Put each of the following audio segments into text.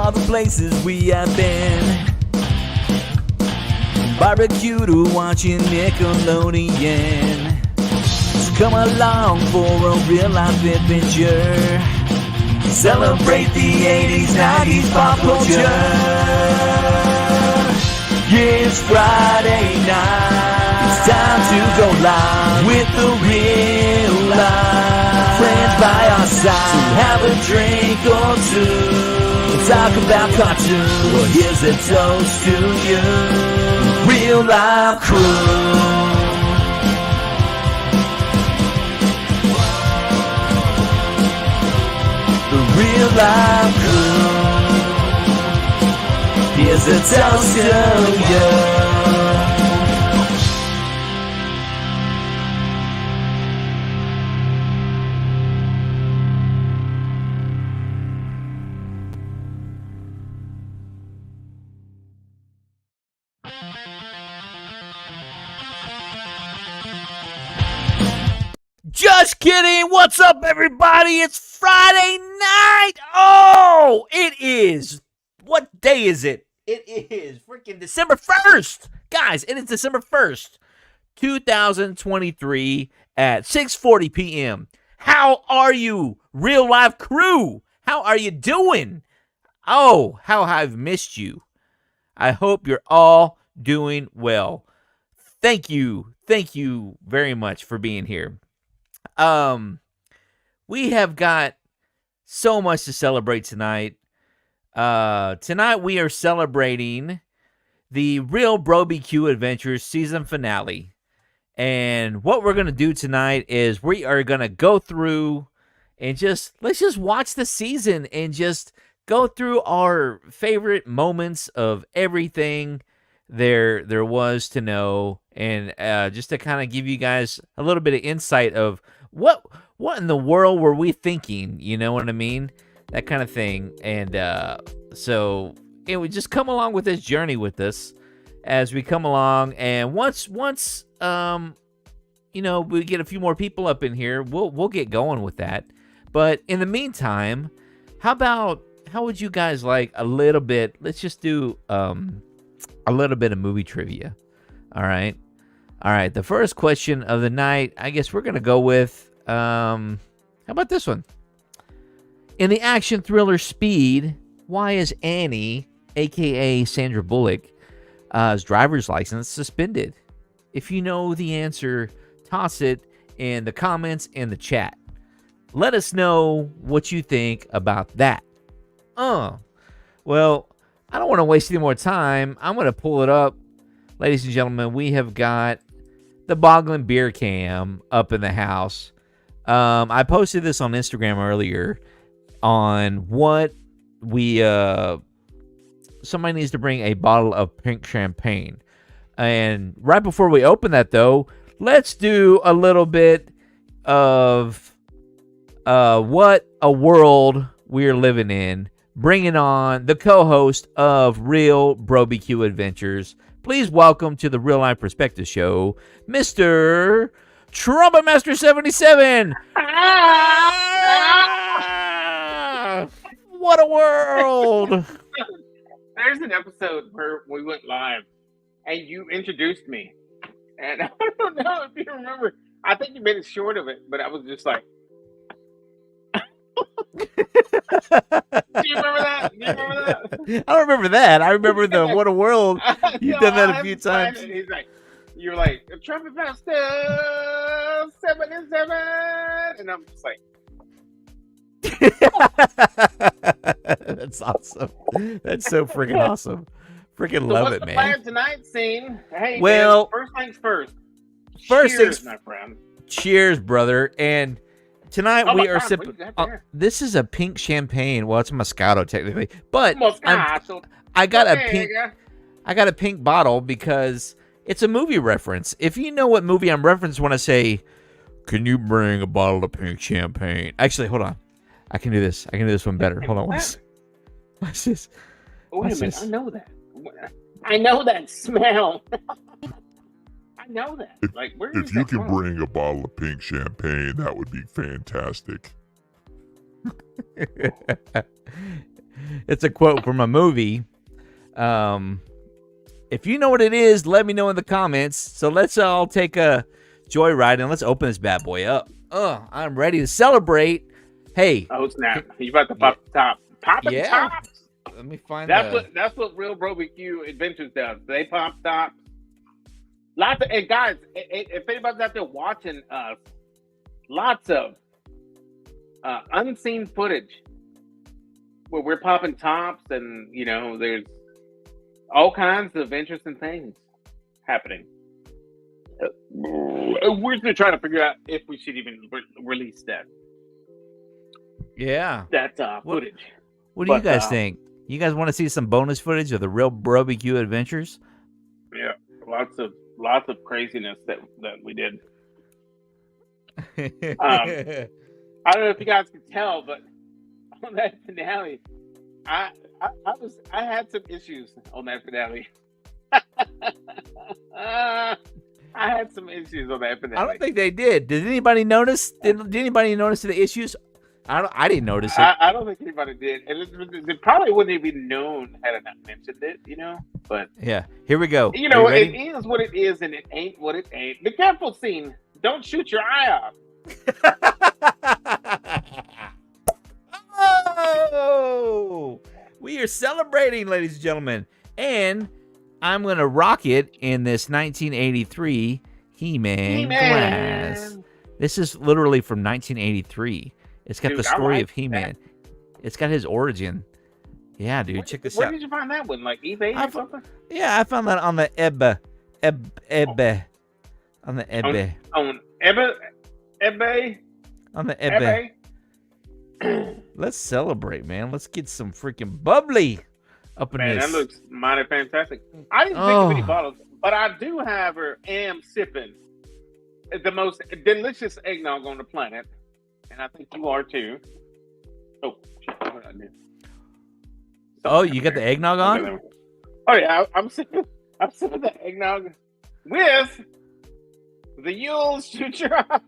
all the places we have been. Barbecue to watching Nickelodeon. So come along for a real life adventure. Celebrate the 80s, 90s pop culture. Yeah, it's Friday night. It's time to go live with the real life. Friends by our side. So have a drink or two. Talk about cartoons. Well, here's a toast to you. Real life crew. The real life crew. Here's a toast to you. Just kidding. What's up, everybody? It's Friday night. Oh, it is. What day is it? It is freaking December 1st. Guys, it is December 1st, 2023 at 6:40 p.m. How are you, real life crew? How are you doing? Oh, how I've missed you. I hope you're all doing well. Thank you. Thank you very much for being here. We have got so much to celebrate tonight. Tonight we are celebrating the Real BroBQ Adventures season finale. And what we're going to do tonight is we are going to go through and let's just watch the season and just go through our favorite moments of everything there was to know, and just to kind of give you guys a little bit of insight of what in the world were we thinking, you know what I mean? That kind of thing. And so it would just come along with this journey with us as we come along. And once you know, we get a few more people up in here, we'll get going with that. But in the meantime, how would you guys like a little bit? Let's just do a little bit of movie trivia. All right. The first question of the night, I guess we're gonna go with how about this one? In the action thriller Speed, why is Annie, aka Sandra Bullock's driver's license suspended? If you know the answer, toss it in the comments in the chat. Let us know what you think about that. Well, I don't want to waste any more time. I'm going to pull it up. Ladies and gentlemen, we have got the Boglin Beer Cam up in the house. I posted this on Instagram earlier on what we... somebody needs to bring a bottle of pink champagne. And right before we open that, though, let's do a little bit of what a world we're living in. Bringing on the co-host of Real BroBQ Adventures. Please welcome to the Real Life Perspective Show, Mr. Trumpet Master 77. What a world! There's an episode where we went live, and you introduced me, and I don't know if you remember. I think you made it short of it, but I was just like. Do you remember that? I don't remember that. I remember the What a World. You've done that a few times. He's like, you're like, Trumpet Master 77, and I'm just like, that's awesome. That's so freaking awesome. Freaking love it, man. What's the plan tonight, scene? Hey, well, man, first things first. First Cheers, things, my friend. Cheers, brother. And tonight we are sipping. This is a pink champagne. Well, it's a Moscato technically, but I got a pink bottle because it's a movie reference. If you know what movie I'm referencing when I say, "Can you bring a bottle of pink champagne?" Actually, hold on. I can do this. I can do this one better. Hold on. What's this? Wait a minute. I know that. I know that smell. I know that. Like, where if you can bring a bottle of pink champagne, that would be fantastic. It's a quote from a movie. If you know what it is, let me know in the comments. So let's all take a joyride and let's open this bad boy up. I'm ready to celebrate. Hey. Oh snap! You about to pop the top? Popping tops. Let me find that's what Real BBQ Adventures does. They pop tops. Lots of, and guys, if anybody's out there watching us, lots of unseen footage where we're popping tops, and there's all kinds of interesting things happening. We're still trying to figure out if we should even release that. Yeah. That footage. What do you guys think? You guys want to see some bonus footage of the Real BBQ Adventures? Yeah, lots of craziness that we did. I don't know if you guys can tell, but on that finale, I had some issues on that finale. I had some issues on that finale. I don't think they did. Did anybody notice? Did anybody notice the issues? I didn't notice it. I don't think anybody did, and it probably wouldn't have even known had I not mentioned it. But yeah, here we go. It is what it is, and it ain't what it ain't. Be careful, scene. Don't shoot your eye out. Oh, we are celebrating, ladies and gentlemen, and I'm gonna rock it in this 1983 He-Man glass. This is literally from 1983. It's got the story of He-Man. It's got his origin. Yeah, dude, check this out. Where did you find that one? Like eBay or something? Yeah, I found that on the eBay. On the eBay. On eBay? On the eBay. Let's celebrate, man. Let's get some freaking bubbly up in this. Man, that looks mighty fantastic. I didn't think of any bottles, but I do have or am sipping the most delicious eggnog on the planet. And I think you are too. Oh, what did I do? Oh, you got the eggnog on? Oh yeah, I'm sipping the eggnog with the Yule's Shoot Your Eye.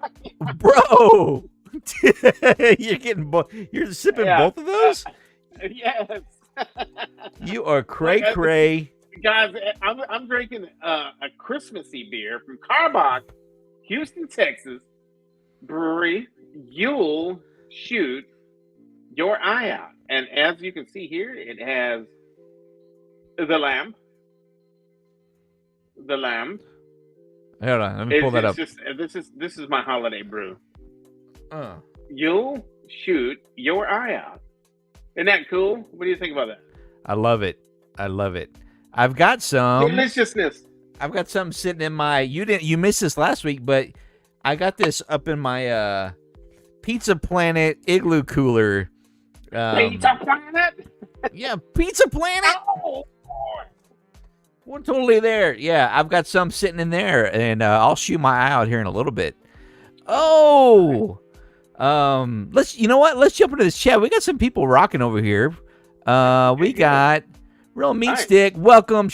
Bro, you're sipping both of those? Yes. You are cray. Guys, I'm drinking a Christmassy beer from Carbach, Houston, Texas brewery. You'll shoot your eye out. And as you can see here, it has the lamb. Hold on, let me pull that up. This is my holiday brew. You'll shoot your eye out. Isn't that cool? What do you think about that? I love it. I've got some deliciousness. I've got something sitting in my. You missed this last week, but I got this up in my Pizza Planet igloo cooler. Pizza Planet? Yeah, Pizza Planet. Oh, we're totally there. Yeah, I've got some sitting in there, and I'll shoot my eye out here in a little bit. Oh, let's jump into this chat. We got some people rocking over here. We got Real Meat Stick. Welcome,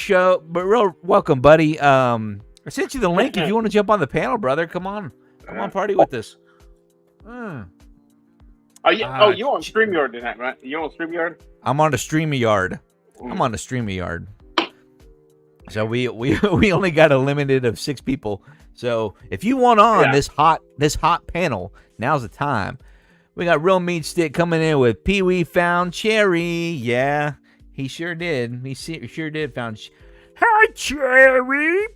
welcome, buddy. I sent you the link if you want to jump on the panel, brother. Come on, party with us. Oh, yeah. You're on StreamYard tonight, right? You're on StreamYard? I'm on the StreamYard. So we only got a limited of 6 people. So if you want on this hot panel, now's the time. We got Real Meat Stick coming in with Pee Wee found Cherry. Yeah, he sure did. He sure did found. Hi, Cherry.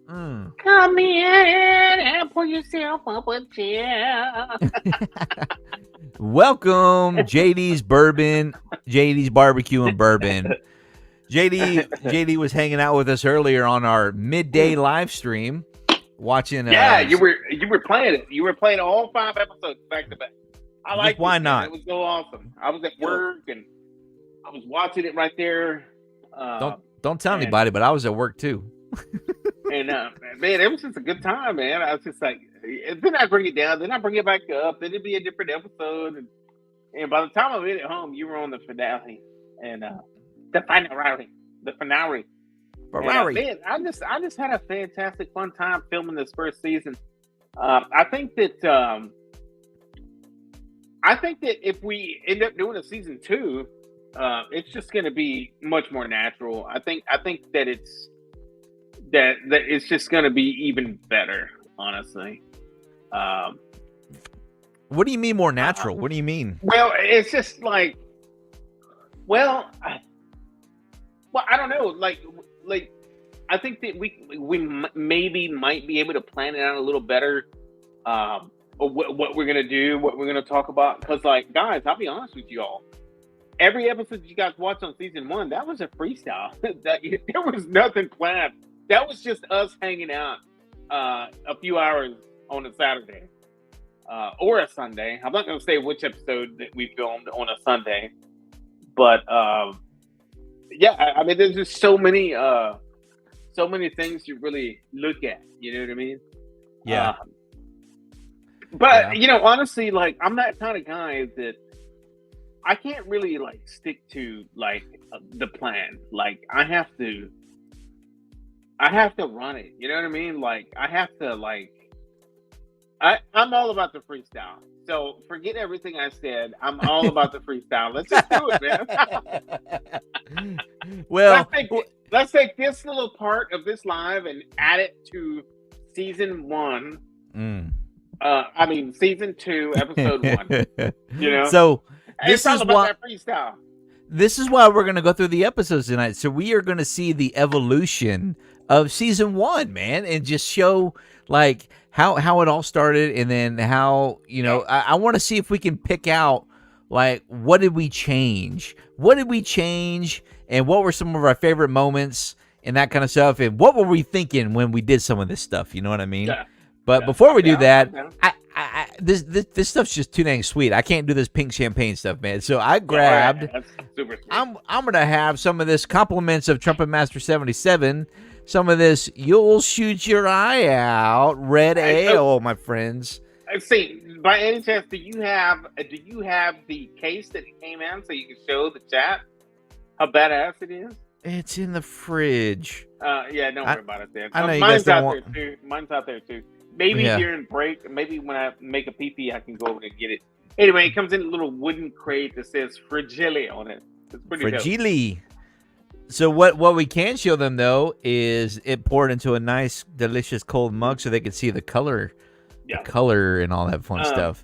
Come in and pull yourself up a chair. Welcome, JD's Barbecue and Bourbon. JD was hanging out with us earlier on our midday live stream, watching. Yeah, you were playing it. You were playing all 5 episodes back to back. I like. Why not? It was so awesome. I was at work and I was watching it right there. Don't tell anybody, but I was at work too. And man, it was just a good time, man. I was just like, then I bring it down, then I bring it back up, then it'd be a different episode, and by the time I made it home, you were on the finale, and the finale. Man, I just had a fantastic fun time filming this first season. I think that I think that if we end up doing a season 2, it's just going to be much more natural. I think that it's just going to be even better, honestly. What do you mean more natural? What do you mean? Well, it's just like, well, I don't know. Like I think that we maybe might be able to plan it out a little better. What we're gonna do, what we're gonna talk about. Because, like, guys, I'll be honest with you all. Every episode you guys watched on season 1, that was a freestyle. There was nothing planned. That was just us hanging out a few hours on a Saturday or a Sunday. I'm not gonna say which episode that we filmed on a Sunday, but yeah, I mean, there's just so many things you really look at. You know what I mean? Yeah. But you know, honestly, like, I'm that kind of guy that I can't really like stick to like the plan. Like, I have to run it. You know what I mean? Like, I have to I'm all about the freestyle. So forget everything I said. I'm all about the freestyle. Let's just do it, man. Well, let's take this little part of this live and add it to season 1. I mean, season 2, episode 1. You know, so this is about that freestyle. This is why we're going to go through the episodes tonight. So we are going to see the evolution of season 1, man, and just show like how it all started, and then how, you know, I want to see if we can pick out like what did we change, and what were some of our favorite moments and that kind of stuff, and what were we thinking when we did some of this stuff. You know what I mean? Yeah. But before we do that, this stuff's just too dang sweet. I can't do this pink champagne stuff, man. So I grabbed. That's super sweet. I'm gonna have some of this compliments of Trumpet Master 77. Some of this "You'll Shoot Your Eye Out" red ale, my friends. See, by any chance, do you have the case that it came in so you can show the chat how badass it is? It's in the fridge. Yeah, don't worry about it then. I know mine's out there too. Mine's out there too. Maybe during break, maybe when I make a pee-pee, I can go over and get it. Anyway, it comes in a little wooden crate that says Fragile on it. It's pretty Fragile. So what we can show them, though, is it poured into a nice, delicious cold mug so they can see the color, and all that fun stuff.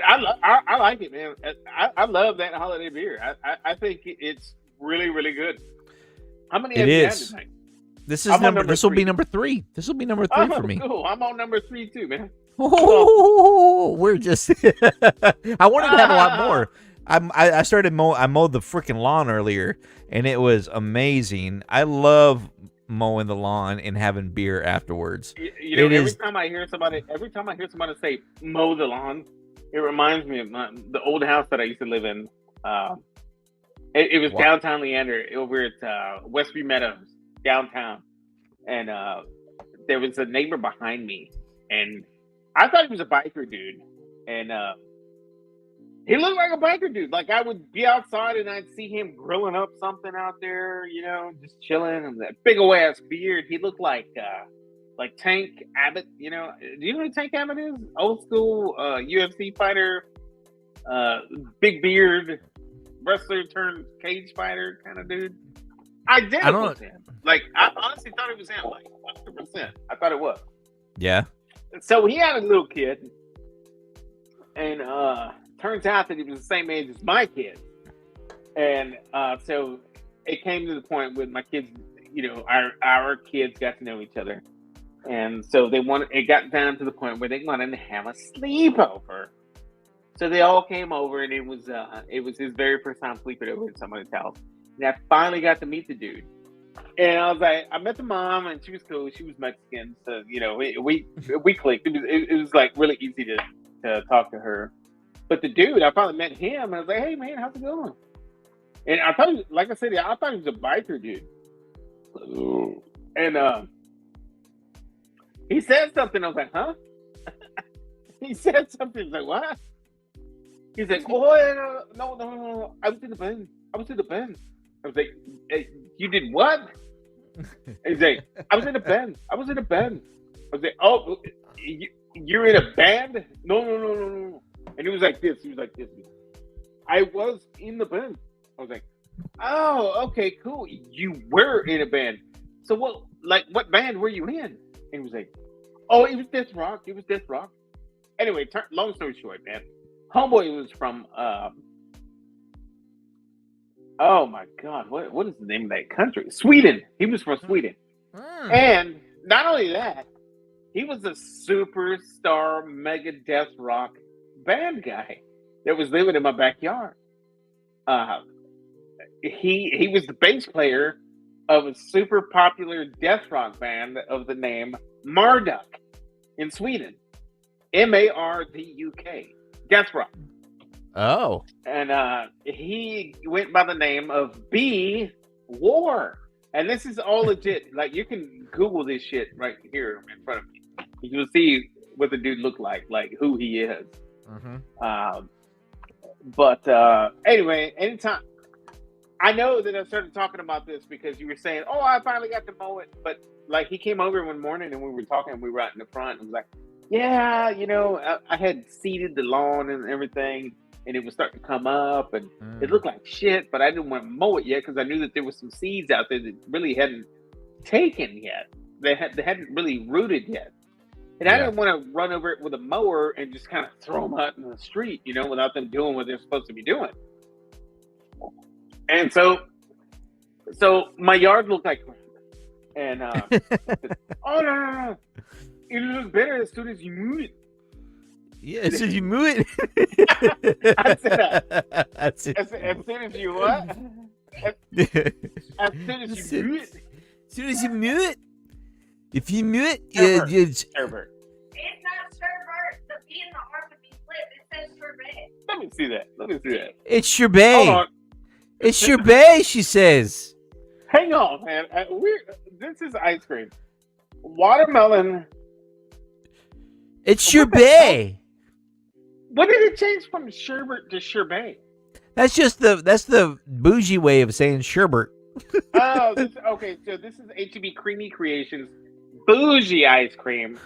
I like it, man. I love that holiday beer. I think it's really, really good. How many have you had tonight? This will be number 3. This will be number 3 for me. Cool. I'm on number 3 too, man. Oh, we're just. I wanted to have a lot more. I mowed the freaking lawn earlier, and it was amazing. I love mowing the lawn and having beer afterwards. You know, every time I hear somebody say mow the lawn, it reminds me of the old house that I used to live in. It was downtown Leander, over at Westview Meadows, downtown, and there was a neighbor behind me, and I thought he was a biker dude, and he looked like a biker dude. Like, I would be outside and I'd see him grilling up something out there, you know, just chilling, and that big ol' ass beard. He looked like Tank Abbott, you know. Do you know who Tank Abbott is? Old school UFC fighter, big beard, wrestler turned cage fighter kind of dude. Identical to him. Like, I honestly thought it was him, like 100%. I thought it was. Yeah. So he had a little kid, and turns out that he was the same age as my kid. And so it came to the point with my kids, you know, our kids got to know each other. And so it got down to the point where they wanted to have a sleepover. So they all came over, and it was his very first time sleeping over at somebody's house. And I finally got to meet the dude. And I was like, I met the mom, and she was cool. She was Mexican, so, you know, we clicked. It was like really easy to talk to her. But the dude, I finally met him, and I was like, hey man, how's it going? And I thought, like I said, I thought he was a biker dude. And he said something. I was like, huh? He said something. I was like, what? He's like, oh, no. I was in the band. I was like, hey, you did what? He's like, I was in a band. I was like, oh, you're in a band? No. And he was like this. He was like this. I was in the band. I was like, oh, okay, cool. You were in a band. So what band were you in? And he was like, oh, it was Death Rock. It was Death Rock. Anyway, long story short, man. Homeboy was from, oh my God, what is the name of that country? Sweden. He was from Sweden. And not only that, he was a superstar mega death rock band guy that was living in my backyard. He was the bass player of a super popular death rock band of the name Marduk in Sweden. Marduk. Death rock. Oh. And he went by the name of B War. And this is all legit. Like, you can Google this shit right here in front of me. You'll see what the dude looked like who he is. Mm-hmm. But anyway, anytime. I know that I started talking about this because you were saying, oh, I finally got to mow it. But, like, he came over one morning and we were talking and we were out in the front. And was like, yeah, you know, I had seeded the lawn and everything. And it was starting to come up, and it looked like shit, but I didn't want to mow it yet because I knew that there was some seeds out there that really hadn't taken yet. They hadn't really rooted yet. And I didn't want to run over it with a mower and just kind of throw them out in the street, you know, without them doing what they're supposed to be doing. And so my yard looked like crap. And I said, oh, no. It looks better as soon as you move it. Yeah, as soon as you move it. I said, as soon as you what? As soon as you move it. As soon as you move it. If you move it, Sherbert. it's Sherbert. It's not sherbert. The B and the R would be flipped. It says sherbet. Let me see that. It's Hold sherbet. on. It's sherbet, she says. Hang on, man. This is ice cream. Watermelon. It's What the sherbet. What did it change from sherbet to sherbet? That's the bougie way of saying sherbet. Oh, okay. So this is H-E-B Creamy Creations bougie ice cream.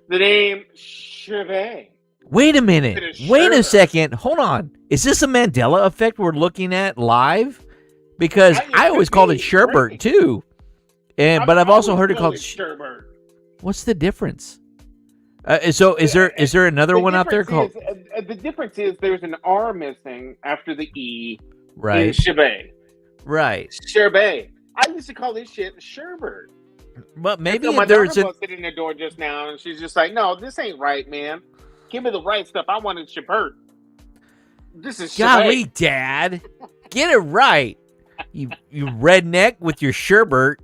The name sherbet. Wait a minute. It is Wait a sherbet. second. Hold on. Is this a Mandela effect we're looking at live? Because It I always could called be. it sherbet Right. too. But I've also always heard it called called. sherbet. What's the difference? So is there another one out there called The difference is there's an R missing after the E in right? sherbet. Right. Sherbet. I used to call this shit sherbet. But maybe So my there's daughter a busted in the door just now, and she's just like, "No, this ain't right, man. Give me the right stuff. I wanted sherbet. This is golly, sherbet." Dad, get it right. You redneck with your sherbet.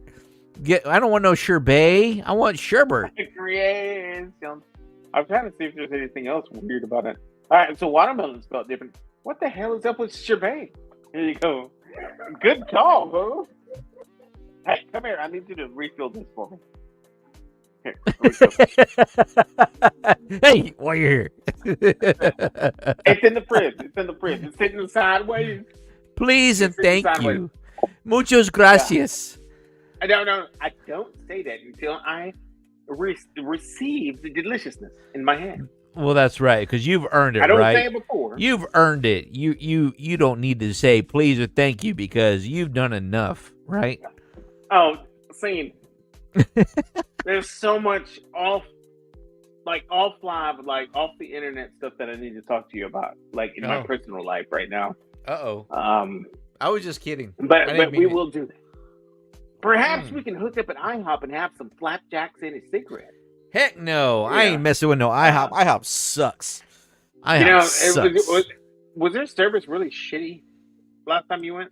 I don't want no sherbet. I want sherbet. Creation. I'm trying to see if there's anything else weird about it. All right, so watermelon's spelled different. What the hell is up with sherbet? Here you go. Good call, bro. Hey, come here. I need you to refill this for me. Here, refill. Hey, while you're here. It's in the fridge. It's sitting sideways. Please and It's sitting thank sideways. you. Muchos gracias. No. I don't say that until I receive the deliciousness in my hand. Well, that's right, because you've earned it, I don't right? say it before. You've earned it. You don't need to say please or thank you because you've done enough, right? Oh, scene. There's so much off the internet stuff that I need to talk to you about, like in my Oh. personal life right now. Uh-oh. I was just kidding. but I didn't we mean it. will do that. Perhaps we can hook up at IHOP and have some flapjacks and a cigarette. Heck no. I Yeah. ain't messing with no IHOP. IHOP sucks. IHOP sucks. Was their service really shitty last time you went?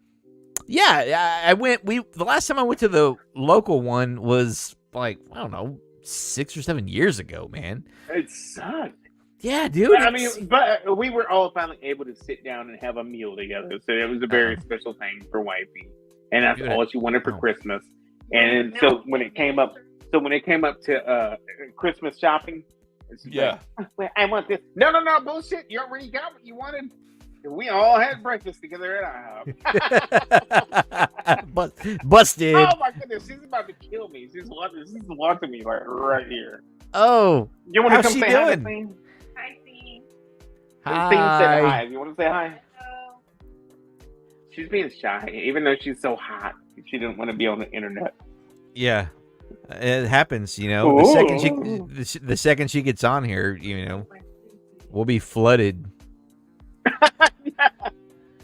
Yeah, I went. The last time I went to the local one was like, I don't know, 6 or 7 years ago, man. It sucked. Yeah, dude. I mean, but we were all finally able to sit down and have a meal together, so it was a very special thing for wifey, and that's Dude, all she wanted for oh. Christmas. And so when it came up to Christmas shopping, she's like, "Well, I want this." No, bullshit! You already got what you wanted. We all had breakfast together at IHOP. Busted. Oh my goodness, she's about to kill me. She's watching me right here. Oh, You want to how's come she say hi to doing? me? I see. Theme said hi. Hi. You want to say hi? She's being shy, even though she's so hot. She didn't want to be on the internet. Yeah, it happens. The second she gets on here, we'll be flooded.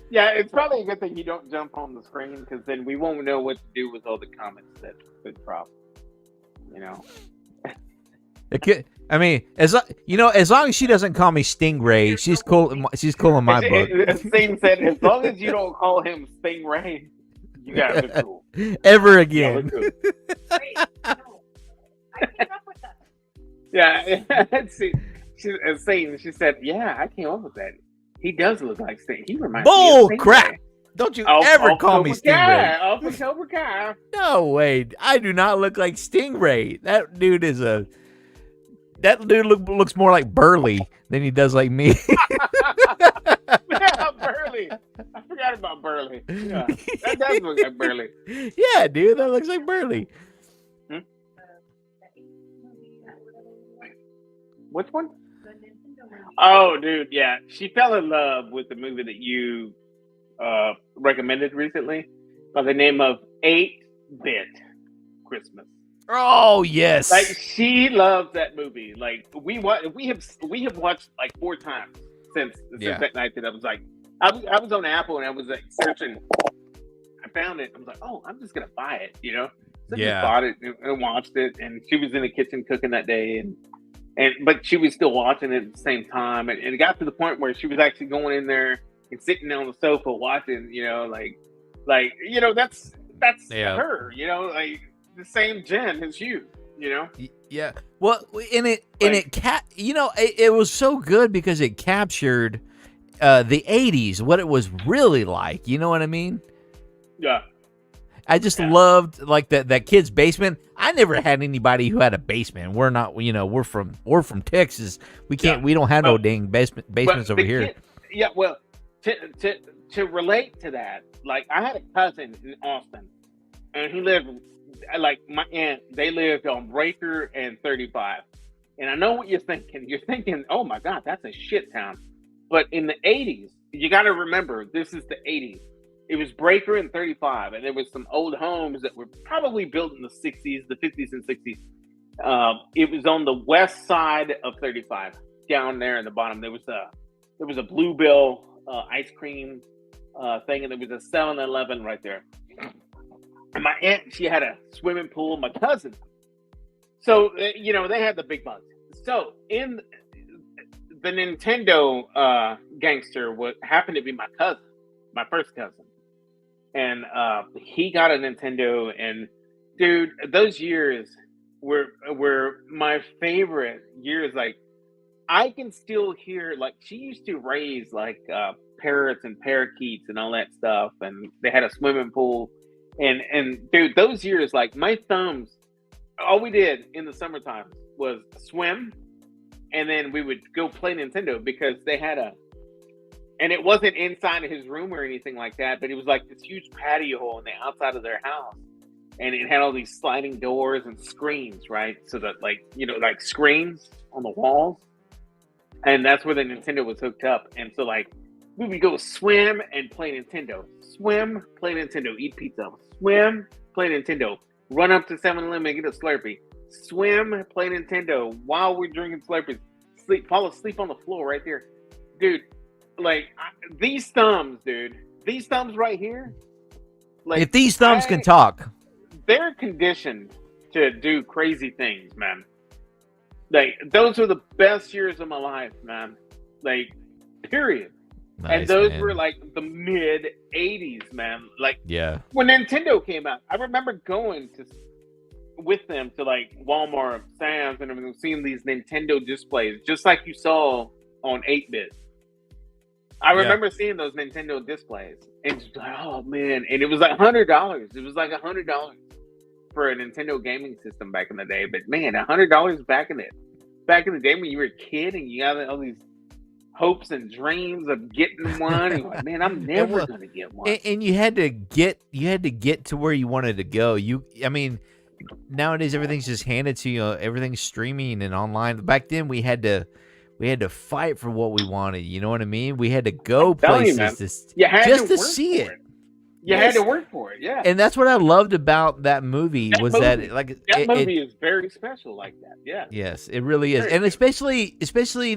Yeah, it's probably a good thing you don't jump on the screen because then we won't know what to do with all the comments that drop. It could, I mean, as long as she doesn't call me Stingray, she's cool. She's cool in my book. Sting said, as long as you don't call him Stingray, you guys are cool. Ever again. Cool. Wait, no. I came up with that. Yeah, she said, yeah, I came up with that. He does look like Sting. He reminds me Bull of crap! Don't you ever call me Stingray? Off of Cobra Kai. No way. I do not look like Stingray. That dude looks more like Burley than he does like me. Yeah, Burley. I forgot about Burley. Yeah, that does look like Burley. Yeah, dude, that looks like Burley. Which one? Oh, dude, yeah. She fell in love with the movie that you recommended recently by the name of 8-Bit Christmas. Oh yes. Like she loves that movie. Like we have watched like 4 times since that night that I was like I was on Apple and I was like searching. I found it. I was like, oh, I'm just gonna buy it, So I just bought it and watched it. And she was in the kitchen cooking that day, but she was still watching it at the same time. And it got to the point where she was actually going in there and sitting on the sofa watching. That's her. Like the same gen as you. Yeah. Well, it was so good because it captured the 80s, what it was really like. You know what I mean? Yeah. I just loved like that kid's basement. I never had anybody who had a basement. We're not, we're from Texas. We don't have no dang basements over here. Well, to relate to that, like I had a cousin in Austin, and he lived like my aunt. They lived on Breaker and 35, and I know what you're thinking. You're thinking, oh my God, that's a shit town. But in the 80s, you got to remember, this is the 80s. It was Breaker and 35, and there was some old homes that were probably built in the 60s, the 50s and 60s. It was on the west side of 35, down there in the bottom. There was a Bluebell ice cream thing, and there was a 7-Eleven right there. And my aunt, she had a swimming pool. My cousin, so they had the big bucks. So in the Nintendo gangster happened to be my cousin, my first cousin. And he got a Nintendo, and dude, those years were my favorite years. Like I can still hear, like she used to raise like parrots and parakeets and all that stuff, and they had a swimming pool, and dude, those years, like my thumbs, all we did in the summertime was swim, and then we would go play Nintendo because they had and it wasn't inside of his room or anything like that, but it was like this huge patio on the outside of their house. And it had all these sliding doors and screens, right? So that like screens on the walls. And that's where the Nintendo was hooked up. And so like we would go swim and play Nintendo. Swim, play Nintendo, eat pizza. Swim, play Nintendo. Run up to 7-Eleven and get a Slurpee. Swim, play Nintendo while we're drinking Slurpees. Fall asleep on the floor right there. Dude, like these thumbs, dude. These thumbs right here. Like if these thumbs can talk, they're conditioned to do crazy things, man. Like those were the best years of my life, man. Like, period. nice, and those man. were like the mid '80s, man. Like, Yeah. when Nintendo came out, I remember going with them to like Walmart, Sam's, and everything, seeing these Nintendo displays, just like you saw on 8-Bit. I remember seeing those Nintendo displays, and just like, oh man, and it was like $100. It was like $100 for a Nintendo gaming system back in the day. But man, $100 back in the day when you were a kid and you got all these hopes and dreams of getting one. And you're like, man, I'm never gonna get one. And you had to get to where you wanted to go. I mean, nowadays everything's just handed to you. Everything's streaming and online. Back then we had to We had to fight for what we wanted. You know what I mean? We had to go telling you, places You had just to to work see for it. You Yes. had to work for it. Yeah. And that's what I loved about that movie That was movie- that like That it, movie is very special like that. Yeah. yes, it really is. Very And good. especially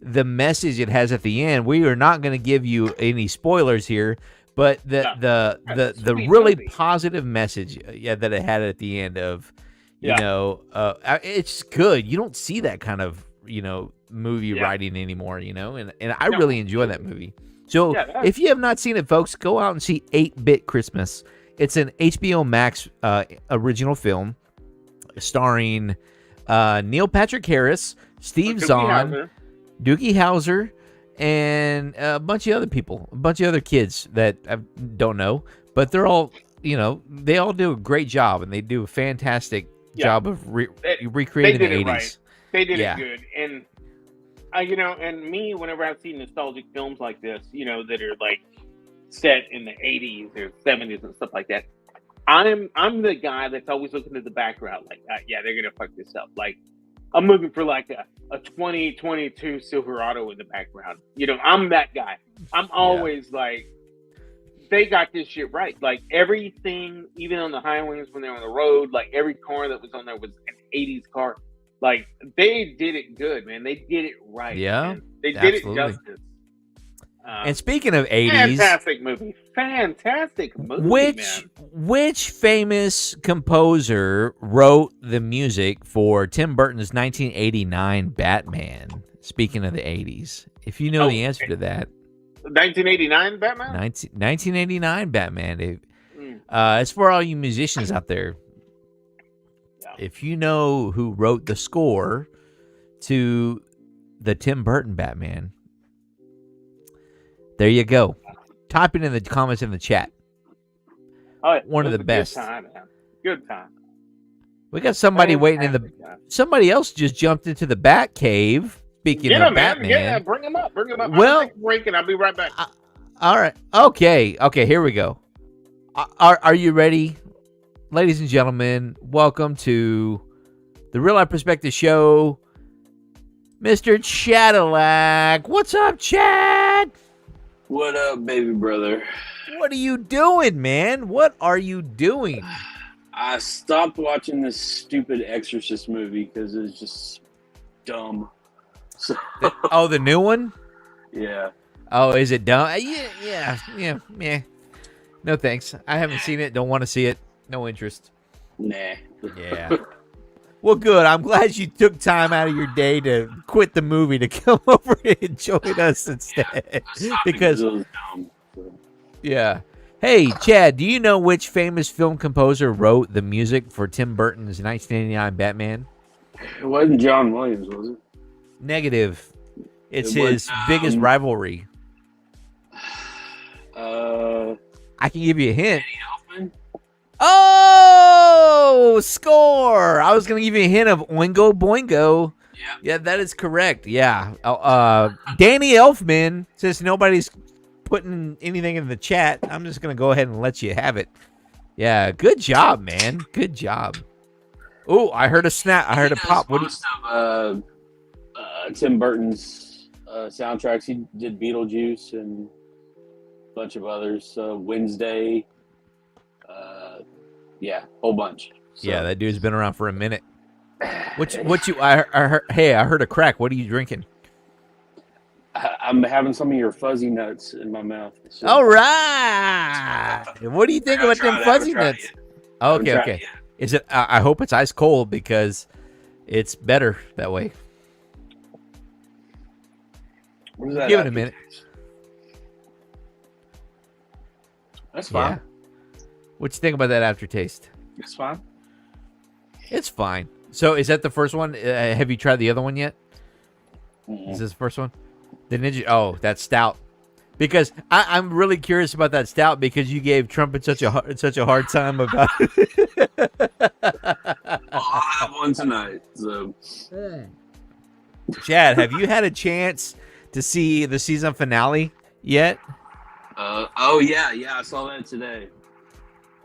the message it has at the end. We are not going to give you any spoilers here, but That's the sweet really movie. positive message that it had at the end of Yeah. it's good. You don't see that kind of, movie Yeah. writing anymore, and I No, really enjoy that movie. So Yeah, that's- if you have not seen it, folks, go out and see 8-Bit Christmas. It's an HBO Max original film starring Neil Patrick Harris, Steve Doogie Zahn, Howser. Doogie Howser, and a bunch of other people, a bunch of other kids that I don't know, but they're all, they all do a great job, and they do a fantastic job of recreating They did the it 80s. right. They did Yeah. it good. And and me, whenever I see nostalgic films like this, that are like set in the 80s or 70s and stuff like that, I'm the guy that's always looking at the background, like, yeah, they're gonna fuck this up. Like, I'm looking for like a 2022 Silverado in the background. I'm that guy. I'm always like, they got this shit right. Like everything, even on the highways when they're on the road, like every car that was on there was an 80s car. Like they did it good, man. They did it right. Yeah, man. They did absolutely. it justice. And speaking of 80s, fantastic movie, man. which famous composer wrote the music for Tim Burton's 1989 Batman? Speaking of the 80s, if you know the answer to that, 1989 Batman. 1989 Batman. Mm. It's for all you musicians out there. Yeah. If you know who wrote the score to the Tim Burton Batman, there you go. Type it in the comments in the chat. Oh, yeah. One of It the was a best. Good time, man. Good time. We got somebody waiting in the. Fantastic time. Somebody else just jumped into the Bat Cave. Speaking Get of him, man. Batman. Yeah, bring him up. Bring him up. Well- I'm taking a break and I'll be right back. All right. Okay. Here we go. Are you ready, ladies and gentlemen? Welcome to the Real Life Perspective Show. Mr. Cadillac. What's up, Chad? What up, baby brother? What are you doing, man? What are you doing? I stopped watching this stupid Exorcist movie because it's just dumb. So, Oh, the new one? yeah. Oh, is it dumb? Yeah. No thanks. I haven't seen it. Don't want to see it. No interest. Nah. Yeah. Well, good. I'm glad you took time out of your day to quit the movie to come over and join us instead. Because, it was dumb. So. yeah. Hey, Chad, do you know which famous film composer wrote the music for Tim Burton's 1989 Batman? It wasn't John Williams, was it? Negative. It's It was, his biggest rivalry. I can give you a hint. Elfman? Oh, score! I was going to give you a hint of Oingo Boingo. Yeah, that is correct. Yeah. Danny Elfman, since nobody's putting anything in the chat, I'm just going to go ahead and let you have it. Yeah, good job, man. Good job. Oh, I heard a snap. I heard a pop. What do you... Most of Tim Burton's soundtracks. He did Beetlejuice and a bunch of others. Wednesday. Yeah, whole bunch. So, Yeah, that dude's been around for a minute. I heard, hey, I heard a crack. What are you drinking? I'm having some of your fuzzy nuts in my mouth. So. All right. What do you think about them fuzzy nuts? Okay. Is it? I hope it's ice cold because it's better that way. Give it a minute. That's fine. Yeah. What you think about that aftertaste? It's fine. It's fine. So is that the first one? Have you tried the other one yet? Is this the first one? The Ninja. Oh, that's stout. Because I'm really curious about that stout because you gave Trumpet such a hard time about it. I'll have one tonight. So. Chad, have you had a chance to see the season finale yet? Oh yeah, I saw that today.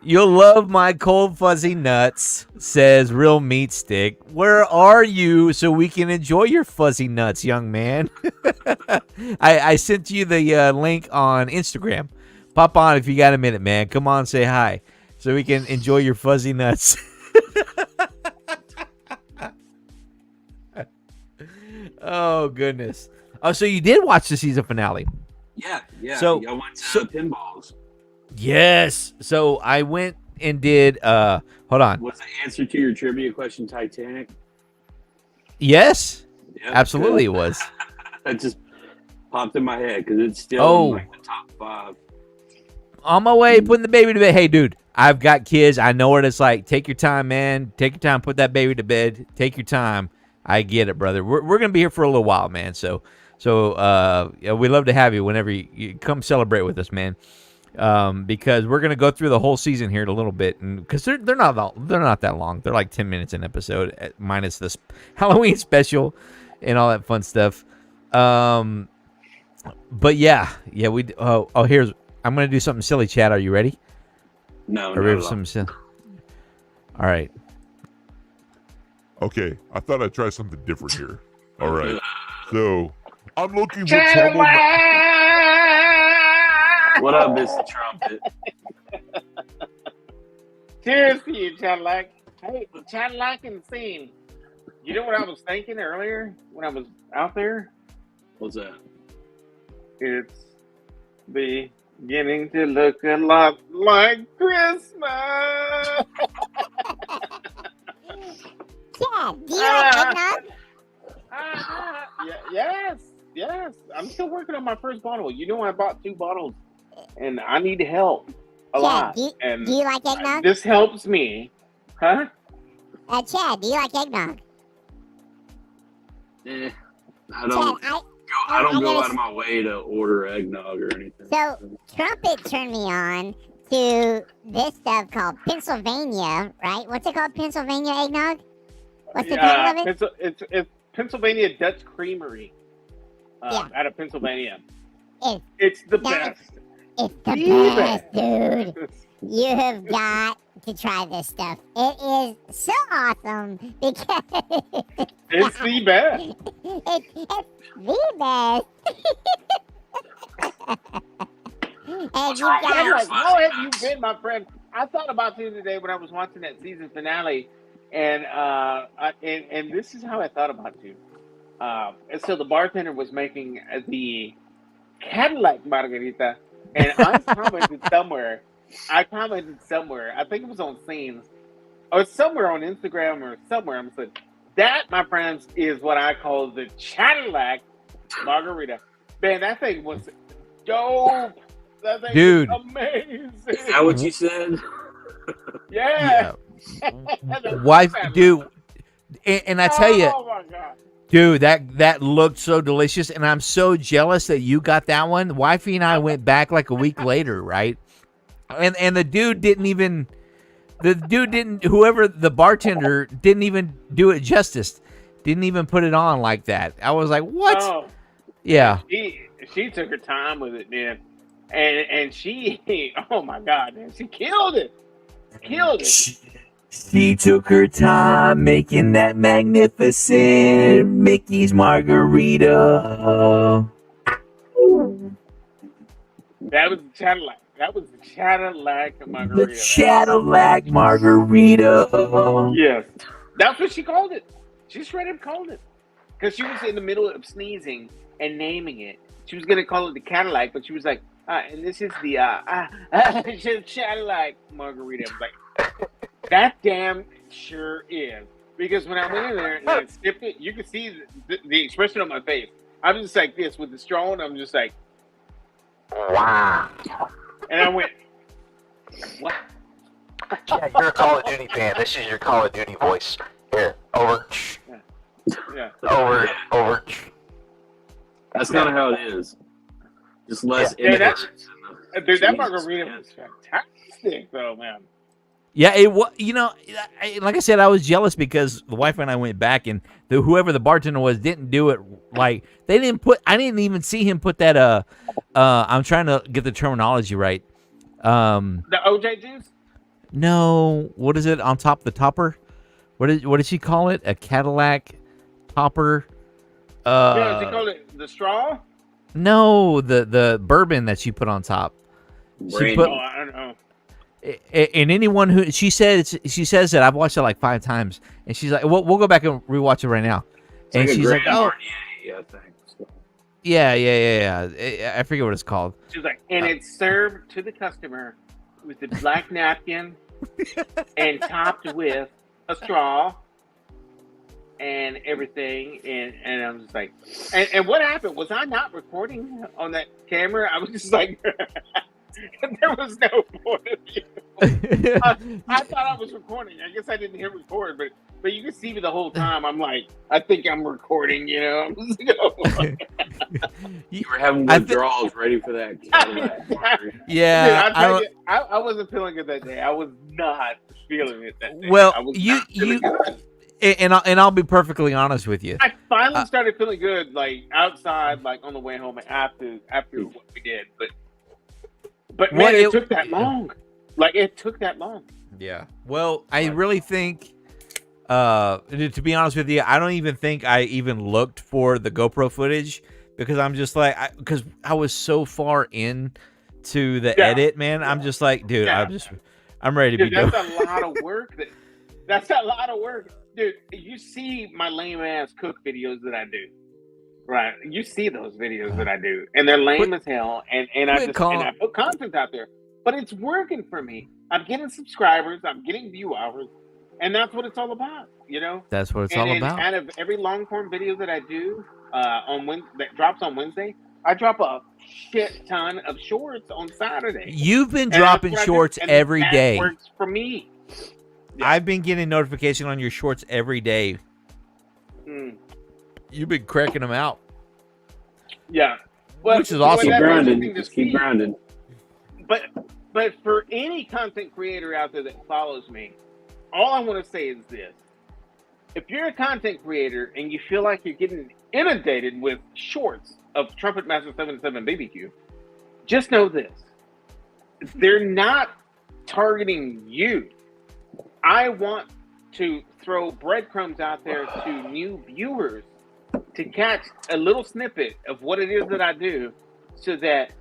You'll love my cold fuzzy nuts, says Real Meat Stick. Where are you so we can enjoy your fuzzy nuts, young man? I sent you the link on Instagram. Pop on if you got a minute, man. Come on, say hi so we can enjoy your fuzzy nuts. Oh, goodness. Oh, so you did watch the season finale? Yeah. So- I went to pinballs. Yes. So I went and did, hold on. Was the answer to your trivia question Titanic? Yes, Yeah, absolutely it was. That just popped in my head because it's still Oh. in like the top 5. On my way, putting the baby to bed. Hey, dude, I've got kids. I know what it's like. Take your time, man. Take your time. Put that baby to bed. Take your time. I get it, brother. We're gonna be here for a little while, man. So yeah, we love to have you whenever you come celebrate with us, man. Because we're gonna go through the whole season here in a little bit, and because they're not that long. They're like 10 minutes an episode, minus this Halloween special and all that fun stuff. But yeah, we. Here's. I'm gonna do something silly, Chad. Are you ready? No, Are not we at have all. some silly? All right. Okay, I thought I'd try something different here. All right. So, I'm looking for trouble. What up, Mr. Trumpet? Cheers to you, Cadillac. Hey, Cadillac in the scene. You know what I was thinking earlier when I was out there? What's that? It's beginning to look a lot like Christmas. Yeah, do you like eggnog? Yes. I'm still working on my first bottle. You know, I bought 2 bottles, and I need help a lot. And Do you like eggnog? this helps me, huh? Chad, do you like eggnog? I Chad, don't. I don't go gotta- out of my way to order eggnog or anything. So, Trumpet turned me on to this stuff called Pennsylvania, right? What's it called? Pennsylvania eggnog? What's the title of it? It's Pennsylvania Dutch Creamery out of Pennsylvania. It's the that- best. It's the The best, dude. You have got to try this stuff. It is so awesome because It's the best. it's the best. And What's you wrong with got your Like, how fuzzy have you nuts? been, my friend? I thought about you today when I was watching that season finale, and and this is how I thought about you. And so the bartender was making the Cadillac margarita, and I commented somewhere. I think it was on Scenes, or somewhere on Instagram or somewhere. I said, that, my friends, is what I call the Cadillac margarita. Man, that thing was dope. That thing Dude. was amazing. Is that what you said? Yeah. Wife, dude, and I tell you, Oh my god. dude, that looked so delicious, and I'm so jealous that you got that one. Wifey and I went back like a week later, right? And the dude didn't, whoever the bartender didn't even do it justice. Didn't even put it on like that. I was like, what? Oh, Yeah. she took her time with it, man. And she, oh my god, man, she killed it. She took her time making that magnificent Mickey's margarita. That was the Cadillac. Margarita. The Cadillac margarita. Yes. That's what she called it. She straight up called it. Because she was in the middle of sneezing and naming it. She was going to call it the Cadillac, but she was like, and this is the Cadillac margarita. I was like, that damn sure is. Because when I went in there and I sipped it, you could see the expression on my face. I was just like this with the straw, and I'm just like, Wow. and I went, what? Yeah, you're a Call of Duty fan. This is your Call of Duty voice. Here, over, Yeah. over. That's kind of how it is. Just less Yeah, inhibitions. Dude, that Jesus, margarita man. was fantastic, though, man. Yeah, it was. You know, like I said, I was jealous because the wife and I went back, and whoever the bartender was didn't do it. Like they didn't put. I didn't even see him put that. I'm trying to get the terminology right. The OJ juice? No, what is it on top? The topper? What did she call it? A Cadillac topper? Yeah, they call it the straw. No, the bourbon that she put on top. She Brandy. put, Oh, I don't know. and anyone who she says that I've watched it like 5 times, and she's like, we'll go back and rewatch it right now, It's and like a she's like, Grand oh Marnier, I think. So, yeah, I forget what it's called. She's like, and it's served to the customer with a black napkin and topped with a straw and everything. And I was just like, and what happened? Was I not recording on that camera? I was just like, there was no point of view. I thought I was recording. I guess I didn't hit record, but you can see me the whole time. I'm like, I think I'm recording, you know. I'm just you were having I withdrawals ready for that. Yeah, Dude, I wasn't feeling it that day. I was not feeling it that day. Well, I was you- not feeling you- good. and I'll be perfectly honest with you. I finally started feeling good, like outside, like on the way home after what we did. But man, it took that long. Like it took that long. Yeah. Well, I really think, to be honest with you, I don't even think I even looked for the GoPro footage because I'm just like, because I was so far in to the edit, man. I'm just like, dude, I'm ready to Dude, be that's done. a lot of work. That's a lot of work, dude. You see my lame ass cook videos that I do, right? You see those videos that I do, and they're lame as hell. And I put content out there, but it's working for me. I'm getting subscribers. I'm getting view hours, and that's what it's all about, you know. That's what it's all about. Out of every long form video that I do that drops on Wednesday, I drop a shit ton of shorts on Saturday. You've been And dropping that's what I do, shorts and every that day. Works for me. Yeah. I've been getting notification on your shorts every day. Mm. You've been cracking them out. Yeah, Which is awesome. Keep that's grinding. interesting to Just keep see. grinding. But for any content creator out there that follows me, all I want to say is this: if you're a content creator and you feel like you're getting inundated with shorts of Trumpet Master 77 BBQ, just know this: they're not targeting you. I want to throw breadcrumbs out there to new viewers to catch a little snippet of what it is that I do, so that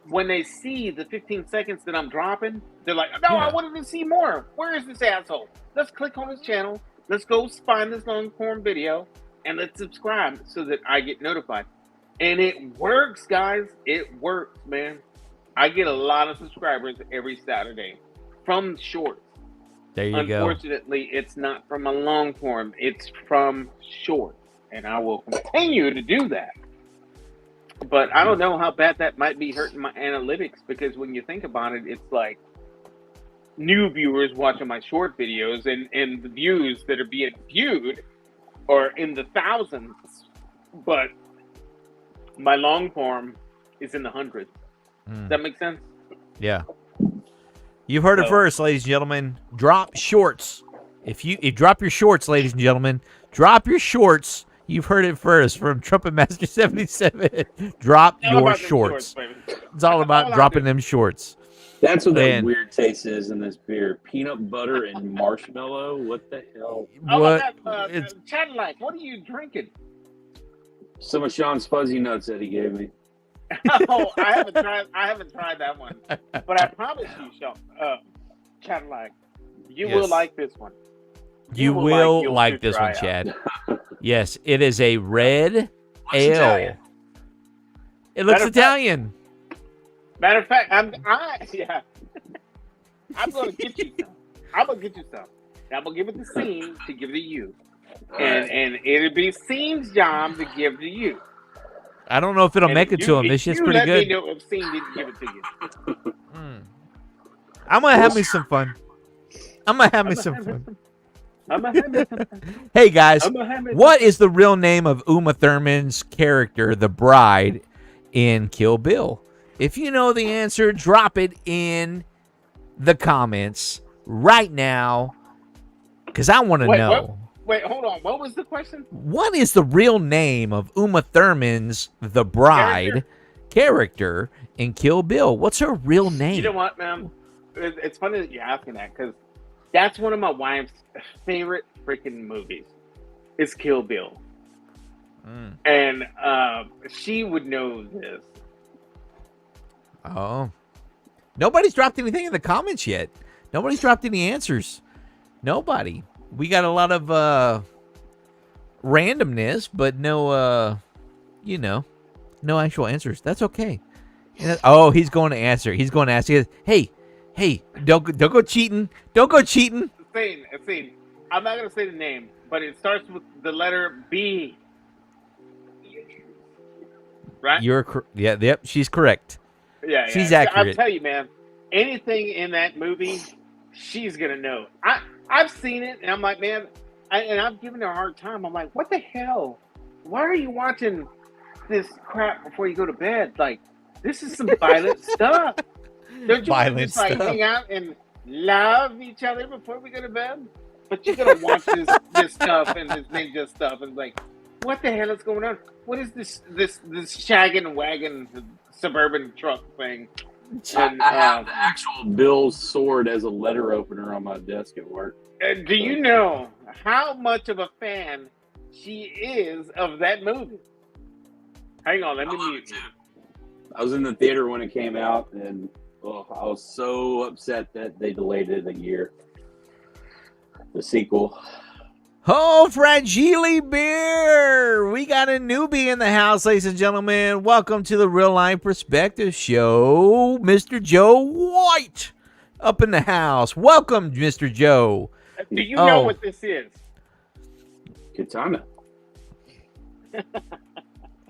when they see the 15 seconds that I'm dropping, they're like, no, I wanted to see more. Where is this asshole? Let's click on his channel. Let's go find this long form video and let's subscribe so that I get notified. And it works, guys. It works, man. I get a lot of subscribers every Saturday from shorts. There you go. Unfortunately, it's not from a long form. It's from shorts. And I will continue to do that. But I don't know how bad that might be hurting my analytics, because when you think about it, it's like new viewers watching my short videos and the views that are being viewed are in the thousands. But my long form is in the hundreds. Does that make sense? Yeah. You've heard it first, ladies and gentlemen. Drop shorts. If you drop your shorts, ladies and gentlemen, drop your shorts. You've heard it first from Trumpet Master 77. Drop your shorts. It's all about dropping them shorts. That's what Man. that weird taste is in this beer. Peanut butter and marshmallow. What the hell? What? It's Cadillac. What are you drinking? Some of Sean's fuzzy nuts that he gave me. Oh, I haven't tried that one. But I promise you, Sean, Cadillac, you will like this one. You will like this one, Chad. Yes, it is a red ale. Italian. It looks Italian. Matter of fact, I'm gonna get you some. I'm gonna get you some. I'm gonna give it to Scene to give it to you, and it'll be Scene's job to give to you. I don't know if it'll make it to him. This shit's pretty good. Let me know if Scene didn't give it to you. I'm gonna have me some fun. Hey guys, what is the real name of Uma Thurman's character, the bride, in Kill Bill? If you know the answer, drop it in the comments right now, because I want to know. Wait, hold on. What was the question? What is the real name of Uma Thurman's the bride character in Kill Bill? What's her real name? You know what, man? It's funny that you're asking that, because That's one of my wife's favorite freaking movies. Is Kill Bill, and she would know this. Oh, nobody's dropped anything in the comments yet. Nobody's dropped any answers. Nobody. We got a lot of randomness, but no, no actual answers. That's okay. Oh, he's going to answer. He's going to ask. He goes, hey, don't go cheating. Don't go cheating. Scene. I'm not gonna say the name, but it starts with the letter B. Right? Yep. She's correct. Yeah. She's accurate. I'll tell you, man. Anything in that movie, she's gonna know. I've seen it, and I'm like, man, and I've given her a hard time. I'm like, what the hell? Why are you watching this crap before you go to bed? Like, this is some violent stuff. Don't you want to just like hang out and love each other before we go to bed? But you're gonna watch this stuff and this ninja stuff, and like, what the hell is going on? What is this shaggin' wagon suburban truck thing? And, I have the actual Bill's sword as a letter opener on my desk at work. Do you know how much of a fan she is of that movie? Hang on, let me mute you. I was in the theater when it came out, and I was so upset that they delayed it a year. The sequel. Oh, Fragile Beer! We got a newbie in the house, ladies and gentlemen. Welcome to the Real Life Perspective Show. Mr. Joe White up in the house. Welcome, Mr. Joe. Do you know what this is? Katana.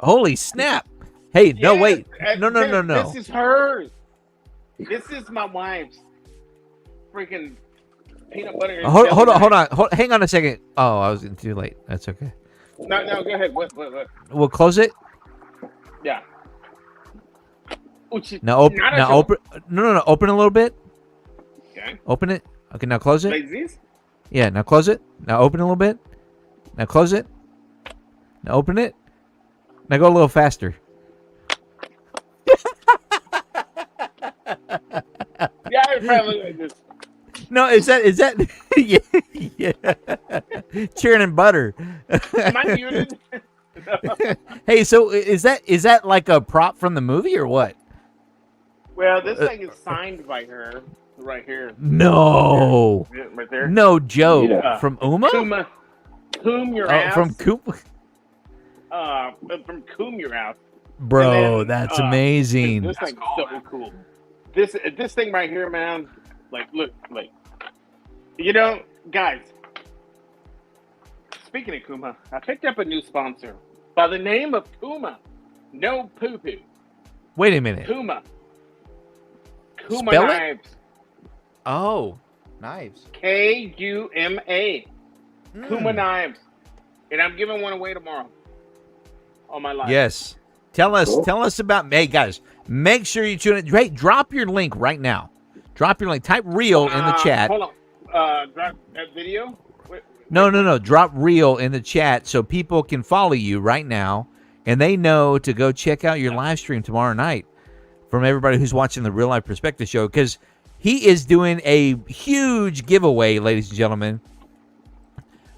Holy snap. Hey, no, Yes, wait. No. This is hers. This is my wife's freaking peanut butter. And Hold on. Hang on a second. Oh, I was getting too late. That's okay. No, go ahead. What? We'll close it. Yeah. Now open. No. Open a little bit. Okay. Open it. Okay, now close it. Like this? Yeah, now close it. Now open a little bit. Now close it. Now open it. Now go a little faster. Yeah, I probably like this. No, is that yeah. Churn and butter. Am I muted? Hey, so is that like a prop from the movie or what? Well, this thing is signed by her right here. No. Right there. No joke. Yeah. From Uma? Coom your ass. From Coop? From Coom your ass. Bro, then, that's amazing. This thing's so cool. This thing right here, man. Like, look, like, guys. Speaking of Kuma, I picked up a new sponsor by the name of Kuma. No poo poo. Wait a minute. Kuma Spell it? Knives. Oh, knives. Kuma. Kuma Knives. And I'm giving one away tomorrow on my live. Yes. Tell us about. Hey guys, make sure you tune in. Hey, drop your link right now. Drop your link. Type real in the chat. Hold on. Drop that video. Wait. No. Drop real in the chat so people can follow you right now, and they know to go check out your live stream tomorrow night. From everybody who's watching the Real Life Perspective Show, because he is doing a huge giveaway, ladies and gentlemen.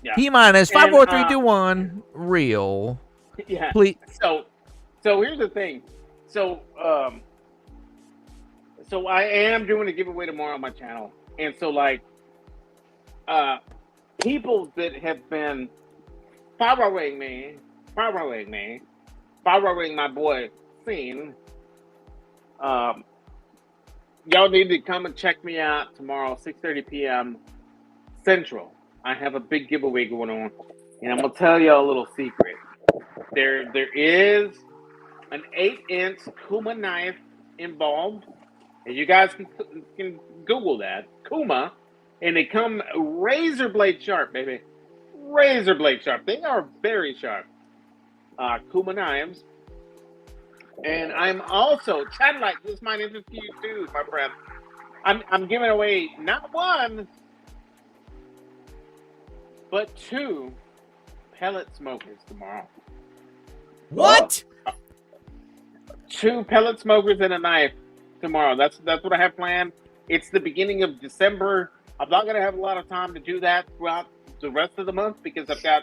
Yeah. P-minus 5, 4, 3, 2, 1. Real. Yeah. Please. So here's the thing. So I am doing a giveaway tomorrow on my channel, and so like, people that have been following my boy Scene, y'all need to come and check me out tomorrow, 6:30 p.m. Central. I have a big giveaway going on, and I'm gonna tell y'all a little secret. There is an 8-inch Kuma knife involved, and you guys can Google that Kuma, and they come razor blade sharp, baby, razor blade sharp. They are very sharp. Kuma knives, and I'm also Chadlight. This might interest you too, my friend. I'm giving away not one, but 2 pellet smokers tomorrow. What? 2 pellet smokers and a knife tomorrow. That's what I have planned. It's the beginning of December. I'm not going to have a lot of time to do that throughout the rest of the month because I've got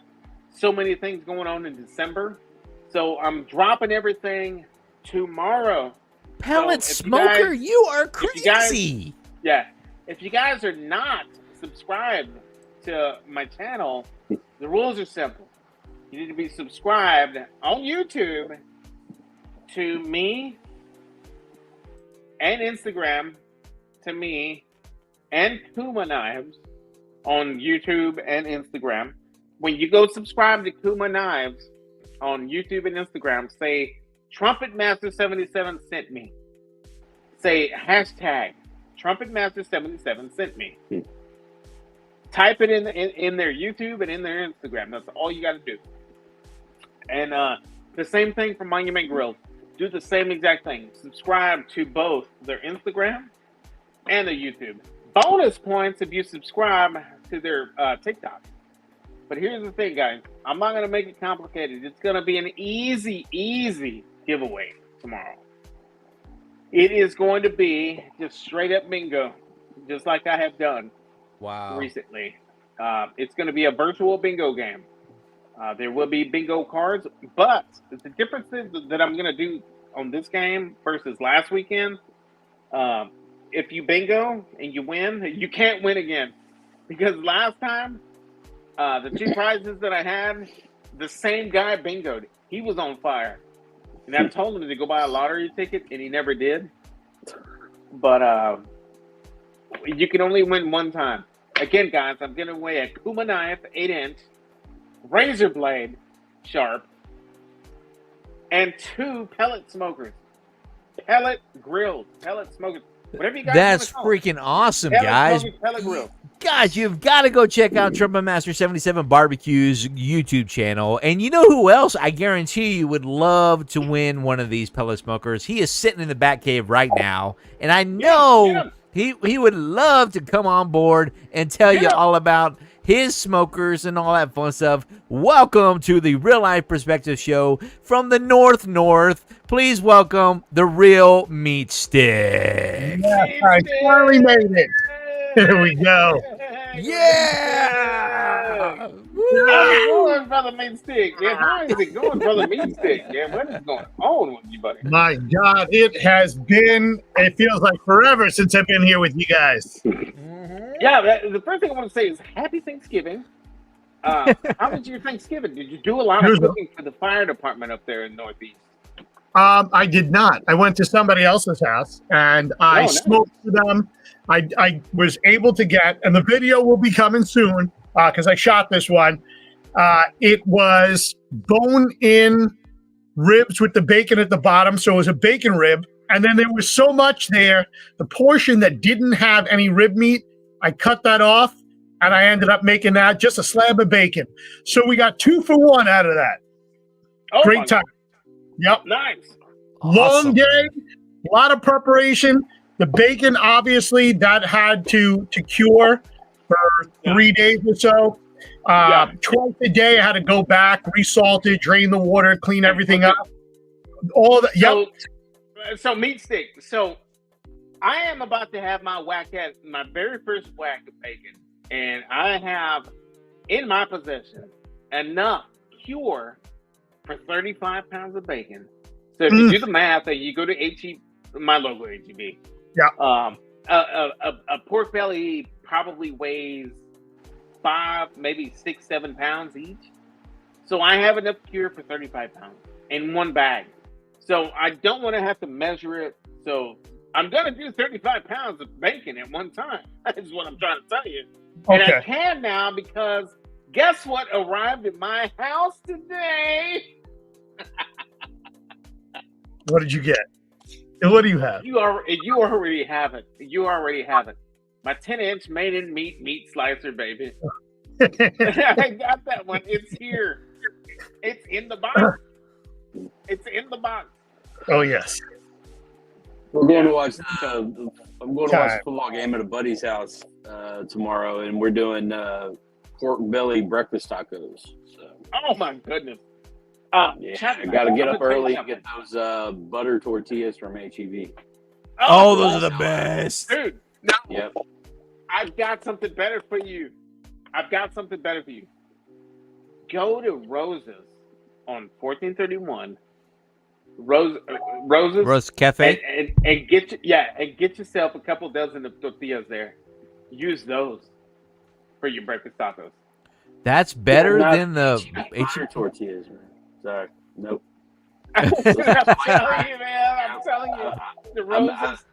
so many things going on in December. So I'm dropping everything tomorrow. Pellet So if Smoker, you guys- you are if you guys- crazy. Yeah. If you guys are not subscribed to my channel, the rules are simple. You need to be subscribed on YouTube to me and Instagram to me and Kuma Knives on YouTube and Instagram. When you go subscribe to Kuma Knives on YouTube and Instagram, say Trumpet Master 77 sent me. Say hashtag Trumpet Master 77 sent me. Type it in their YouTube and in their Instagram. That's all you got to do. And the same thing for Monument Grill. Do the same exact thing. Subscribe to both their Instagram and their YouTube. Bonus points if you subscribe to their TikTok. But here's the thing, guys. I'm not going to make it complicated. It's going to be an easy giveaway tomorrow. It is going to be just straight up bingo, just like I have done recently. It's going to be a virtual bingo game. There will be bingo cards, but the difference is that I'm going to do on this game versus last weekend. If you bingo and you win, you can't win again. Because last time, the two prizes that I had, the same guy bingoed. He was on fire. And I told him to go buy a lottery ticket, and he never did. But you can only win one time. Again, guys, I'm giving away a Kuma knife, 8-inch, razor blade, sharp, and 2 pellet smokers. Pellet grills, pellet smokers. Whatever you guys That's wanna call it. freaking awesome, Pellet guys. smokers, pellet grill. Guys, you've got to go check out Trumpet Master 77 Barbecue's YouTube channel. And you know who else I guarantee you would love to win one of these pellet smokers? He is sitting in the back cave right now. And I know he would love to come on board and tell you all about his smokers and all that fun stuff. Welcome to the Real Life Perspective Show from the North. Please welcome the Real Meat Stick. Yeah, I finally made it. Here we go. Yeah! How's it going, Brother Meat Stick? Yeah, how is it going, Brother Meat Stick? Yeah, what is going on with you, buddy? My God, it feels like forever since I've been here with you guys. Yeah, the first thing I want to say is Happy Thanksgiving. How was your Thanksgiving? Did you do a lot of cooking for the fire department up there in Northeast? I did not. I went to somebody else's house and I smoked for them. I was able to get, and the video will be coming soon because I shot this one. It was bone-in ribs with the bacon at the bottom, so it was a bacon rib. And then there was so much there, the portion that didn't have any rib meat, I cut that off, and I ended up making that just a slab of bacon. So we got 2 for 1 out of that. Oh, Great time. Yep. Nice. Long day, a lot of preparation. The bacon, obviously, that had to cure for 3 days or so. Twice a day, I had to go back, resalt it, drain the water, clean everything up. All that. Yep. So Meat Stick. So I am about to have my very first whack of bacon, and I have in my possession enough cure for 35 pounds of bacon. So if you do the math, and you go to my local HEB. Yeah. A pork belly probably weighs 5, maybe 6, 7 pounds each. So I have enough cure for 35 pounds in one bag. So I don't want to have to measure it. So I'm going to do 35 pounds of bacon at one time. That is what I'm trying to tell you. And I can now because guess what arrived at my house today? What did you get? And what do you have? You already have it. You already have it. My 10-inch made-in meat slicer, baby. I got that one. It's here. It's in the box. It's in the box. Oh, yes. We're going to watch. I'm going to watch a football game at a buddy's house tomorrow, and we're doing pork belly breakfast tacos. So. Oh my goodness! I got to get up early and get those butter tortillas from HEB. Oh, those are the best, dude. Now, yep. I've got something better for you. Go to Rose's on 1431. Rose's Rose Cafe. and get yourself a couple dozen of tortillas there. Use those for your breakfast tacos. That's better Not- than the Butter tortillas, man. Sorry. Nope. I'm telling you, man. I'm telling you. The Rose's.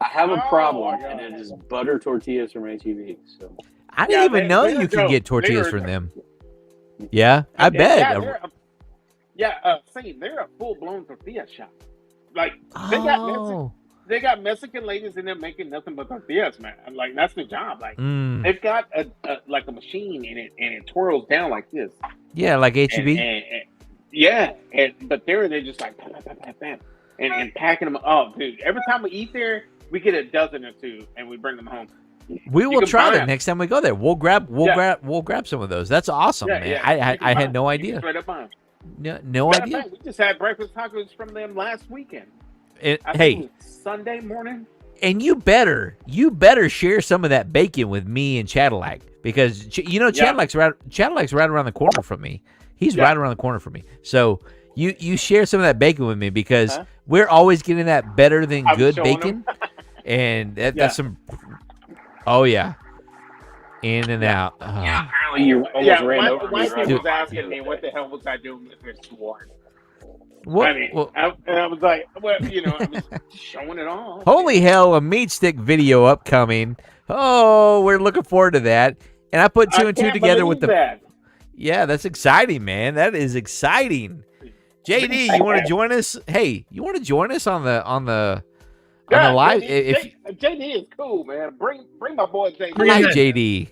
I have a Oh, problem, my God. and it is butter tortillas from HEB. So I didn't Yeah, even know they're you could dope. get tortillas They're from dope. them. Yeah, I bet. They're a full blown tortilla shop. Like they got Mexican ladies in there making nothing but tortillas, man. Like that's their job. Like Mm. they've got a machine in it, and it twirls down like this. Yeah, like HEB. But they're just like bam, bam, bam, bam, and packing them. Oh, dude! Every time we eat there, we get a dozen or two, and we bring them home. We will can try buy that 'em. next time we go there. We'll grab some of those. That's awesome, man. You I can buy had no 'em. You can idea. straight up buy 'em. No Matter of idea. fact, we just had breakfast tacos from them last weekend. I think it Hey, was Sunday morning. and you better share some of that bacon with me and Cadillac because Cadillac's right around the corner from me. He's right around the corner from me. So you share some of that bacon with me because we're always getting that better than I'm good showing bacon, and that's some. Oh yeah, in and out. apparently you almost ran over me. Wife Right? was asking me what the hell was I doing with this sword. What? I mean, I was like, well, I was showing it all. Holy hell, a meat stick video upcoming. Oh, we're looking forward to that. And I put two and two together with the. That. Yeah, that's exciting, man. That is exciting. JD, you want to join us? Hey, you want to join us on the live? JD is cool, man. Bring my boy JD. I like JD.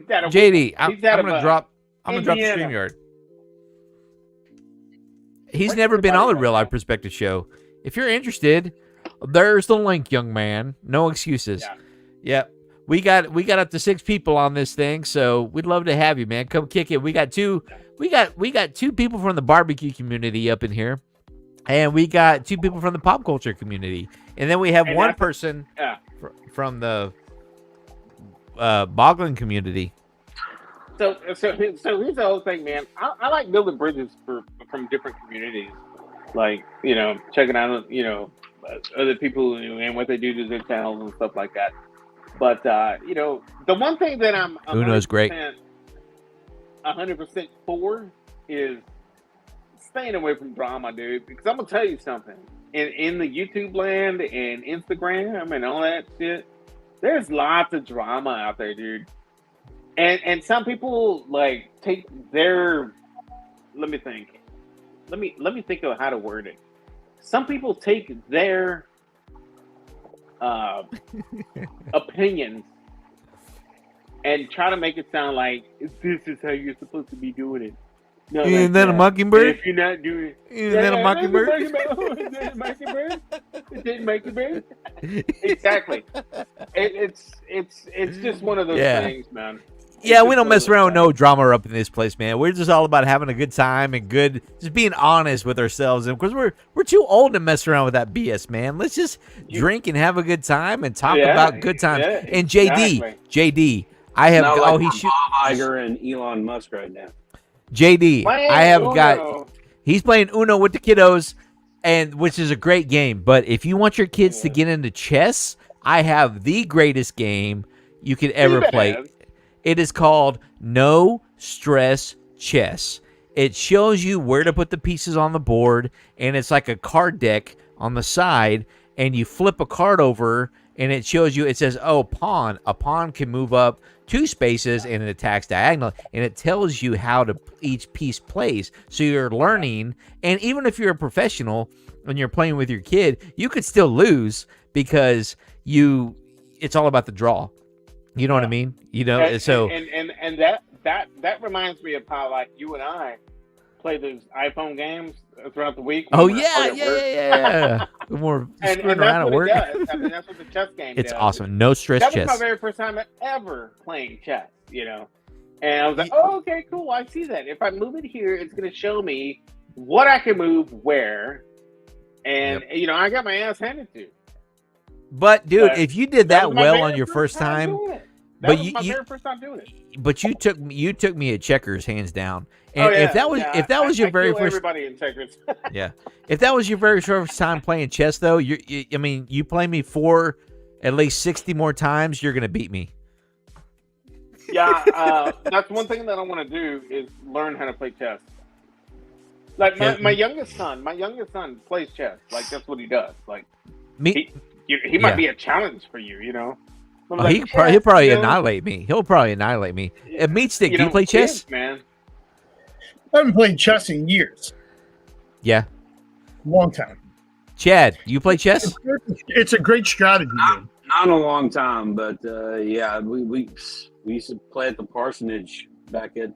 JD, I'm gonna drop the Indiana. StreamYard. He's never been on the Real Life Perspective show. If you're interested, there's the link, young man. No excuses. Yeah. We got up to 6 people on this thing, so we'd love to have you, man. Come kick it. We got two people from the barbecue community up in here, and we got 2 people from the pop culture community, and then we have one person from the boggling community. So here's the whole thing, man. I like building bridges from different communities, like checking out other people and what they do to their channels and stuff like that. But the one thing that I'm Uno's great. 100% for is staying away from drama, dude. Because I'm gonna tell you something. In the YouTube land and Instagram and all that shit, there's lots of drama out there, dude. And some people like take their. Let me think of how to word it. Some people take their opinions and try to make it sound like this is how you're supposed to be doing it. No, Isn't that a mockingbird? If you're not doing it, Isn't that a mockingbird? Is that a mockingbird? Is that a mockingbird? Exactly. It's just one of those things, man. Yeah, we don't mess around with no drama up in this place, man. We're just all about having a good time and just being honest with ourselves. And because we're too old to mess around with that BS, man. Let's just drink and have a good time and talk about good times. Yeah, and JD, I have Bob Iger and Elon Musk right now. JD, I have Uno. got. He's playing Uno with the kiddos, which is a great game. But if you want your kids to get into chess, I have the greatest game you could ever play. It is called No Stress Chess. It shows you where to put the pieces on the board, and it's like a card deck on the side, and you flip a card over, and it shows you, it says, pawn. A pawn can move up 2 spaces, and it attacks diagonal, and it tells you how each piece plays. So you're learning, and even if you're a professional, when you're playing with your kid, you could still lose because it's all about the draw. You know what I mean? And that reminds me of how like you and I play those iPhone games throughout the week. Oh yeah. More screwing around at work. I mean, that's what the chess game It's does. awesome. No stress That chess. was my very first time ever playing chess. And I was like, oh, okay, cool. I see that. If I move it here, it's going to show me what I can move where, and I got my ass handed to. But dude, if you did that was my well very on your first time, doing it. That was my very first time doing it. But you took me at checkers hands down. And Oh, yeah, if that was yeah, your I very kill first everybody in checkers. yeah, if that was your very first time playing chess though, you play me at least 60 more times, you're gonna beat me. Yeah, that's one thing that I want to do is learn how to play chess. Like my youngest son plays chess. Like that's what he does. Like Me, he might be a challenge for you. You know. I'm like, he'll probably you know, annihilate me. He'll probably annihilate me. Meat Stick, do you know, play chess? kids, man? I haven't played chess in years. Yeah. Long time. Chad, you play chess? It's a great strategy game. Not in a long time, but yeah, we used to play at the parsonage back at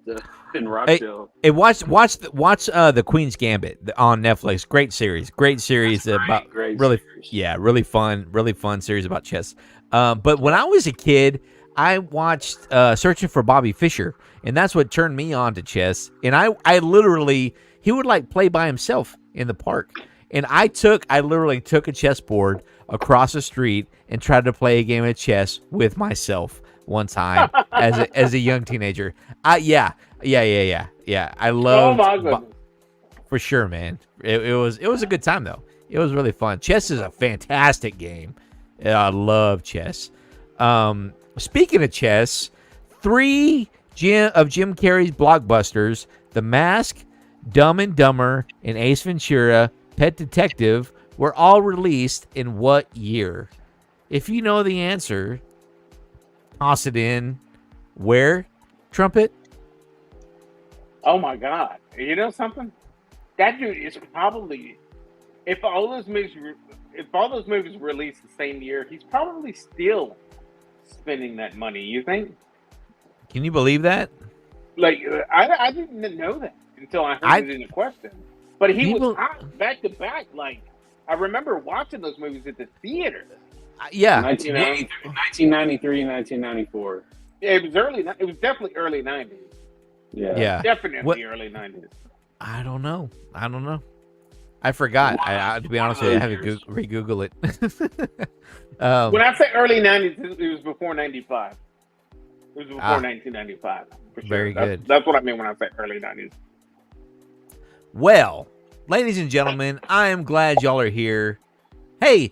in Rockville. Hey, watch the Queen's Gambit on Netflix. Great series. Great really series. Yeah, really fun series about chess. But when I was a kid, I watched Searching for Bobby Fischer, and that's what turned me on to chess. And I literally, he would like play by himself in the park. And I literally took a chessboard across the street and tried to play a game of chess with myself one time as a young teenager. Yeah. I love. Oh my goodness. For sure, man. It was a good time though. It was really fun. Chess is a fantastic game. I love chess. Speaking of chess, 3 of Jim Carrey's blockbusters, The Mask, Dumb and Dumber, and Ace Ventura: Pet Detective, were all released in what year? If you know the answer, toss it in. Where, Trumpet? Oh my God! You know something? That dude is probably, if all those movies released the same year, he's probably still spending that money. You think? Can you believe that? Like I didn't know that until I heard it in the question. But he was hot back to back. Like I remember watching those movies at the theater. Yeah, 1993, 1994. Yeah, it was early. It was definitely early 90s. Yeah. Definitely early 90s. I don't know. I forgot. To be honest with you, I have to re-Google it. When I say early 90s, it was before 95. It was before 1995. For sure. Very good. That's what I mean when I say early 90s. Well, ladies and gentlemen, I am glad y'all are here. Hey,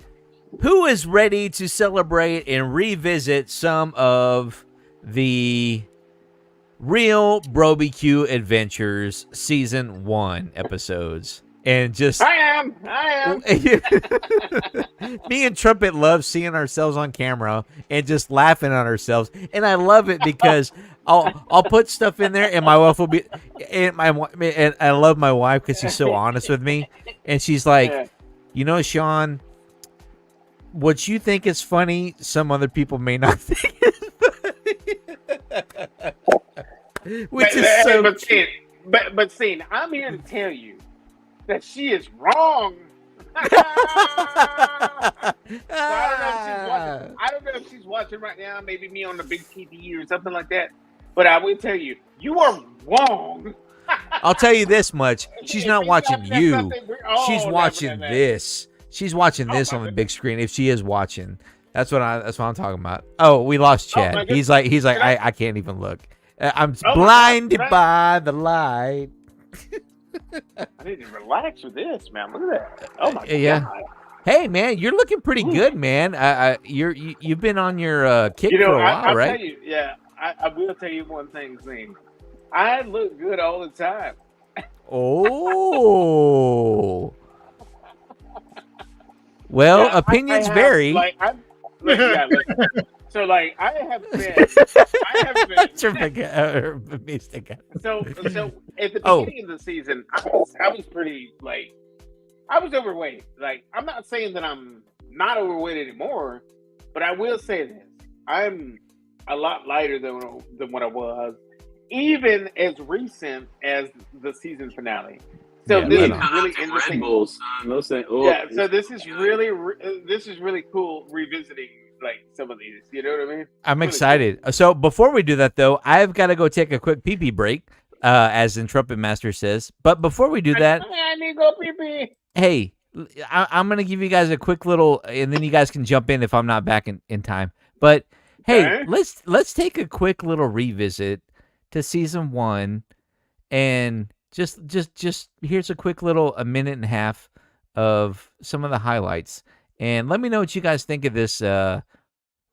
who is ready to celebrate and revisit some of the Real Barbecue Adventures Season 1 episodes? And just I am. Me and Trumpet love seeing ourselves on camera and just laughing at ourselves, and I love it because I'll put stuff in there, and my wife will be, and I love my wife because she's so honest with me, and she's like, you know, Sean, what you think is funny, some other people may not think is funny. Which is so. But see, I'm here to tell you that she is wrong. So I don't know if she's watching right now. Maybe me on the big TV or something like that. But I will tell you, you are wrong. I'll tell you this much: she's not watching you. She's watching this. She's watching this on the big screen. If she is watching, that's what I'm talking about. Oh, we lost Chad. He's like, I can't even look. I'm blinded by the light. I need to relax with this, man. Look at that. Oh my God. Hey, man, you're looking pretty good, man. You've been on your kick for a while, I'll right? Tell you, I will tell you one thing, Zane. I look good all the time. Oh. Well, opinions vary. So, like, I have been. So at the beginning of the season, I was pretty, like, I was overweight. Like, I'm not saying that I'm not overweight anymore, but I will say this: I'm a lot lighter than what I was, even as recent as the season finale. So this is really interesting. So this is really cool revisiting like some of these. You know what I mean? I'm excited. Cool. So before we do that, though, I've got to go take a quick pee-pee break, as the Trumpet Master says. But before we do that, I need to go pee-pee. Hey, I'm going to give you guys a quick little, and then you guys can jump in if I'm not back in time. But Hey, Okay. let's take a quick little revisit to season 1, and just here's a quick little a minute and a half of some of the highlights, and let me know what you guys think of this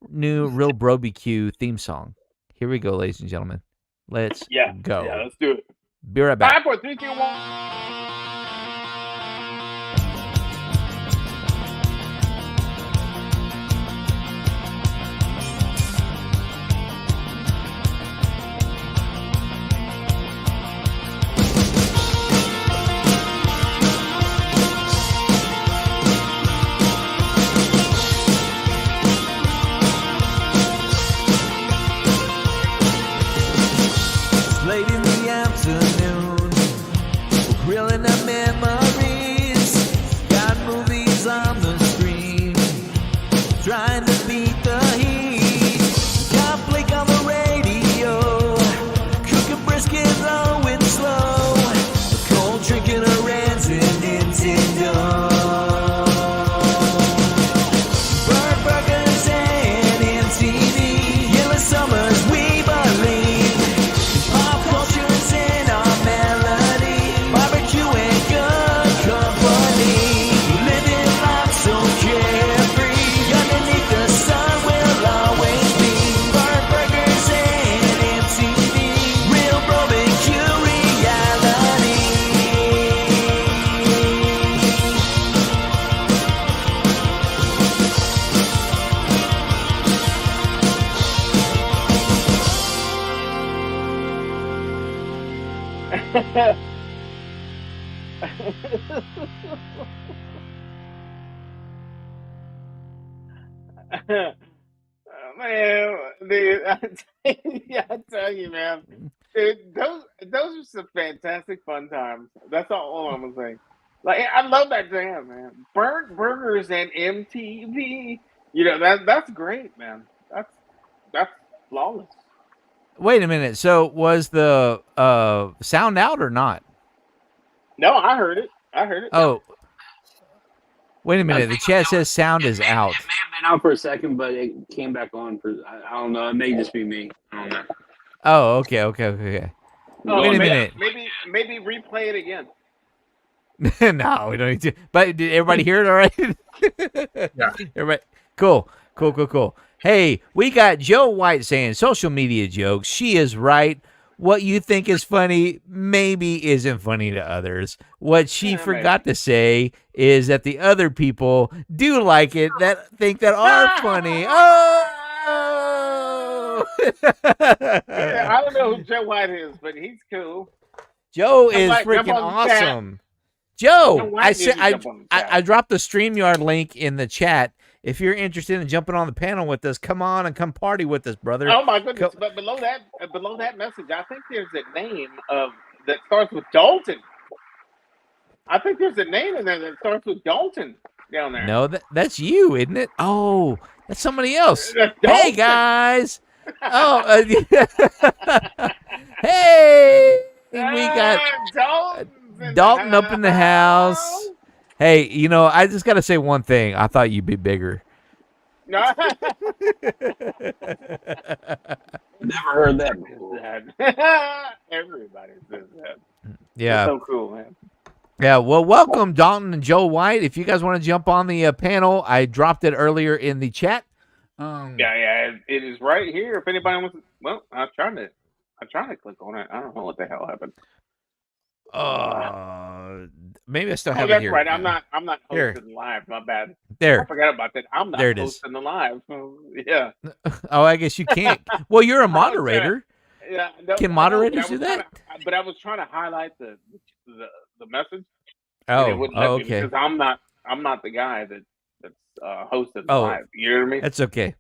new Real BBQ theme song. Here we go, ladies and gentlemen. Let's go. Yeah, let's do it. Be right back. 5, 4, 3, 2, 1. Late in the afternoon, we're grilling up memories. Got movies on the screen, trying to beat the heat. Got Blake on the radio, cooking briskets low and slow. Cold drinking a rancid Nintendo. Burnt burgers and MTV, yellow summers we believe. Pop culture's in our melody, barbecue and good company. Living life so carefree, underneath the sun we'll always be. Burnt burgers and MTV, real barbecue reality. Man, dude, I tell you, man, dude, those are some fantastic fun times. That's all I'm gonna say. Like, I love that jam, man. Burnt burgers and MTV. You know that's great, man. That's flawless. Wait a minute. So was the sound out or not? No, I heard it. I heard it. Oh, wait a minute. The chat says sound is out. It may have been out for a second, but it came back on for. I don't know. It may just be me. I don't know. Oh, okay. Oh, Wait a maybe, minute. Maybe replay it again. No, we don't need to. But did everybody hear it all right? Yeah. Everybody. Cool. Hey, we got Joe White saying social media jokes. She is right. What you think is funny maybe isn't funny to others. What she Yeah, forgot to say is that the other people do like it that think that are funny. Oh! Yeah, I don't know who Joe White is, but he's cool. Joe Jump is on- freaking jump on the chat. awesome. Joe, Joe White I needs said to jump on the chat. I dropped the StreamYard link in the chat. If you're interested in jumping on the panel with us, come on and come party with us, brother. Oh my goodness! But below that message, I think there's a name that starts with Dalton. I think there's a name in there that starts with Dalton down there. No, that's you, isn't it? Oh, that's somebody else. That's Hey Dalton. guys. Oh, hey, we got Dalton's Dalton up in the house. Hey, you know, I just got to say one thing. I thought you'd be bigger. No. Never heard that before. Everybody says that. Yeah. That's so cool, man. Yeah, well, welcome, Dalton and Joe White. If you guys want to jump on the panel, I dropped it earlier in the chat. Yeah, it is right here. If anybody wants to, well, I'm trying to click on it. I don't know what the hell happened. Maybe I still have Oh, it that's here. right. I'm not Here. hosting live. My bad. I There. forgot about that. I'm not There it is. hosting the live. Yeah. Oh, I guess you can't. Well, you're a moderator. Yeah. No, Can I know, moderators but I do was that? but I was trying to highlight the message. and it Oh, wouldn't let me okay. Because I'm not the guy that's hosted Oh. live. You know what I mean? That's okay.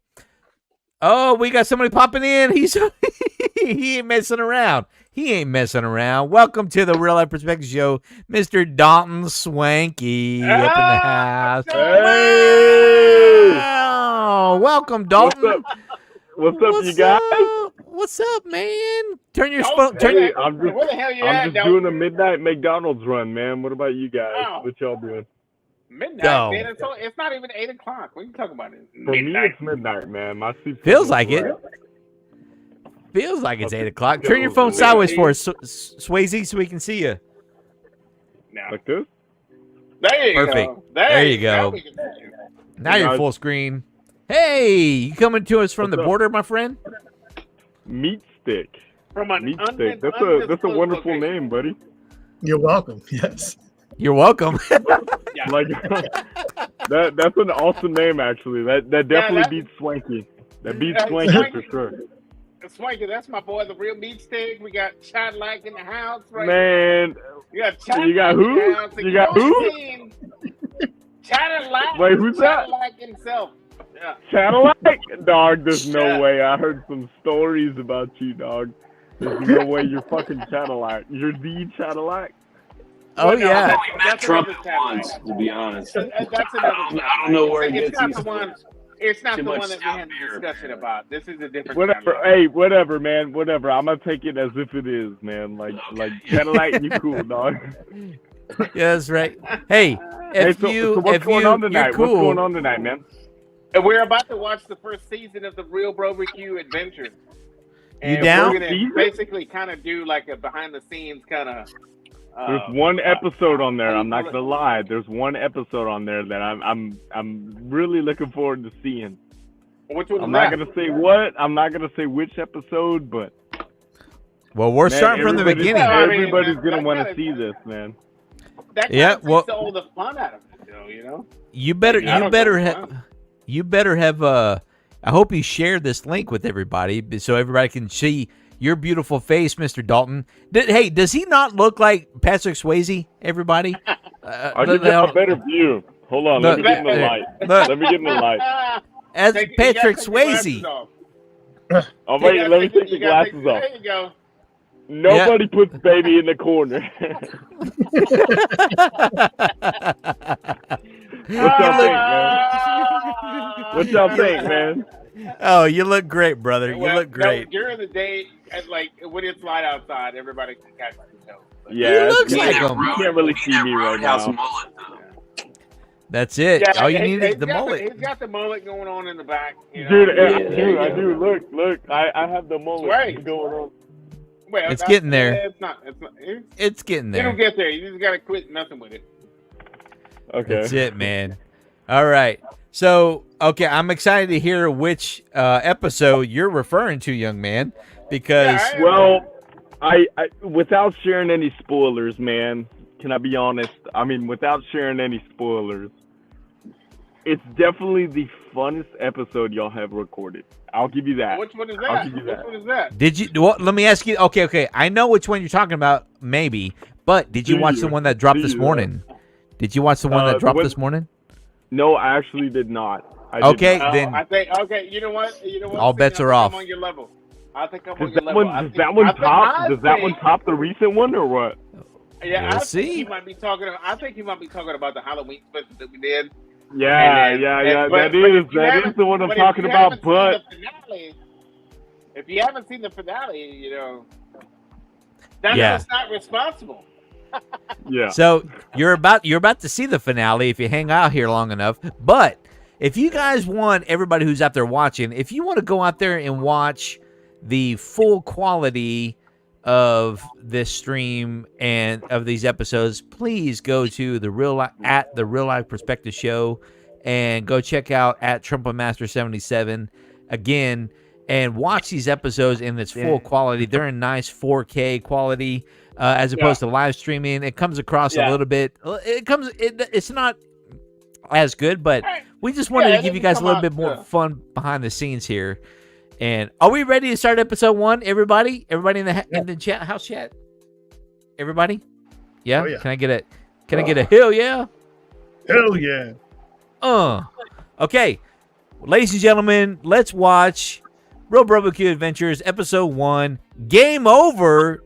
Oh, we got somebody popping in. He ain't messing around. He ain't messing around. Welcome to the Real Life Perspective Show, Mr. Dalton Swanky up in the house. Hey! Wow. Welcome, Dalton. What's up, you guys? What's up, man? Turn your Don't phone. say Turn. that. I'm just, Where the hell you I'm at, just Dalton? doing a midnight McDonald's run, man. What about you guys? Oh. What y'all doing? Midnight, No. man. It's not even 8 o'clock. What are you talking about? For me, it's midnight, man. My sleep Feels like it. Feels like it's 8 o'clock. Turn your phone sideways for us, Swayze, so we can see you. No. Like this? There you Perfect. go. There you Now go. we can see you. Now you're full screen. Hey, you coming to us from the What's up? border, my friend? Meat stick. From an Meat stick. That's a undisclosed wonderful location. name, buddy. You're welcome. Yes. You're welcome. Yeah. Like that's an awesome name, actually. That definitely that- beats Swanky. That beats Yeah, Swanky Swanky. for sure. Swanky, that's my boy, the real meat stick. We got Chadlack in the house right Man, You got Chadlack you got who? in the house. You got who? Chadlack. Wait, who's that? Chadlack himself. Yeah. Cadillac? Dog, there's no Yeah. way. I heard some stories about you, dog. There's no way you're fucking Cadillac. You're the Cadillac? Oh, Well, no, yeah. that's- Met that's Trump another once, Cadillac. to be honest. That's another I don't know where he It's gets not these the one. stories. It's not Too the much one that we stout had beer, a discussion man. about. This is a different Whatever. Cadillac. Hey, whatever, man. Whatever. I'm gonna take it as if it is, man. Like Cadillac, you cool, dog. Yeah, that's right. Hey, Hey, if so what's if going on tonight? you're cool. What's going on tonight, man? And we're about to watch the first season of the Real Barbecue Adventure. And down? We're gonna basically kind of do like a behind the scenes kind of. There's one episode on there. I'm not gonna lie. There's one episode on there that I'm really looking forward to seeing. Which one? I'm not gonna say what. I'm not gonna say which episode, but Well, we're man, starting from the everybody's- beginning. I mean, Everybody's that- gonna that want to kinda- see this, man. That Yeah, takes well- all the fun out of it, though. You know. You better I don't know. have I hope you share this link with everybody so everybody can see your beautiful face, Mr. Dalton. Hey, does he not look like Patrick Swayze, everybody? I'll give you a better view. Hold on, let me get in the light. Look, Let me get in the light. as You gotta Patrick take your glasses Swayze. off. Oh You wait, gotta let me take the you gotta glasses off. There you go. Nobody puts baby in the corner. What y'all think, man? What y'all think, man? Oh, you look great, brother. You Well, look great. No, during the day, like when it's light outside, everybody can catch the show. Yeah, He looks you like can't- him. You can't really see me right Roadhouse now. mullet, though. That's it. All you need is the he's mullet. got the mullet going on in the back. You know? Dude, Yeah, I do. Look. I have the mullet Right. going on. Well, It's that's- getting there. It's not. It's getting It'll there. get there. You just gotta quit messing with it. Okay. That's it, man. All right. So, okay, I'm excited to hear which episode you're referring to, young man, because Yeah, Well, I without sharing any spoilers, man. Can I be honest? I mean, without sharing any spoilers, it's definitely the funnest episode y'all have recorded. I'll give you that. Which one is I'll that? give you Which that. one is that? did you? Well, let me ask you. Okay. I know which one you're talking about, maybe, but did you Do watch you? the one that dropped Do this you? morning? Did you watch the one that the dropped one- this morning? No, I actually did not. I did Okay, not. then I think. Okay, you know what? all Steve, bets I are think off. I'm on your level. I think I'm on Does your that level. one? I Does think- that one I think- top? I Does that one think- top the recent one or what? Yeah, We'll I see. think he might be talking. I think he might be talking about the Halloween special that we did. Yeah, And then- yeah. but That if you is haven't- the one I'm but if talking you about. haven't seen But the finale, if you haven't seen the finale, you know, that's Yeah. not responsible. yeah, So you're about to see the finale if you hang out here long enough. But if you guys want, everybody who's out there watching, if you want to go out there and watch the full quality of this stream and of these episodes, please go to the Real Life Perspective Show and go check out at Trumpetmaster77 again and watch these episodes in its full quality. They're in nice 4K quality as opposed to live streaming. It comes across a little bit. It's not as good, but we just wanted to give you guys a little bit more fun behind the scenes here. And are we ready to start episode 1? Everybody in the chat, house chat. Everybody, yeah. Oh, yeah. Can I get a hell yeah? Hell yeah. Okay, ladies and gentlemen, let's watch Real Barbecue Adventures episode 1. Game over,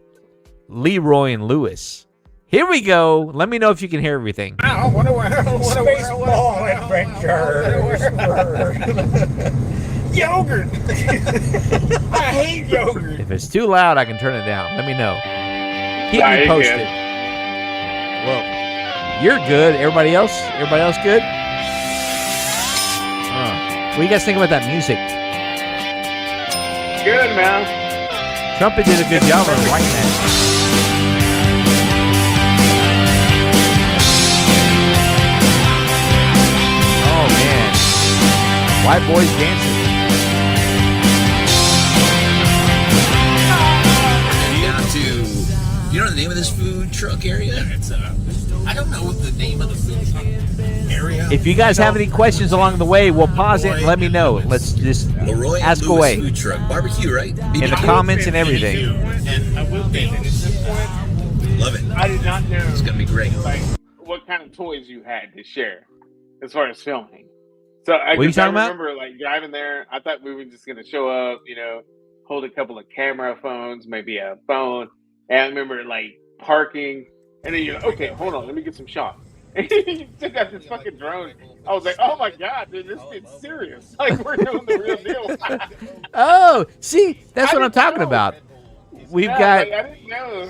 Leroy and Lewis. Here we go. Let me know if you can hear everything. Baseball adventure. Yogurt. I hate yogurt. If it's too loud, I can turn it down. Let me know. Keep Nah, me you posted. can. Well, You're good. Everybody else good? What do you guys think about that music? Good, man. Trumpet did a good job of writing that. Oh, man. White boys dancing. Down to, you know the name of this food truck area? It's I don't know what the name of the food truck area. If you guys have any questions along the way, we'll pause it and let me know. Let's just Leroy ask Lewis away. Food truck, barbecue, right? In the comments and everything. And I will say that at this point, Love it. I did not know It's gonna be great. like what kind of toys you had to share as far as filming. So I What are you talking about? remember like driving there. I thought we were just gonna show up, hold a couple of camera phones, maybe a phone. And I remember like parking, and then you're like, okay, hold on, let me get some shots. And you took out this fucking drone. I was like, oh my god, dude, this is serious. Like we're doing the real deal. Oh, see, that's what I'm talking about. We've got. Like, I didn't know.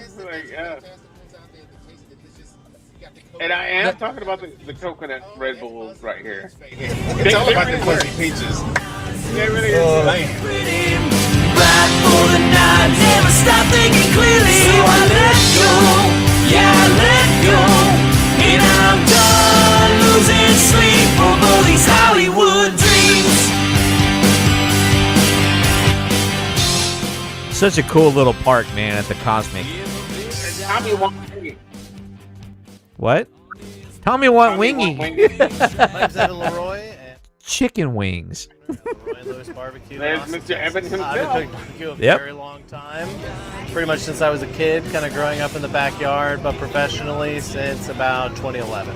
And I am talking about the coconut Red Bulls right here. It's all about the fuzzy peaches. Yeah, it really is. Oh, man. Ride for the night, never stop thinking clearly. So I let go, yeah, I let go. And I'm done losing sleep over these Hollywood dreams. Such a cool little park, man, at the Cosmic. Tommy want wingy. What? Tommy want Tommy wingy. want wingy. Name's Evan Leroy, and Chicken wings. Leroy Lewis Barbecue. There's in Austin, Mr. Evan Texas. himself. I've been cooking barbecue a Yep. very long time. Pretty much since I was a kid, kind of growing up in the backyard, but professionally since about 2011.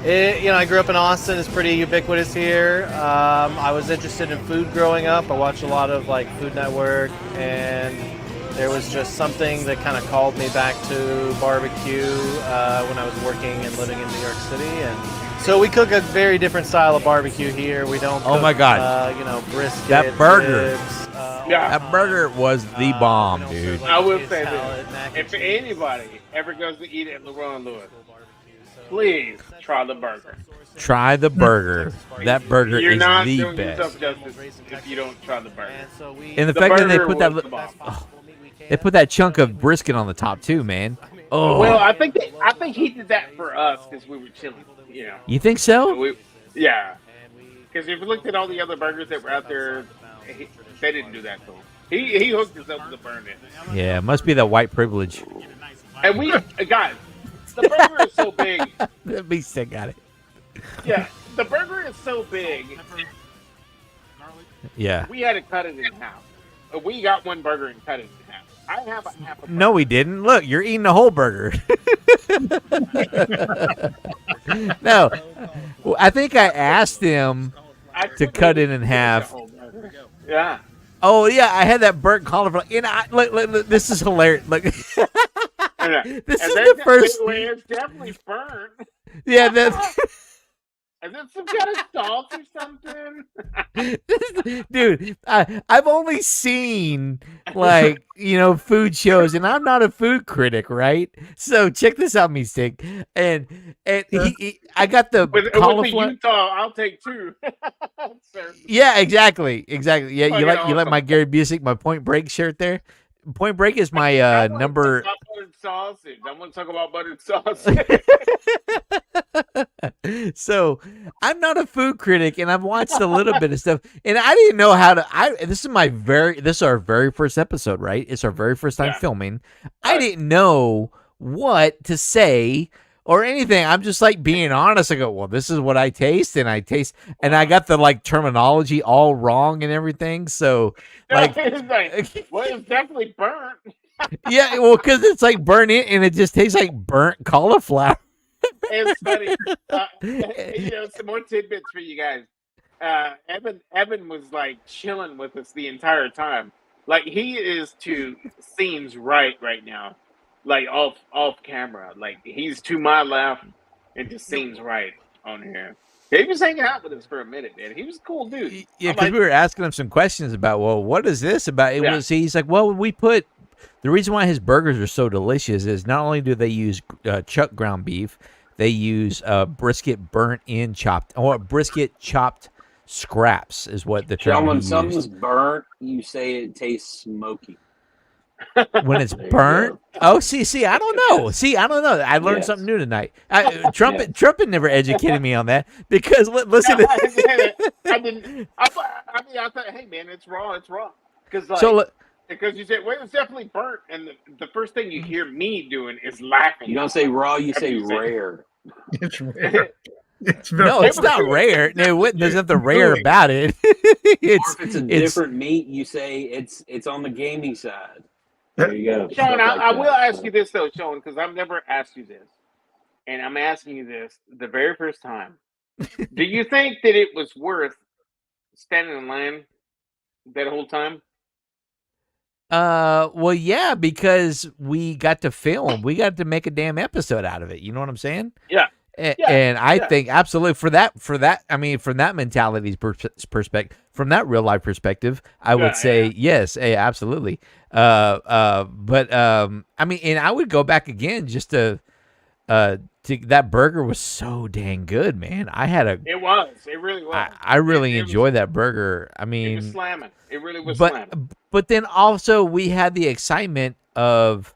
I grew up in Austin. It's pretty ubiquitous here. I was interested in food growing up. I watched a lot of like Food Network, and there was just something that kind of called me back to barbecue when I was working and living in New York City. And so we cook a very different style of barbecue here. We don't cook, Oh my God. brisket, That burger. ribs, Yeah. That burger was the bomb, we don't dude. serve, like, I will kid's say salad, this: mac and if cheese, anybody ever goes to eat at Leroy and Lewis, so please try the burger. Try the burger. That burger You're is not the doing best. yourself justice if you don't try the burger. And so we And the The fact that they burger put that was the bomb. they put that chunk of brisket on the top too, man. Oh, Well, I think he did that for us because we were chilling. you think so? Yeah. Because if you looked at all the other burgers that were out there, they didn't do that to him. He hooked himself to burn it. Yeah, it must be that white privilege. And we, guys, the burger is so big. That be sick at it. Yeah, the burger is so big. Yeah. We had to cut it in half. We got one burger and cut it in half. I have a half a burger. No, we didn't. Look, you're eating a whole burger. No, I think I asked him to cut it in half. Yeah. Oh yeah, I had that burnt cauliflower. And look, this is hilarious. Look, this is the first. It's definitely burnt. Yeah, that's. Is it some kind of sauce or something? Dude, I've only seen food shows, and I'm not a food critic, right? So check this out, me stick, and I got the With cauliflower. the Utah, I'll take two. Sir. Yeah, exactly. Yeah, Oh, you yeah, like my Gary Busey, my Point Break shirt there. Point Break is my number. Buttered sausage. I want to talk about buttered sausage. So I'm not a food critic, and I've watched a little bit of stuff, and I didn't know how to. This is our very first episode, right? It's our very first time filming. I didn't know what to say or anything. I'm just like being honest. I go, well, this is what I taste, and I got the terminology all wrong and everything. So it's definitely burnt. yeah, well, because it's like burnt in, and it just tastes like burnt cauliflower. It's funny. Some more tidbits for you guys. Evan was like chilling with us the entire time. Like he is to scenes right now, like off camera. Like he's to my left and just scenes right on here. He was hanging out with us for a minute, man. He was a cool dude. Yeah, because we were asking him some questions about, well, what is this about? He's like, well, the reason why his burgers are so delicious is not only do they use chuck ground beef they use brisket burnt in chopped, or brisket chopped scraps is what the term When he something's used. burnt, you say it tastes smoky. When it's There you burnt. go. Oh, see, I don't know. See, I don't know. I learned Yes. something new tonight. Trumpet never educated me on that because listen. I didn't. I thought, hey man, it's raw. It's raw. Because because you said, well, it's definitely burnt, and the first thing you hear me doing is laughing. You don't say raw, you say rare. It's rare. No, it's not rare. No, there's nothing rare about it. Or if it's a different meat, you say it's on the gamey side. There you go. Sean, Stuff like I that. will ask you this though, Sean, because I've never asked you this, and I'm asking you this the very first time. Do you think that it was worth standing in line that whole time? Well, yeah, because we got to film. We got to make a damn episode out of it. You know what I'm saying? Yeah. And I think absolutely for that, I mean, from that mentality's perspective, from that real life perspective, I would say yes, absolutely. But I mean, and I would go back again just to that burger was so dang good, man. It was. It really was. I really enjoyed that burger. I mean, it was slamming. It really was slamming. But then also we had the excitement of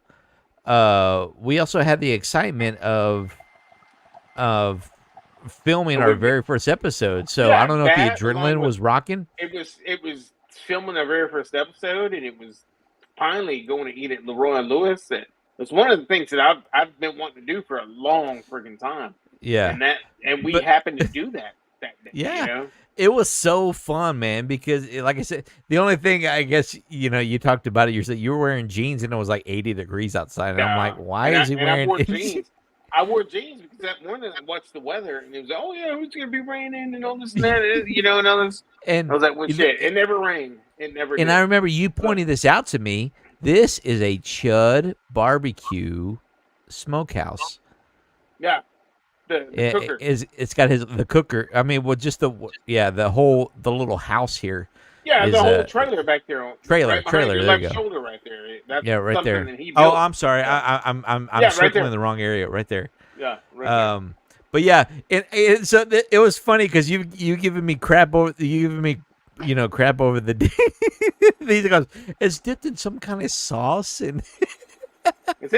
filming our very first episode. So I don't know if the adrenaline was rocking. It was filming our very first episode, and it was finally going to eat at Leroy and Lewis. And it's one of the things that I've been wanting to do for a long freaking time. Yeah, and we happened to do that day. Yeah. You know? It was so fun, man, because like I said, the only thing I guess, you talked about it, you were wearing jeans and it was like 80 degrees outside. And I'm like, why is he wearing jeans? I wore jeans because that morning I watched the weather and it was, oh yeah, who's going to be raining and all this and that, and all this. And I was like, well, shit, it never rained. It never did. I remember you pointing this out to me. This is a Chud barbecue smokehouse. Yeah. The cooker. It's got the cooker. I mean, well, just the little house here. Yeah, the whole trailer back there. Trailer. There you go. Shoulder right there. That's right there. That he built. Oh, I'm sorry. I'm right circling there. the wrong area. Right there. Yeah. Right there. But yeah, so it was funny because you giving me crap over crap over the these guys. It's dipped in some kind of sauce and. Is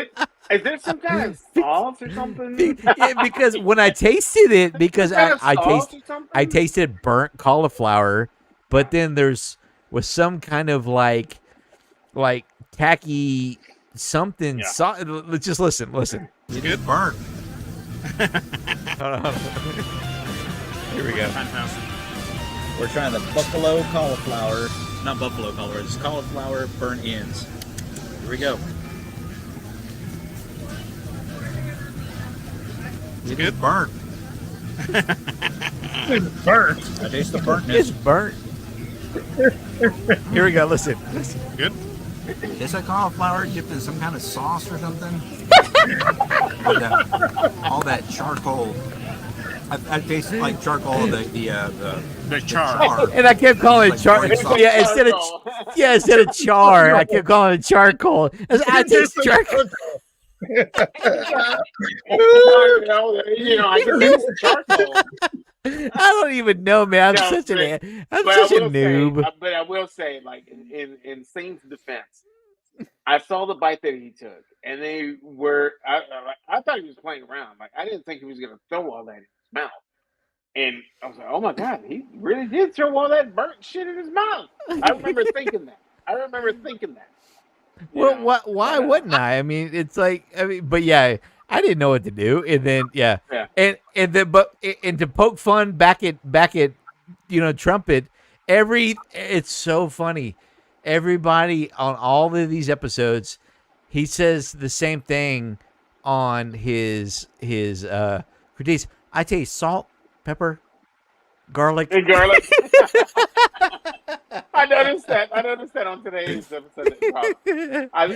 there some kind of sauce or something? Yeah, because when I tasted it, because I tasted burnt cauliflower, but then was some kind of like tacky something. Yeah. Just listen. You good? Burnt. Hold on. Here we go. We're trying the buffalo cauliflower. Not buffalo cauliflower. It's cauliflower burnt ends. Here we go. It's good. Burnt. It's burnt. I taste the burntness. It's burnt. Here we go. Listen. Good. Is that cauliflower dipped in some kind of sauce or something? All that charcoal. I taste like charcoal. The char. And I kept calling it char. Yeah, instead of char, I kept calling it charcoal. I taste charcoal. I can taste the charcoal. I don't even know, man. I'm such a noob. But I will say, like in Saint's defense, I saw the bite that he took, and they were. I thought he was playing around. Like I didn't think he was going to throw all that in his mouth. And I was like, oh my god, he really did throw all that burnt shit in his mouth. I remember thinking that. Well, why wouldn't I? I mean, it's like, but yeah, I didn't know what to do, and then and to poke fun back at Trumpet. It's so funny. Everybody on all of these episodes, he says the same thing on his critiques. I taste salt, pepper, garlic. And garlic. I noticed that on today's episode. I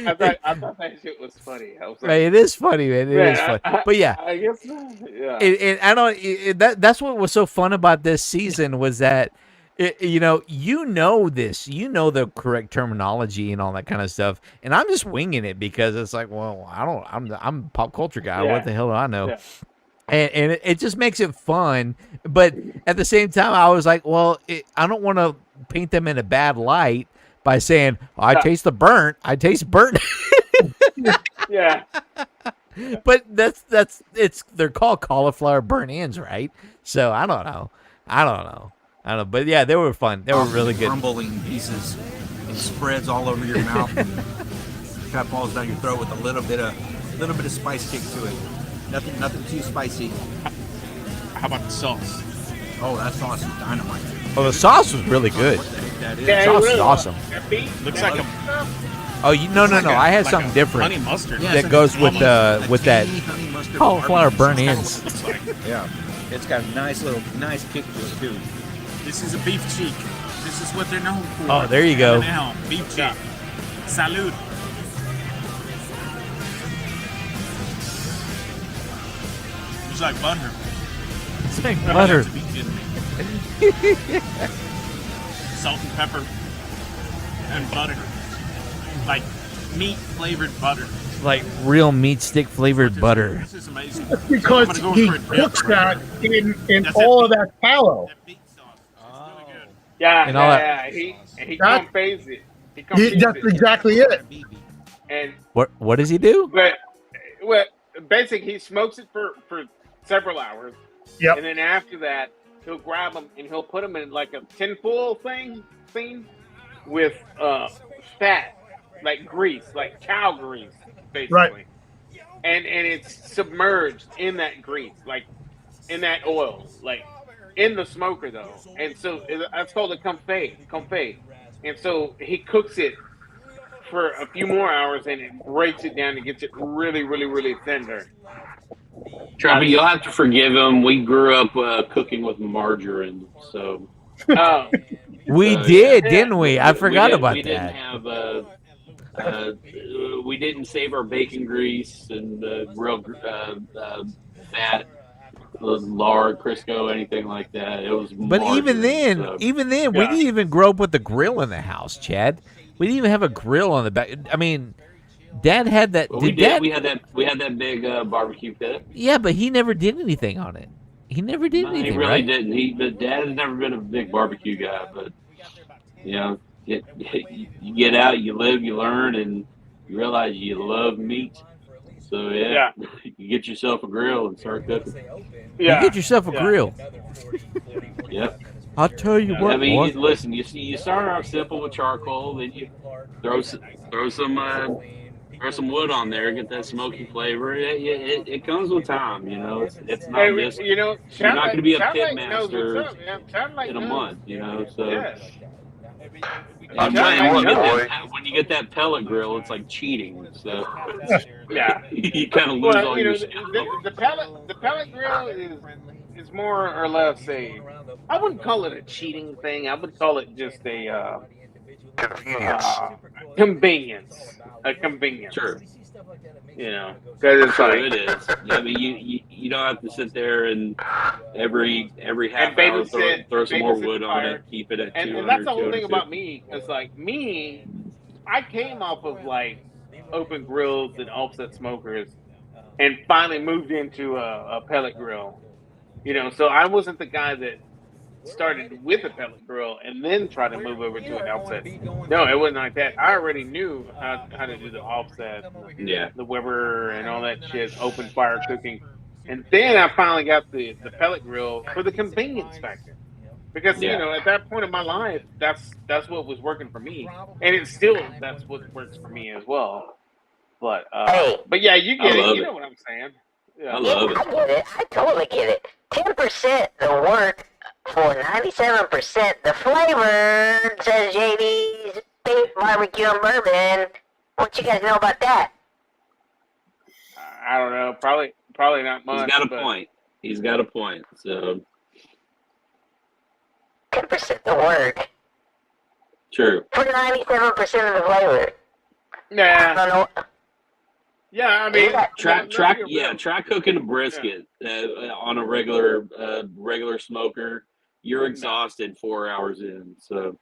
thought that shit was funny. It is funny, man. It is funny. But yeah, I guess so. Yeah. And I don't. That's what was so fun about this season was that, this, the correct terminology and all that kind of stuff, and I'm just winging it because it's like, well, I'm a pop culture guy. Yeah. What the hell do I know? Yeah. and it just makes it fun. But at the same time, I was like, well, I don't want to paint them in a bad light by saying, I taste the burnt. I taste burnt. Yeah. But they're called cauliflower burnt ends, right? So I don't know. But yeah, they were fun. They were really good. Crumbling pieces. It spreads all over your mouth. And kind of falls down your throat with a little bit of spice kick to it. Nothing too spicy. How about the sauce? Oh, that sauce is dynamite. Oh, the sauce was really good. The sauce is awesome. Looks like a Oh, no. I had something different honey mustard that goes with that cauliflower burnt ends. Yeah, it's got a nice kick to it too. This is a beef cheek. This is what they're known for. Oh, there you go. Now, beef cheek. Salud. It's like butter. It's like butter. Salt and pepper and butter. Like meat flavored butter. Like real meat stick flavored butter. This is amazing. Because he cooks that in all of that tallow. Yeah, And all He conveys it. He conveys That's it. exactly it. And What does he do? But basically, he smokes it for several hours. Yep. And then after that, he'll grab them and he'll put them in like a tinfoil thing with fat, like grease, like cow grease, basically. Right. And it's submerged in that grease, like in that oil, like in the smoker though. And so that's called a confit. And so he cooks it for a few more hours and it breaks it down and gets it really, really, really tender. Travis, you'll have to forgive him. We grew up cooking with margarine, so. Oh. We did, didn't we? I forgot about we that. Didn't have, we didn't save our bacon grease and real fat, lard, Crisco, anything like that. It was. But even then, we didn't even grow up with the grill in the house, Chad. We didn't even have a grill on the back. I mean, Dad had that. Well, we did. We had that big barbecue pit. Yeah, but he never did anything on it. He never did anything. He really right? didn't. But Dad has never been a big barbecue guy. But you know, you get out, you live, you learn, and you realize you love meat. So yeah. You get yourself a grill and start cooking. Yeah. You get yourself a grill. Yep. I'll tell you what. I mean, listen. You start off simple with charcoal, then you throw some wood on there, get that smoky flavor. It comes with time, you know. It's not just you know. You're not going to be a pit knows master what's up, man. in a month, you know. So Yes. I'll tell you what, boy. when you get that pellet grill, it's like cheating. So Yeah. you kind of lose Well, all you know, your skill. the pellet grill is more or less I wouldn't call it a cheating thing. I would call it just a convenience. A convenience. Sure. You know, because it's Sure, like it is. I mean, you don't have to sit there and every half hour throw some more wood on it, keep it at 200. And that's the whole thing about me. It's like me, I came off of like open grills and offset smokers, and finally moved into a pellet grill. You know, so I wasn't the guy that started with a pellet grill and then tried to move over to an offset. No, it wasn't like that. I already knew how to do the offset, the Weber and all that shit, open fire cooking. And then I finally got the pellet grill for the convenience factor. Because, you know, at that point in my life, that's what was working for me. And it's still, that's what works for me as well. But yeah, you get it. You know what I'm saying. Yeah. I get it. I totally get it. 10% the work for 97% the flavor, says JD's Beef Barbecue and Bourbon. What you guys know about that? I don't know. Probably not much. He's got a point. He's got a point. So 10% the work true. for 97% of the flavor. Nah. I don't know. Yeah, I mean, try cooking a brisket on a regular smoker. You're exhausted 4 hours in. So.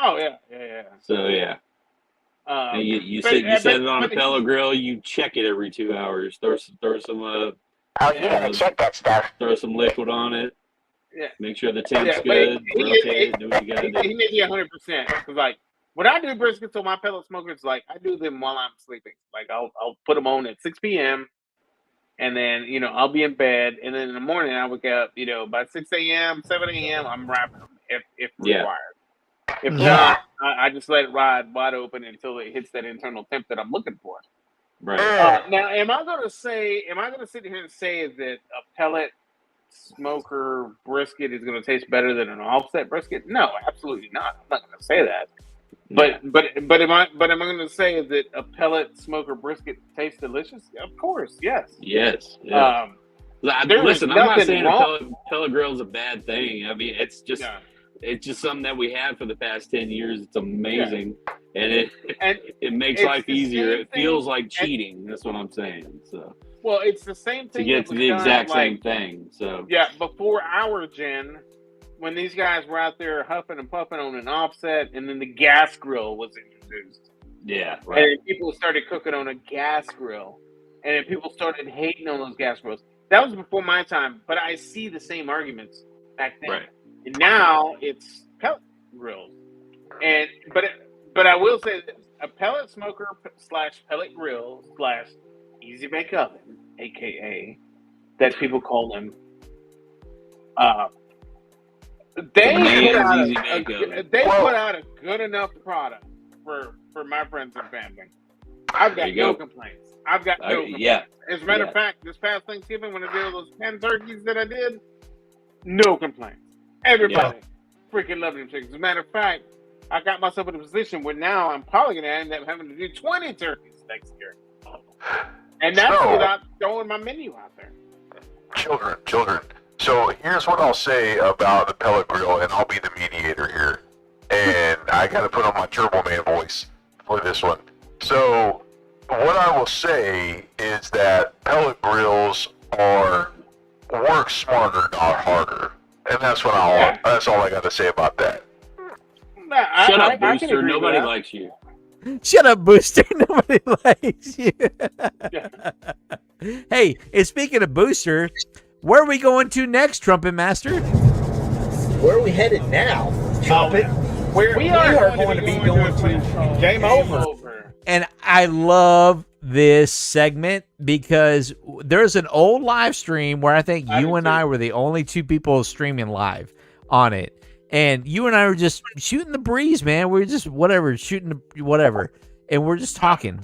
Oh yeah. So yeah. You set it on a pellet grill. You check it every 2 hours. Throw some Oh yeah, check that stuff. Throw some liquid on it. Yeah. Make sure the temp's Yeah, but good. Rotate it. Do what you gotta he do. may be 100%. Because like when I do briskets on my pellet smokers, like I do them while I'm sleeping. Like I'll put them on at 6 p.m. and then I'll be in bed, and then in the morning I wake up. By 6 a.m., 7 a.m. I'm wrapping them if required. If not, I just let it ride wide open until it hits that internal temp that I'm looking for. Right. Now, am I going to sit here and say that a pellet smoker brisket is going to taste better than an offset brisket? No, absolutely not. I'm not going to say that. But am I going to say that a pellet smoker brisket tastes delicious? Of course, yes. Yes. Listen, I'm not saying a pellet grill is a bad thing. I mean, it's just something that we have for the past 10 years. It's amazing, and it makes life easier. It feels like cheating. That's what I'm saying. So. Well, it's the same thing. To get to the exact same thing. So. Yeah, before our gen, when these guys were out there huffing and puffing on an offset, and then the gas grill was introduced. Yeah, right. And people started cooking on a gas grill, and then people started hating on those gas grills. That was before my time, but I see the same arguments back then. Right. And now it's pellet grills, but I will say this: a pellet smoker / pellet grill / easy bake oven, aka that people call them. They put out a good enough product for my friends and family. I've got no complaints. I've got no complaints. Yeah. As a matter of fact, this past Thanksgiving when I did those 10 turkeys that I did, no complaints. Everybody freaking loved them chickens. As a matter of fact, I got myself in a position where now I'm probably going to end up having to do 20 turkeys next year. And that's without throwing my menu out there. Children. So here's what I'll say about the pellet grill, and I'll be the mediator here. And I got to put on my Turbo Man voice for this one. So what I will say is that pellet grills work smarter, not harder. And that's what that's all I got to say about that. Shut up, Booster. Nobody likes you. Shut up, Booster. Nobody likes you. Hey, and speaking of Booster, where are we going to next, Trumpet Master? Where are we headed now, Trumpet? We are going to be going to Game Over. And I love this segment because there's an old live stream where I think you and I were the only two people streaming live on it. And you and I were just shooting the breeze, man. We were just shooting whatever. And we're just talking.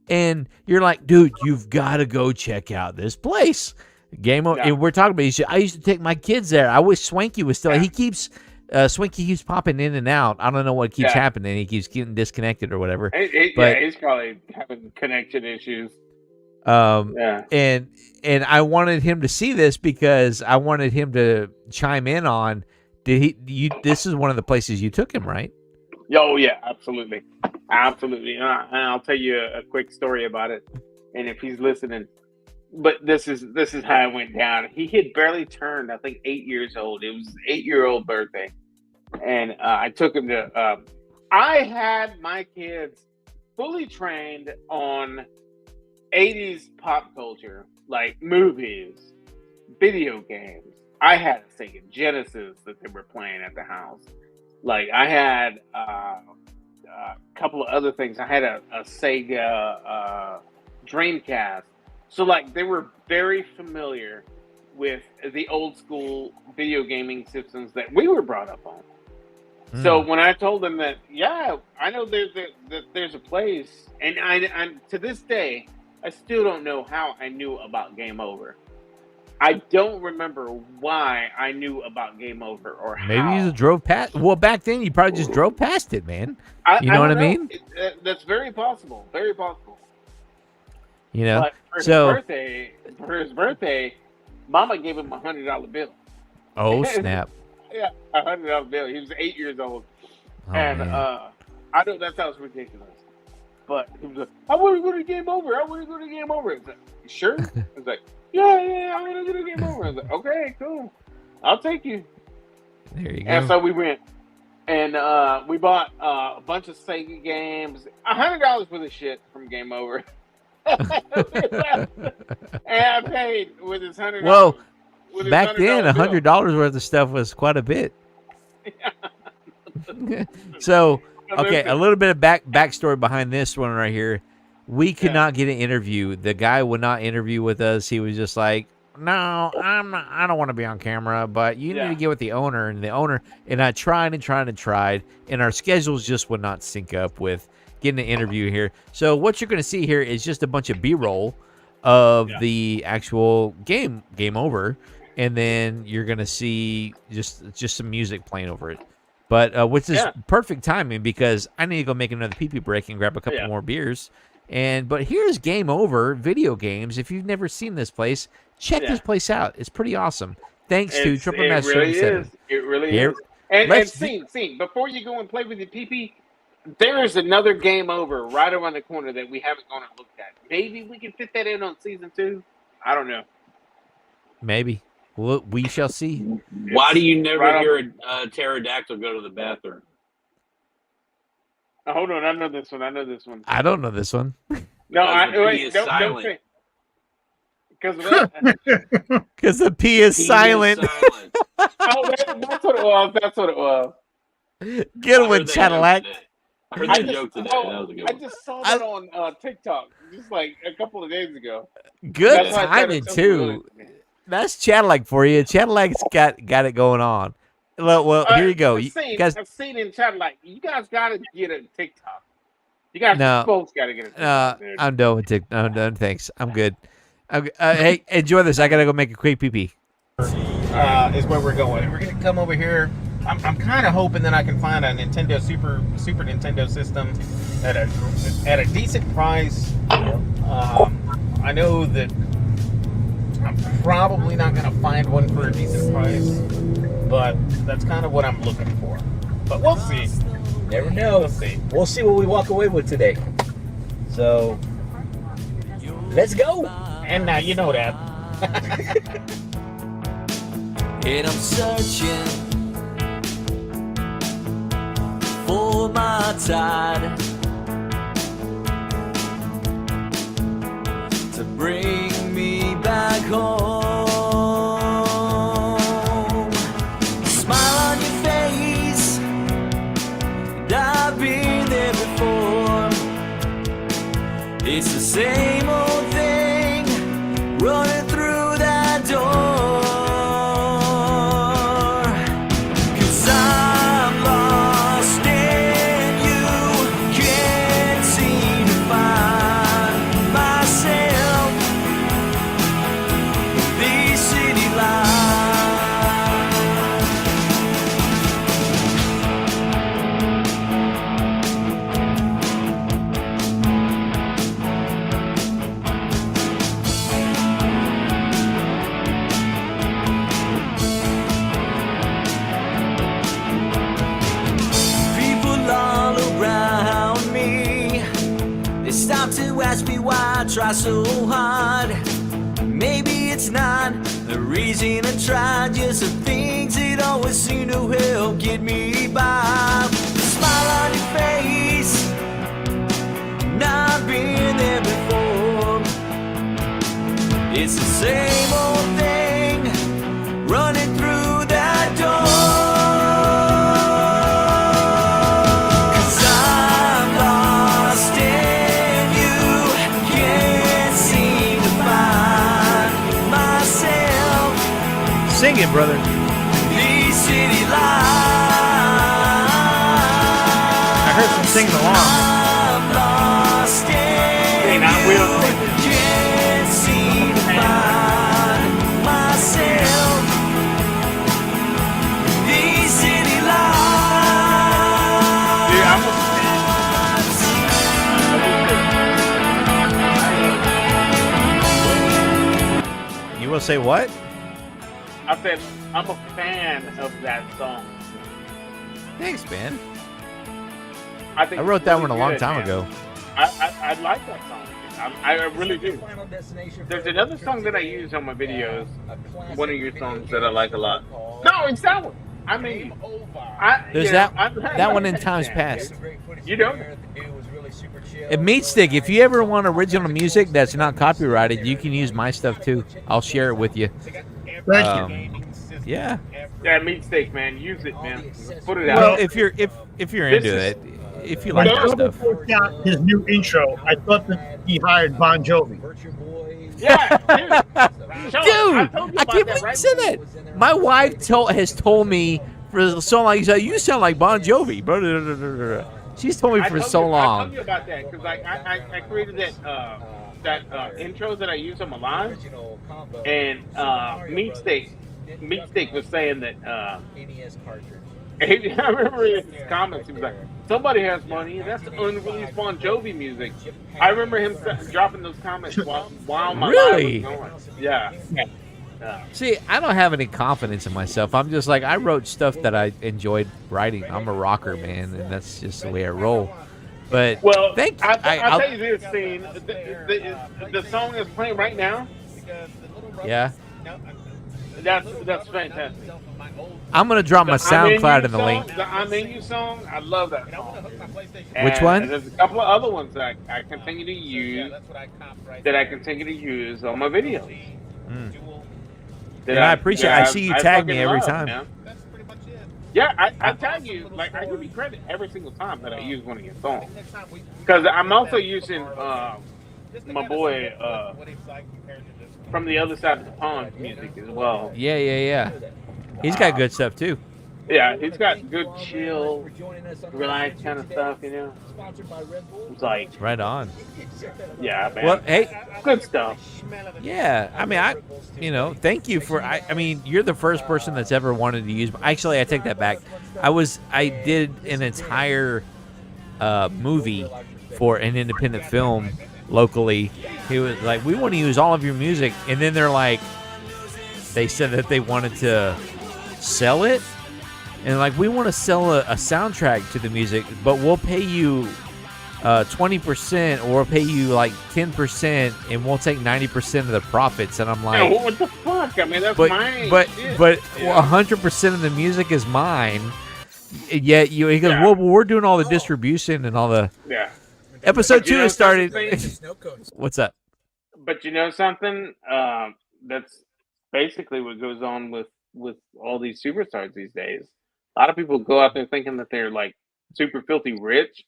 And you're like, dude, you've got to go check out this place. Game Over. And we're talking about I used to take my kids there. I wish Swanky was still. He keeps Swanky keeps popping in and out. I don't know what keeps happening. He keeps getting disconnected or whatever. He's probably having connection issues. And I wanted him to see this because I wanted him to chime in on. This is one of the places you took him, right? Oh yeah, absolutely. And I'll tell you a quick story about it. And if he's listening. But this is how it went down. He had barely turned, I think, 8 years old. It was his 8-year-old birthday, and I took him to. I had my kids fully trained on 80s pop culture, like movies, video games. I had a Sega Genesis that they were playing at the house. Like I had a couple of other things. I had a Sega Dreamcast. So, like, they were very familiar with the old school video gaming systems that we were brought up on. So when I told them that, I know there's a place, and I'm to this day, I still don't know how I knew about Game Over. I don't remember why I knew about Game Over or how. Maybe you just drove past. Well, back then you probably just drove past it, man. You know what I mean? That's very possible. Very possible. You know, but for his birthday, Mama gave him $100 bill. Oh snap! Yeah, $100 bill. He was 8 years old, and man. I know that sounds ridiculous, but he was like, "I want to go to Game Over. I want to go to Game Over." I was like, "You sure?" I was like, "Yeah, I want to go to Game Over." I was like, "Okay, cool. I'll take you." There you go. And so we went, and we bought a bunch of Sega games. $100 for the shit from Game Over. And I paid with his $100. Well, with his back then, $100 bill. $100 worth of stuff was quite a bit. So, okay, a little bit of backstory behind this one right here. We could not get an interview. The guy would not interview with us. He was just like, "No, I'm not, I don't want to be on camera, but you need to get with the owner." And the owner, and I tried and tried and tried, and our schedules just would not sync up with getting an interview here. So what you're going to see here is just a bunch of B-roll of the actual game over, and then you're going to see just some music playing over it. But which is perfect timing because I need to go make another pee-pee break and grab a couple more beers. But here's Game Over Video Games. If you've never seen this place, check this place out. It's pretty awesome. Thanks to Triple Master 77. It really is. And scene, before you go and play with your pee-pee, there is another Game Over right around the corner that we haven't gone and looked at. Maybe we can fit that in on season 2. I don't know. Maybe. We shall see. Why do you never hear a pterodactyl go to the bathroom? Hold on, I know this one. I don't know this one. No, don't say. Because the P is silent. Oh, that's what it was. That's what it was. Good one, Cadillac. I heard that joke today. That was a good one. I just saw that on TikTok just like a couple of days ago. Good timing too. That's Cadillac for you. Cadillac's got it going on. Well, here you go. I've seen in Cadillac. You guys got to get a TikTok. You guys both got to get a TikTok. I'm done with TikTok. I'm done. Thanks. I'm good. Hey, enjoy this. I gotta go make a quick pee-pee. Is where we're going. We're gonna come over here. I'm kind of hoping that I can find a Nintendo Super Nintendo system at a decent price. I know that I'm probably not gonna find one for a decent price, but that's kind of what I'm looking for. But we'll see. Never know. We'll see. We'll see what we walk away with today. So, let's go. And now you know that. And I'm searching for my tide to bring me back home. Smile on your face, and I've been there before. It's the same old thing running through that door. To ask me why I try so hard. Maybe it's not the reason I try, just the things that always seem to help get me by. The smile on your face, and I've been there before. It's the same old thing running through that door. Sing it, brother. These city I heard some singing along. I'm lost in you. Can't seem to find myself. These city lights. You will say what? I said, I'm a fan of that song. Thanks, man. I wrote that one a long time ago. I like that song. I really do. There's another song that I use on my videos. One of your songs that I like a lot. No, it's that one. I mean, there's that one in times past. You don't. And Meat Stick, if you ever want original music that's not copyrighted, you can use my stuff too. I'll share it with you. Thank you. Yeah. Yeah, meat steak, man. Use it, man. Put it Well, out. if you're This into is- it, if you When like that Bubba stuff. first got his new intro, I thought that he hired Bon Jovi. Yeah, dude. Sean, I Dude, told you I about can't that, believe you right? said that. My wife has told me for so long. You sound like Bon Jovi. She's told me for so I long. told you about that because I created that intro that I use on my live, and Meat Steak was saying that. I remember in his comments, he was like, "Somebody has money. That's unreleased Bon Jovi music." I remember him dropping those comments while my Really? live was going. Yeah. See, I don't have any confidence in myself. I'm just like, I wrote stuff that I enjoyed writing. I'm a rocker, man, and that's just the way I roll. But Well, thank you. I'll tell you this, scene. The song that's playing right now. Yeah. That's fantastic. I'm gonna drop my The I'm In SoundCloud You in the song, link. The I'm In You song, I love that song. Which one? And there's a couple of other ones that I continue to use on my videos. And I appreciate. I see you tag me every time. Man. Yeah, I tag you. Like, I give you credit every single time that I use one of your songs. Because I'm also using my boy from the other side of the pond music as well. Yeah. He's got good stuff too. Yeah, he's got good, chill, relaxed kind of stuff, you know. It's like right on. Yeah, man. Well, hey, good stuff. Yeah, I mean, thank you for. I mean, you're the first person that's ever wanted to use. Actually, I take that back. I did an entire movie for an independent film locally. He was like, "We want to use all of your music," and then they said that they wanted to sell it. And like, we want to sell a soundtrack to the music, but we'll pay you 20%, or we'll pay you like 10%, and we'll take 90% of the profits. And I'm like, yeah, what the fuck? I mean, that's mine. But shit. 100% of the music is mine. Yet he goes, well, we're doing all the distribution and all the. Yeah. Episode But you 2 know has started. something? What's up? But you know something? That's basically what goes on with all these superstars these days. A lot of people go out there thinking that they're like super filthy rich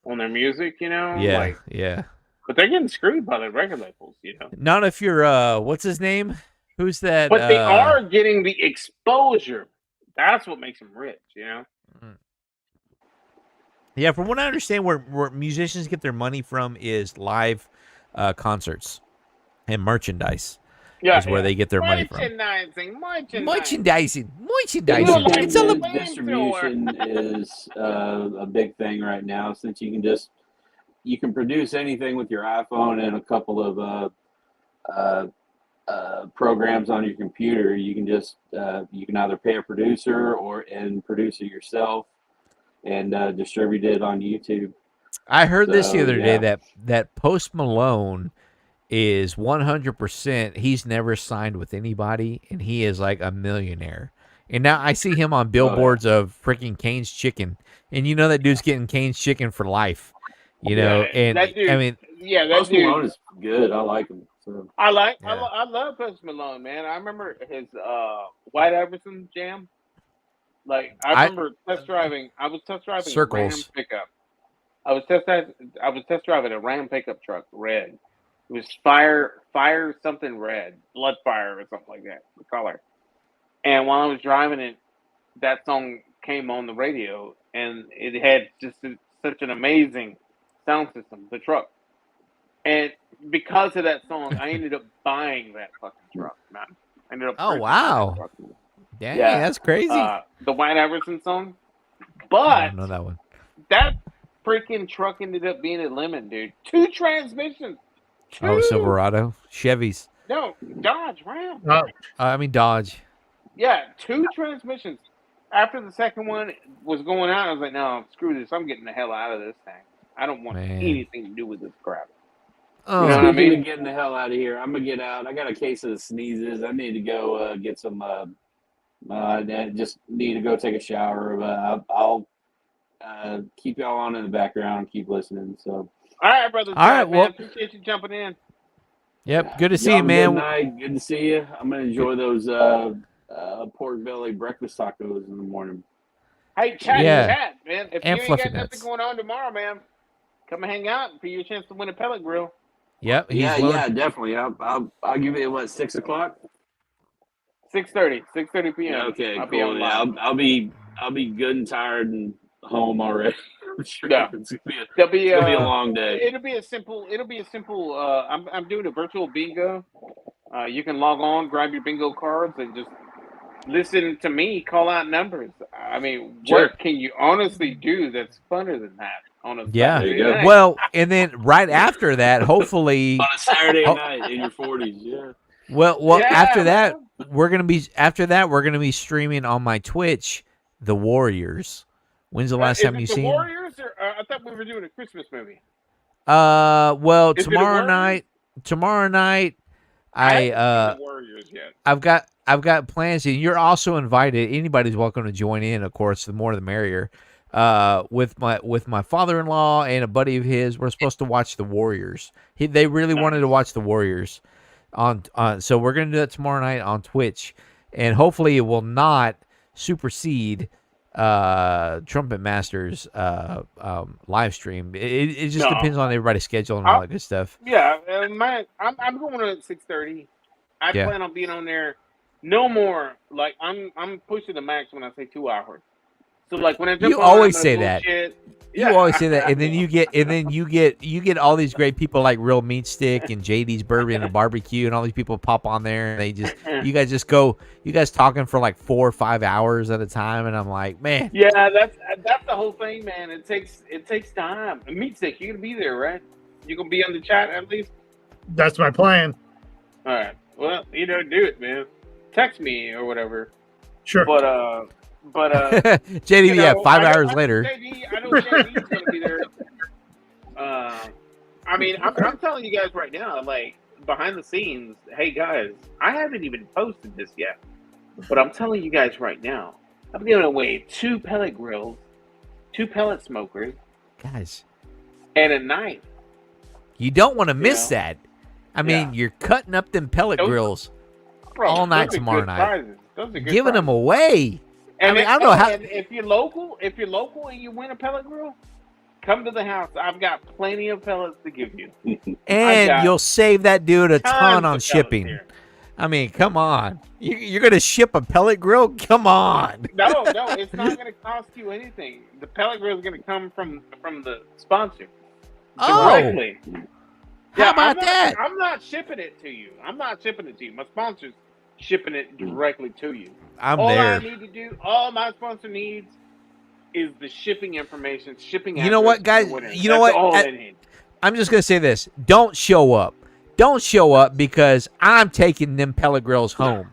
on their music, you know? Yeah, Like, yeah. but they're getting screwed by the record labels, you know? Not if you're what's his name? Who's that? But they are getting the exposure. That's what makes them rich, you know? Yeah, from what I understand, where musicians get their money from is live concerts and merchandise. Yeah, is where they get their money from. Merchandising. It's all about distribution is a big thing right now, since you can produce anything with your iPhone and a couple of programs on your computer. You can you can either pay a producer and produce it yourself and distribute it on YouTube. I heard this the other day that Post Malone is 100%. He's never signed with anybody, and he is like a millionaire. And now I see him on billboards of freaking Cane's Chicken, and you know that dude's getting Cane's Chicken for life. You know, and that dude, I mean, that Post dude, Malone is good. I like him. So. I love Post Malone, man. I remember his White Iverson jam. Like I remember test driving. I was test driving Circles. a Ram pickup. I was test driving a Ram pickup truck, red. It was fire something red, blood fire or something like that, the color. And while I was driving it, that song came on the radio, and it had just such an amazing sound system, the truck. And because of that song, I ended up buying that fucking truck, man. I ended up purchasing that truck. Dang, that's crazy. The White Iverson song. I But don't know that one. that freaking truck ended up being a lemon, dude. 2 transmissions. Oh, Silverado, Chevys. No, Dodge Ram. I mean Dodge. Yeah, 2 transmissions. After the second one was going out, I was like, no, screw this. I'm getting the hell out of this thing. I don't want anything to do with this crap. Oh, you know what I mean? Getting the hell out of here. I'm gonna get out. I got a case of the sneezes. I need to go get some. I just need to go take a shower. keep y'all on in the background. Keep listening. So, All right, brother. All right, well- man. Appreciate you jumping in. Yep. Good to see y'all you, have a man. Good night. Good to see you. I'm gonna enjoy those pork belly breakfast tacos in the morning. Hey, chat, Yeah. man. If And you ain't fluffy got nuts. nothing going on tomorrow, man, come and hang out and for you a chance to win a pellet grill. Yep. He's Yeah, definitely. I'll give you what 6 o'clock. 6:30 p.m. Okay, I'll be cool. on Yeah, live. I'll be good and tired and home already. I'm sure Yeah. it's gonna There'll be a long day. It'll be a simple. I'm doing a virtual bingo. You can log on, grab your bingo cards, and just listen to me call out numbers. I mean, Sure. what can you honestly do that's funner than that on a Yeah. Saturday night? Well, and then right after that, hopefully On a Saturday Oh. night in your 40s, yeah. Well, Yeah, after that, man. we're gonna be streaming on my Twitch the Warriors. When's the last Is time it you the seen? Warriors? Or I thought we were doing a Christmas movie. Well, Is it the tomorrow Warriors? night, I haven't seen the Warriors yet. I've got plans, and you're also invited. Anybody's welcome to join in. Of course, the more the merrier. With my father-in-law and a buddy of his, we're supposed to watch the Warriors. They really wanted to watch the Warriors on. So we're gonna do that tomorrow night on Twitch, and hopefully it will not supersede Trumpet Masters live stream. It just No. depends on everybody's schedule and all that good stuff. Yeah, I'm going at 6:30. I Yeah. plan on being on there no more. Like I'm pushing the max when I say 2 hours. So like when I jump You on, always I'm say gonna that. bullshit. You Yeah. always say that, and then you get all these great people like Real Meat Stick and JD's Bourbon and Barbecue, and all these people pop on there, and you guys talking for like 4 or 5 hours at a time, and I'm like, man, Yeah, that's the whole thing, man. It takes time. And Meat Stick, you're gonna be there, right? You gonna be on the chat at least? That's my plan. All right. Well, do it, man. Text me or whatever. Sure. But JD, yeah, 5 I hours know later. I know JD's gonna be there. I mean, I'm telling you guys right now, like behind the scenes. Hey guys, I haven't even posted this yet, but I'm telling you guys right now, I'm giving away 2 pellet grills, 2 pellet smokers, Guys, and a knife. you don't want to miss know? that. I mean, you're cutting up them pellet grills Bro, all night those are tomorrow good night, prizes. Those are good giving them prizes. away. And I mean, I don't know how. And if you're local and you win a pellet grill, come to the house. I've got plenty of pellets to give you. And you'll save that dude a ton tons on of pellets shipping. here. I mean, come on. You're going to ship a pellet grill? Come on. No, it's not going to cost you anything. The pellet grill is going to come from the sponsor directly. How about that? I'm not shipping it to you. My sponsor's shipping it directly to you. I'm all there. I need to do, all my sponsor needs is the shipping information, shipping You know what, address guys? to the winner. You know That's what? all they need. I'm just going to say this. Don't show up. Don't show up because I'm taking them pellet grills home.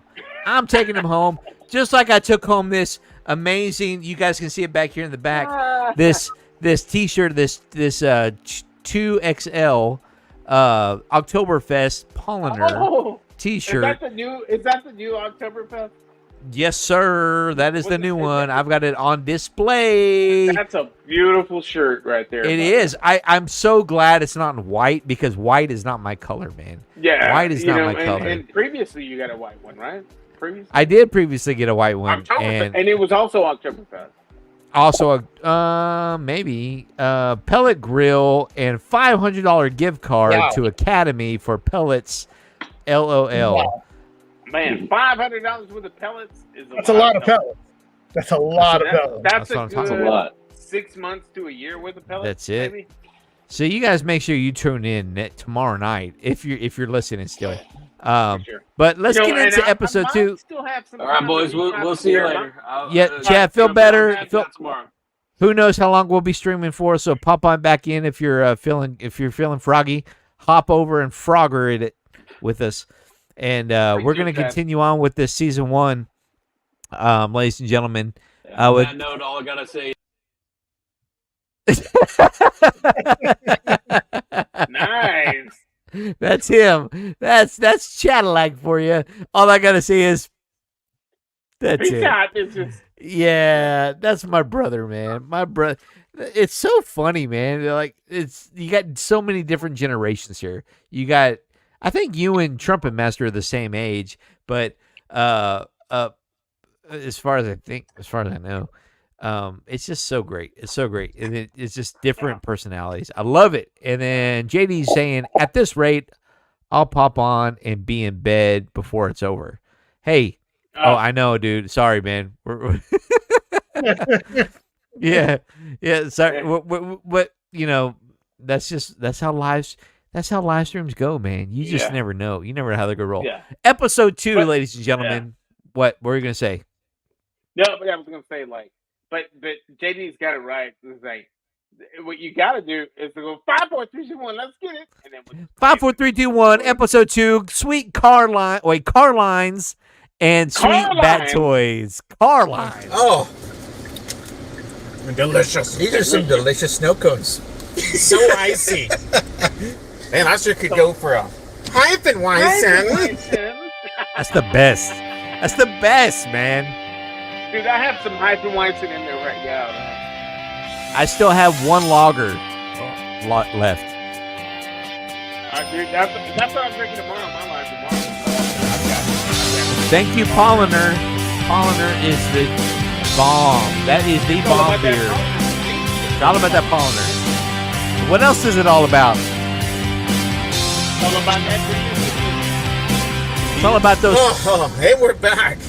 I'm taking them home just like I took home this amazing, you guys can see it back here in the back, this T-shirt, this 2XL Oktoberfest Polliner T-shirt. Is that the new Oktoberfest? Yes, sir. That is the new one. I've got it on display. That's a beautiful shirt right there. It is. I'm so glad it's not in white because white is not my color, man. Yeah, white is not my color. And previously you got a white one, right? Previously? I did previously get a white one, and it was also Oktoberfest. Also maybe pellet grill and $500 gift card to Academy for pellets. LOL. Wow. Man, $500 worth of pellets is That's a lot of pellets. That's a lot of pellets. That's what I'm a talking good about. 6 months to a year worth of pellets. That's it. Maybe? So you guys make sure you tune in tomorrow night if you're listening still. But let's get into episode 2. All right, boys. We'll see you later. Chad, feel better. Tomorrow. Who knows how long we'll be streaming for? So pop on back in if you're feeling froggy. Hop over and frogger it with us, and we're gonna continue on with this season 1, ladies and gentlemen. On that note, all I gotta say. Nice. That's him. That's Cadillac for you. All I gotta say is that's Peace it. out, bitches. Yeah, that's my brother, man. My brother. It's so funny, man. Like you got so many different generations here. You got, I think you and Trumpet Master are the same age, but as far as I know, it's just so great. It's so great, and it's just different personalities. I love it. And then JD's saying, at this rate, I'll pop on and be in bed before it's over. Hey, I know, dude. Sorry, man. Yeah. Sorry, but that's how live streams go, man. You just never know. You never know how they're gonna roll. Yeah. Episode 2, ladies and gentlemen. What were you gonna say? No, but I was gonna say but JD's got it right. It's like what you gotta do is to go 5, 4, 3, 2, 1. Let's get it. And then 5, 4, 3, 2, 1. Episode 2. Sweet car lines and sweet bat toys. Car lines. Oh, delicious. These are some delicious snow cones. So icy. Man, I sure could go for a Hefeweizen. That's the best. That's the best, man. Dude, I have some Hefeweizen in there right now. I still have one lager left. Dude, that's what I'm drinking tomorrow. My life tomorrow. Thank you, Polliner. Polliner is the bomb. That is the bomb beer. It's all about that Polliner. What else is it all about? All about that. It's all about those. Oh, hey, we're back.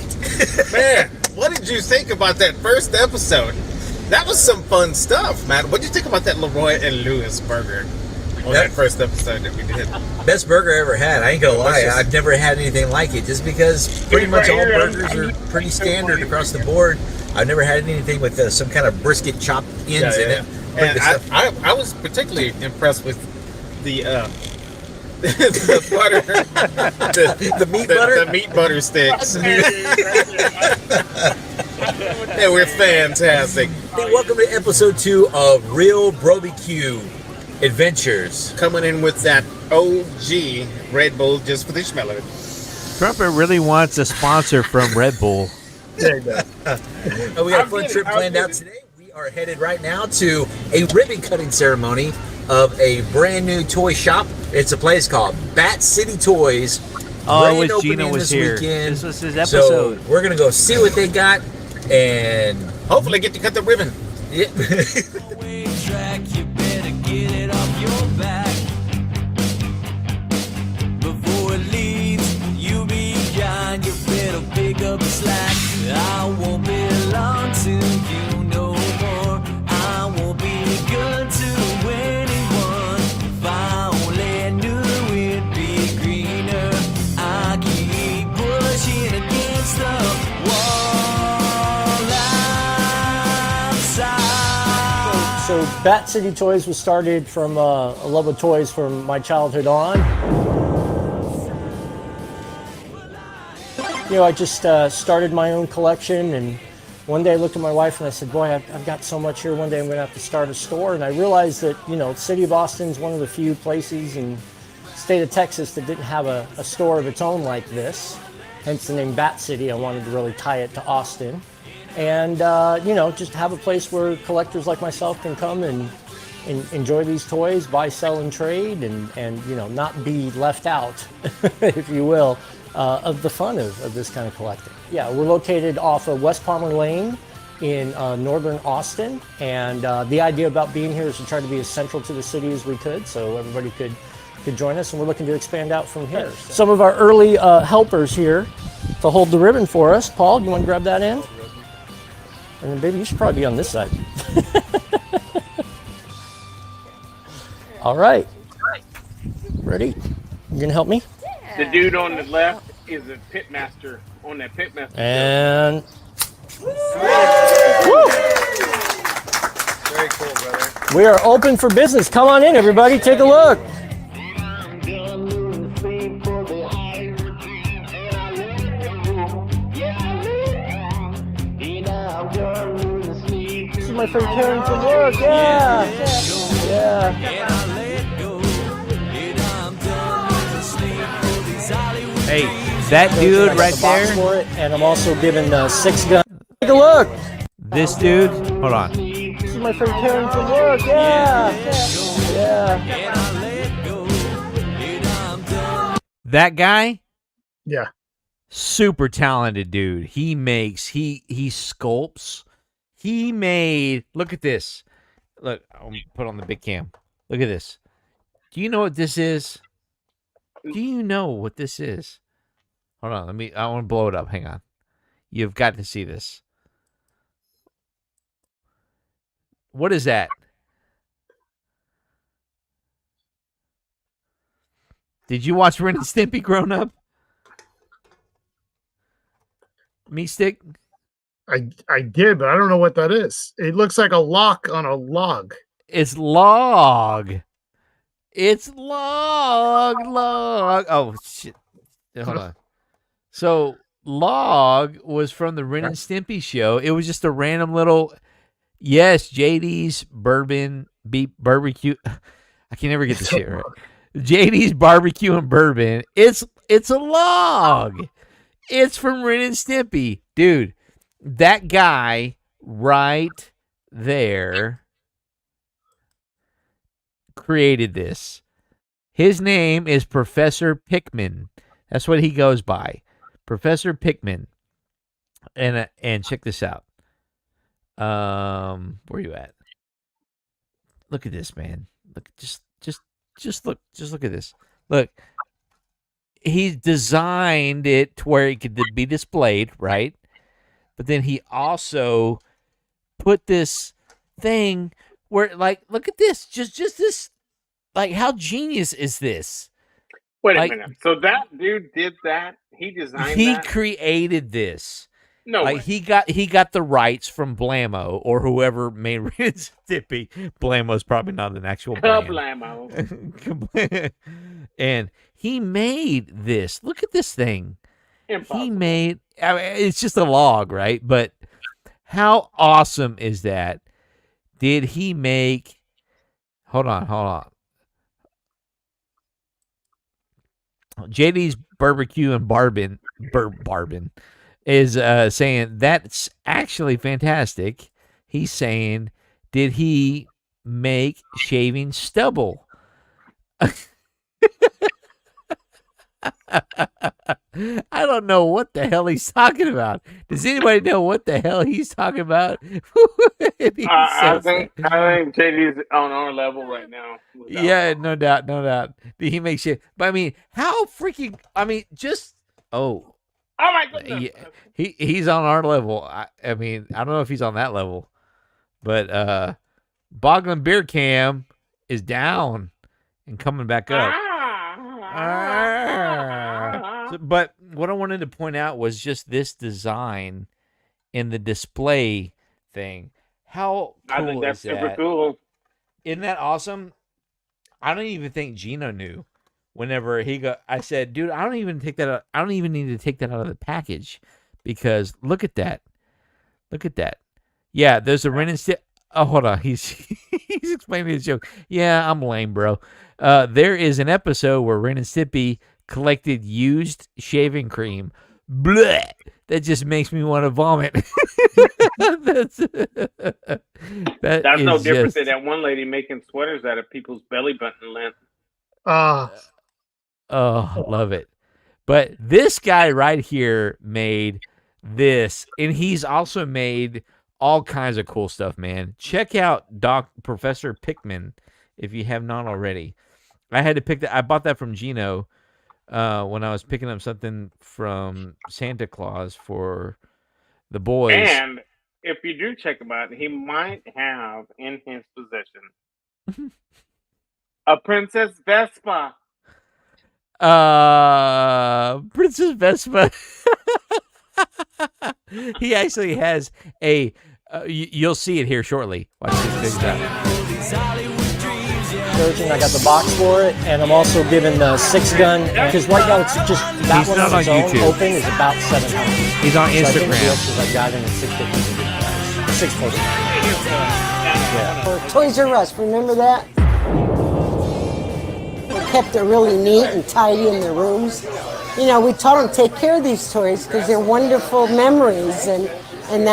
Man, what did you think about that first episode? That was some fun stuff, man. What did you think about that Leroy and Lewis burger on that first episode that we did? Best burger I ever had. I ain't gonna lie. I've never had anything like it. Just because pretty much all burgers are pretty standard across the board. I've never had anything with some kind of brisket chopped ends in it. And I was particularly impressed with the butter, the meat butter, the meat butter sticks. They were fantastic. Hey, welcome to episode 2 of Real Barbecue Adventures. Coming in with that OG Red Bull just for the smell of it. Trumpet really wants a sponsor from Red Bull. There you go. We got a fun trip planned out today. We are headed right now to a ribbon cutting ceremony of a brand new toy shop. It's a place called Bat City Toys. Oh, I Grand wish Gino opening was this here. weekend. This was his episode. So we're gonna go see what they got and hopefully get to cut the ribbon. Yeah. You better get it off your back before it leaves you behind. You better pick up the slack. I won't belong to you no more. I won't be good to anyone. If I only knew it'd be greener, I keep pushing against the wall outside. So Bat City Toys was started from a love of toys from my childhood on. You know, I just started my own collection, and one day I looked at my wife and I said, boy, I've got so much here. One day I'm going to have to start a store. And I realized that, you know, the city of Austin is one of the few places in the state of Texas that didn't have a store of its own like this. Hence the name Bat City. I wanted to really tie it to Austin. And, you know, just have a place where collectors like myself can come and enjoy these toys, buy, sell, and trade, and you know, not be left out, if you will, of the fun of this kind of collecting. Yeah, we're located off of West Palmer Lane in northern Austin, and the idea about being here is to try to be as central to the city as we could, so everybody could join us, and we're looking to expand out from here. Some of our early helpers here to hold the ribbon for us. Paul, you want to grab that end? And then, baby, you should probably be on this side. All right. Ready? You gonna help me? The dude on the left is a pitmaster on that pitmaster. And Very cool, brother. we are open for business. Come on in, everybody. Take a look. This is my friend Karen from work. Yeah. Hey, that dude right there. For it, and I'm also giving 6 guns. Take a look. This dude, hold on. This is my friend Karen from work. Yeah. That guy, Yeah. super talented dude. He sculpts. He made, look at this. Look, I'll put on the big cam. Look at this. Do you know what this is? Do you know what this is? Hold on, I want to blow it up. Hang on. You've got to see this. What is that? Did you watch Ren and Stimpy growing up? Me stick? I did, but I don't know what that is. It looks like a lock on a log. It's log. It's log. Oh, shit. Hold on. So, log was from the Ren and Stimpy show. It was just a random little, yes, JD's bourbon beef barbecue. I can never get the shit right. JD's barbecue and bourbon. It's a log. It's from Ren and Stimpy. Dude, that guy right there created this. His name is Professor Pickman. That's what he goes by. Professor Pickman. And check this out. Where are you at? Look at this, man. Look, just look at this. Look, he designed it to where it could be displayed, right? But then he also put this thing where, like, look at this. Just this. Like, how genius is this? Wait a minute. So that dude did that? He designed He that? created this. No like way. he got the rights from Blammo or whoever made Ren and Stimpy. Blammo's probably not an actual brand. Blammo. And he made this. Look at this thing. Impossible. He made. I mean, it's just a log, right? But how awesome is that? Did he make? Hold on. JD's barbecue and bourbon is saying that's actually fantastic. He's saying, did he make shaving stubble? I don't know what the hell he's talking about. Does anybody know what the hell he's talking about? I think JD's on our level right now. Yeah, no doubt. Did he make shit? But I mean, how freaking? I mean, just Oh my goodness. he's on our level. I mean, I don't know if he's on that level, but Boglin Beer Cam is down and coming back up. But what I wanted to point out was just this design in the display thing. How cool I think that's is super that? cool. Isn't that awesome? I don't even think Gino knew. Whenever I said, dude, I don't even need to take that out of the package because look at that. Yeah, there's a Ren and Stimpy. Oh, hold on. He's explaining his joke. Yeah, I'm lame, bro. There is an episode where Ren and Stimpy collected used shaving cream. Blech! That just makes me want to vomit. That's no different than that one lady making sweaters out of people's belly button length. Oh, love it. But this guy right here made this, and he's also made all kinds of cool stuff, man. Check out Professor Pickman if you have not already. I had to pick that. I bought that from Gino when I was picking up something from Santa Claus for the boys. And if you do check him out, he might have in his possession a Princess Vespa. Princess Vespa. He actually has a. You'll see it here shortly. Watch this. Version. I got the box for it, and I'm also giving the 6-gun because right now it's just that He's one not on its on own YouTube. open is about $700. He's on So I think Instagram. the extras I got in at $650 is a good price. $649. Yeah. Toys R Us, remember that? They kept it really neat and tidy in their rooms. You know, we taught them to take care of these toys because they're wonderful memories, and And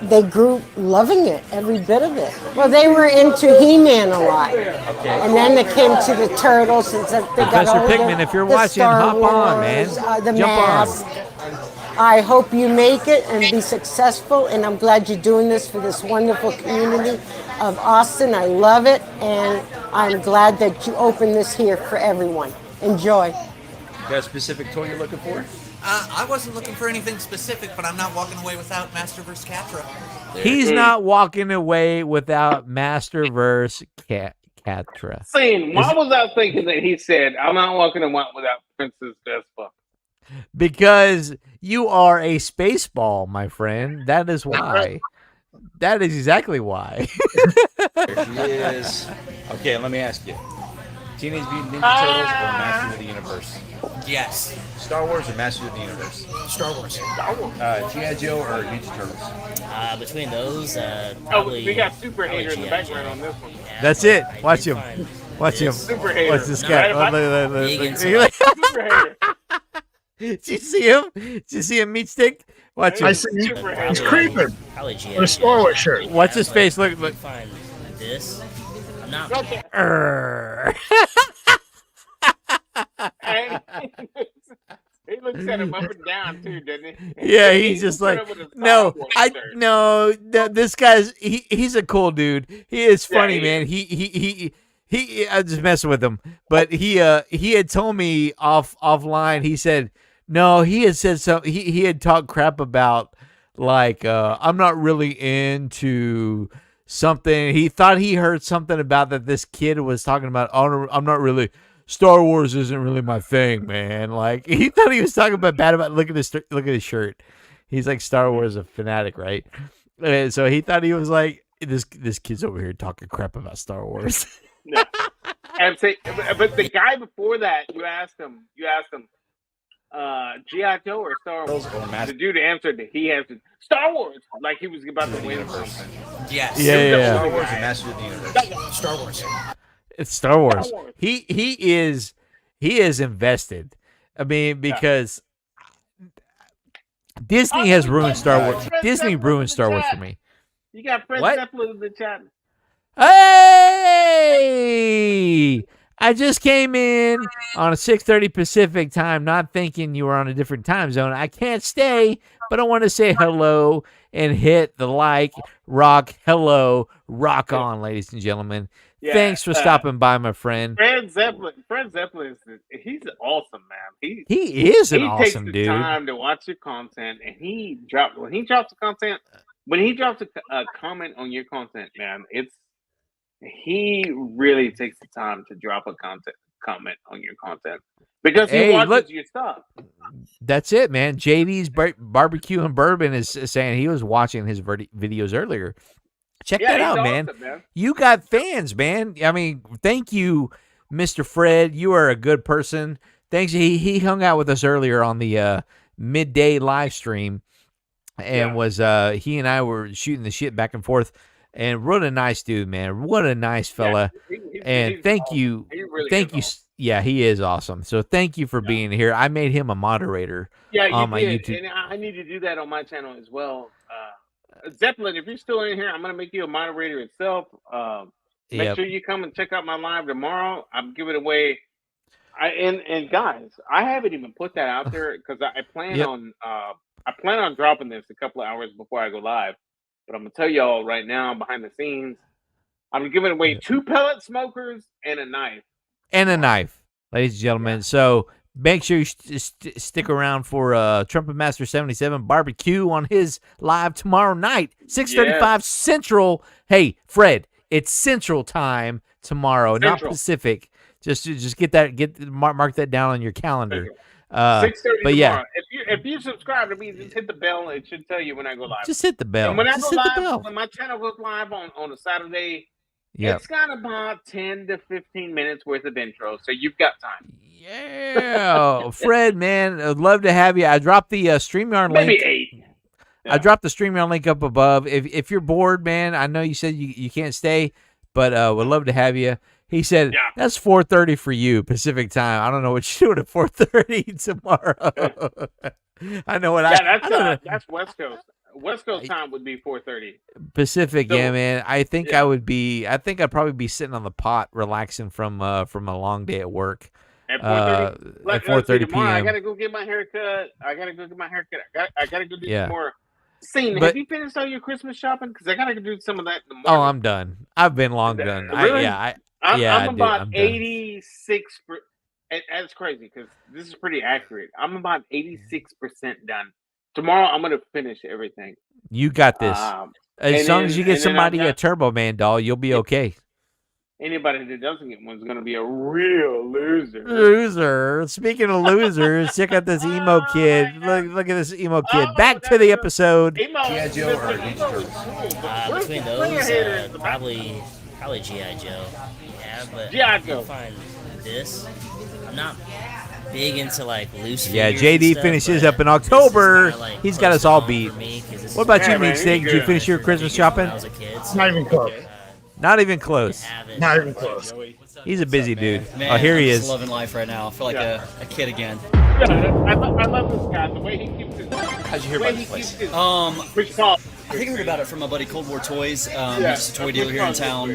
they grew loving it, every bit of it. Well, they were into He-Man a lot. And then they came to the Turtles and they got Professor older. Pickman, if you're the watching, Star hop on, man. Wars, the Jump on. Mask. I hope you make it and be successful, and I'm glad you're doing this for this wonderful community of Austin. I love it, and I'm glad that you opened this here for everyone. Enjoy. Got a specific toy you're looking for? I wasn't looking for anything specific, but I'm not walking away without Masterverse Catra. He's not walking away without Masterverse Catra. Scene. Why was I thinking that he said, I'm not walking away without Princess Vespa? Because you are a space ball, my friend. That is why. That is exactly why. There she is. Okay, let me ask you. Teenage Mutant Ninja Turtles or Masters of the Universe? Yes. Star Wars or Masters of the Universe? Star Wars. G.I. Joe or Ninja Turtles? Between those, probably. Oh, we got Super Hater in the background on this one. That's it. Watch him. Watch him. Super Hater. Watch this guy. Look. Did you see him? Did you see him meat stick? Watch him. I see he's creeping. With a Star Wars shirt. Watch his face. Look. This. I'm not. He looks at him up and down too, doesn't he? Yeah, he's just like, no, this guy's he's a cool dude. He is funny, man. He I'm just messing with him, but he had told me offline. He said no. He had said something. He had talked crap about like I'm not really into something. He thought he heard something about that this kid was talking about. Oh, I'm not really. Star Wars isn't really my thing, man. Like he thought he was talking about bad about. Look at his shirt. He's like Star Wars a fanatic, right? And so he thought he was like this kid's over here talking crap about Star Wars. Yeah. And say, but the guy before that, you asked him, G.I. Joe or Star Wars? The dude answered. He answered Star Wars, like he was about to win something. Yes. Yeah. Star Wars and Masters of the Universe. Star Wars. It's Star Wars. He is invested. I mean, because Disney has ruined Star Wars. Disney ruined Star Wars for me. You got Fred Zeppelin in the chat. Hey! I just came in on a 6:30 Pacific time, not thinking you were on a different time zone. I can't stay, but I want to say hello and hit the like, rock on, ladies and gentlemen. Yeah, thanks for stopping by, my friend. Fred Zeppelin he's awesome, man. He is an awesome dude. He takes the time to watch your content, and when he drops a comment on your content, man, he really takes the time to drop a comment on your content because he watches your stuff. That's it, man. JD's Barbecue and Bourbon is saying he was watching his videos earlier. Check that out, man. Awesome, man. You got fans, man. I mean, thank you, Mr. Fred. You are a good person. Thanks. He hung out with us earlier on the midday live stream, and he and I were shooting the shit back and forth. And what a nice dude, man. What a nice fella. And thank you. Thank you. Yeah, he is awesome. So thank you for being here. I made him a moderator on my YouTube. And I need to do that on my channel as well. Zeppelin, if you're still in here, I'm going to make you a moderator itself. Make sure you come and check out my live tomorrow. I'm giving away. And guys, I haven't even put that out there because I plan on dropping this a couple of hours before I go live. But I'm gonna tell y'all right now, behind the scenes, I'm giving away 2 pellet smokers and a knife. Ladies and gentlemen. So make sure you stick around for Trumpet Master 77 barbecue on his live tomorrow night, 6:35 Central. Hey, Fred, it's Central time tomorrow, not Pacific. Just mark that down on your calendar. 6:30 but tomorrow. If you subscribe to me, just hit the bell. It should tell you when I go live. Just hit the bell. And when I go live, when my channel goes live on a Saturday, it's got about 10 to 15 minutes worth of intro, so you've got time. Yeah, Fred, man, I'd love to have you. I dropped the StreamYard link. Maybe 8. I dropped the StreamYard link up above. If you're bored, man, I know you said you can't stay, but would love to have you. He said, that's 4:30 for you, Pacific time. I don't know what you're doing at 4:30 tomorrow. I know what that's West Coast. West Coast time would be 4:30. Pacific, So, yeah, man. I think yeah. I think I'd probably be sitting on the pot, relaxing from a long day at work. At 4:30. At 4:30 tomorrow, I p.m. gotta go get my haircut. I gotta go do Yeah. some more. Scene, But- have you finished all your Christmas shopping? Because I gotta go do some of that in the morning. Oh, I'm done. I've been long done. Really? I'm I'm did. about I'm done. 86. And that's crazy because this is pretty accurate. I'm about 86% done. Tomorrow, I'm gonna finish everything. You got this. As long as you get somebody a Turbo Man doll, you'll be okay. Anybody that doesn't get one is gonna be a real loser. Loser. Speaking of losers, check out this emo kid. Look at this emo kid. Back to the episode. G.I. Joe or Ninja Turtles? Between those, probably G.I. Joe. Yeah, but G.I. I Joe. find this. I'm not big into like loose. Yeah, figures and JD stuff, finishes but up in October. this is kinda, like, He's got us close all to beat. home for me, 'cause this What is about you, what Meat Steak? Did you finish your Christmas shopping? when I was a kid, so- Not even close. Not even close. Not even close. He's a busy dude. Man, Oh, here he I'm just is. loving life right now. I feel like a kid again. I love this guy. The way he keeps his. How'd you hear about this place? I think I heard about it from my buddy Cold War Toys. He's just a toy dealer here in town.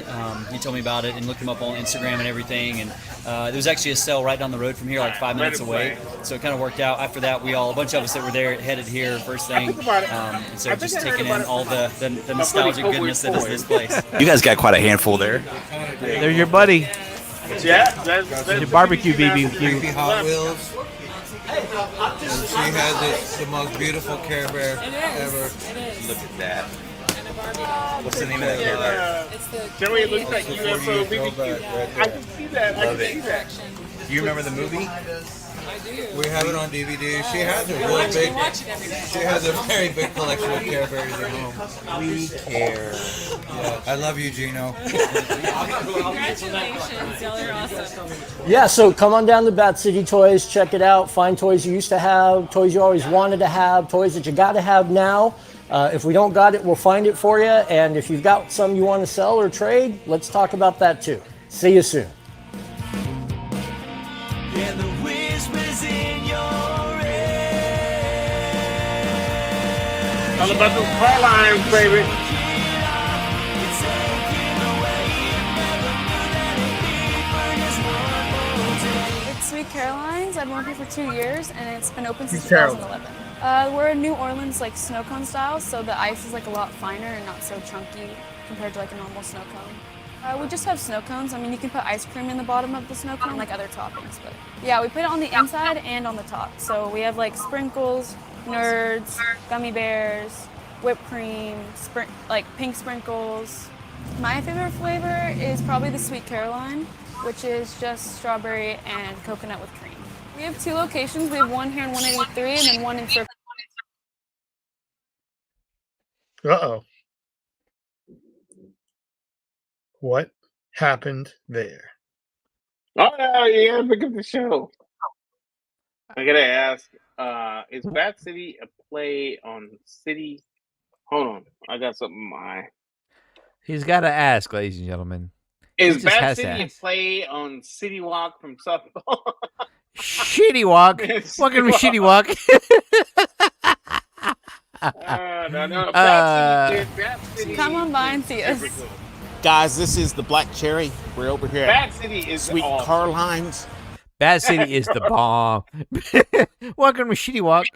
He told me about it and looked him up on Instagram and everything. And there was actually a sale right down the road from here, like 5 minutes away. So it kind of worked out. After that, a bunch of us that were there headed here first thing. And so just taking in all the nostalgic goodness that is this place. You guys got quite a handful there. There's your buddy. Yeah, that's your barbecue Creepy BBQ. Hot Wheels. And she has the most beautiful Care Bear ever. Look at that. What's the name of that Care Bear? Joey, it looks like UFO BBQ. I can see that. I Love can it. see that. Do you remember the movie? We have it on DVD. She has a really big. She has a very big collection of Care Bears at home. We care. Yeah, I love you, Gino. Congratulations, y'all are awesome. Yeah, so come on down to Bat City Toys, check it out. Find toys you used to have, toys you always wanted to have, toys that you got to have now. If we don't got it, we'll find it for you. And if you've got some you want to sell or trade, let's talk about that too. See you soon. And the whispers in your All about those car lines, baby. It's Sweet Caroline's. I've been working for 2 years, and it's been open since Sweet Caroline. 2011. We're in New Orleans, like snow cone style, so the ice is like a lot finer and not so chunky compared to like a normal snow cone. We just have snow cones. I mean, you can put ice cream in the bottom of the snow cone, like other toppings, but yeah, we put it on the inside and on the top. So we have like sprinkles, nerds, gummy bears, whipped cream, like pink sprinkles. My favorite flavor is probably the Sweet Caroline, which is just strawberry and coconut with cream. We have 2 locations. We have one here in 183 and then one in Fairfield. Uh-oh. What happened there? Oh yeah, look at the show. I gotta ask, is Bat City a play on City? Hold on, I got something in my eye. He's got to ask, ladies and gentlemen. Is He just Bat has to City a ask. play on City Walk from Softball? Shitty Walk. Welcome to Shitty Walk. No. Bat City Come on by and see us. Guys, this is the Black Cherry. We're over here Bat at City is Sweet awesome. Caroline's. Bat City is the bomb. Welcome to Shitty Walk.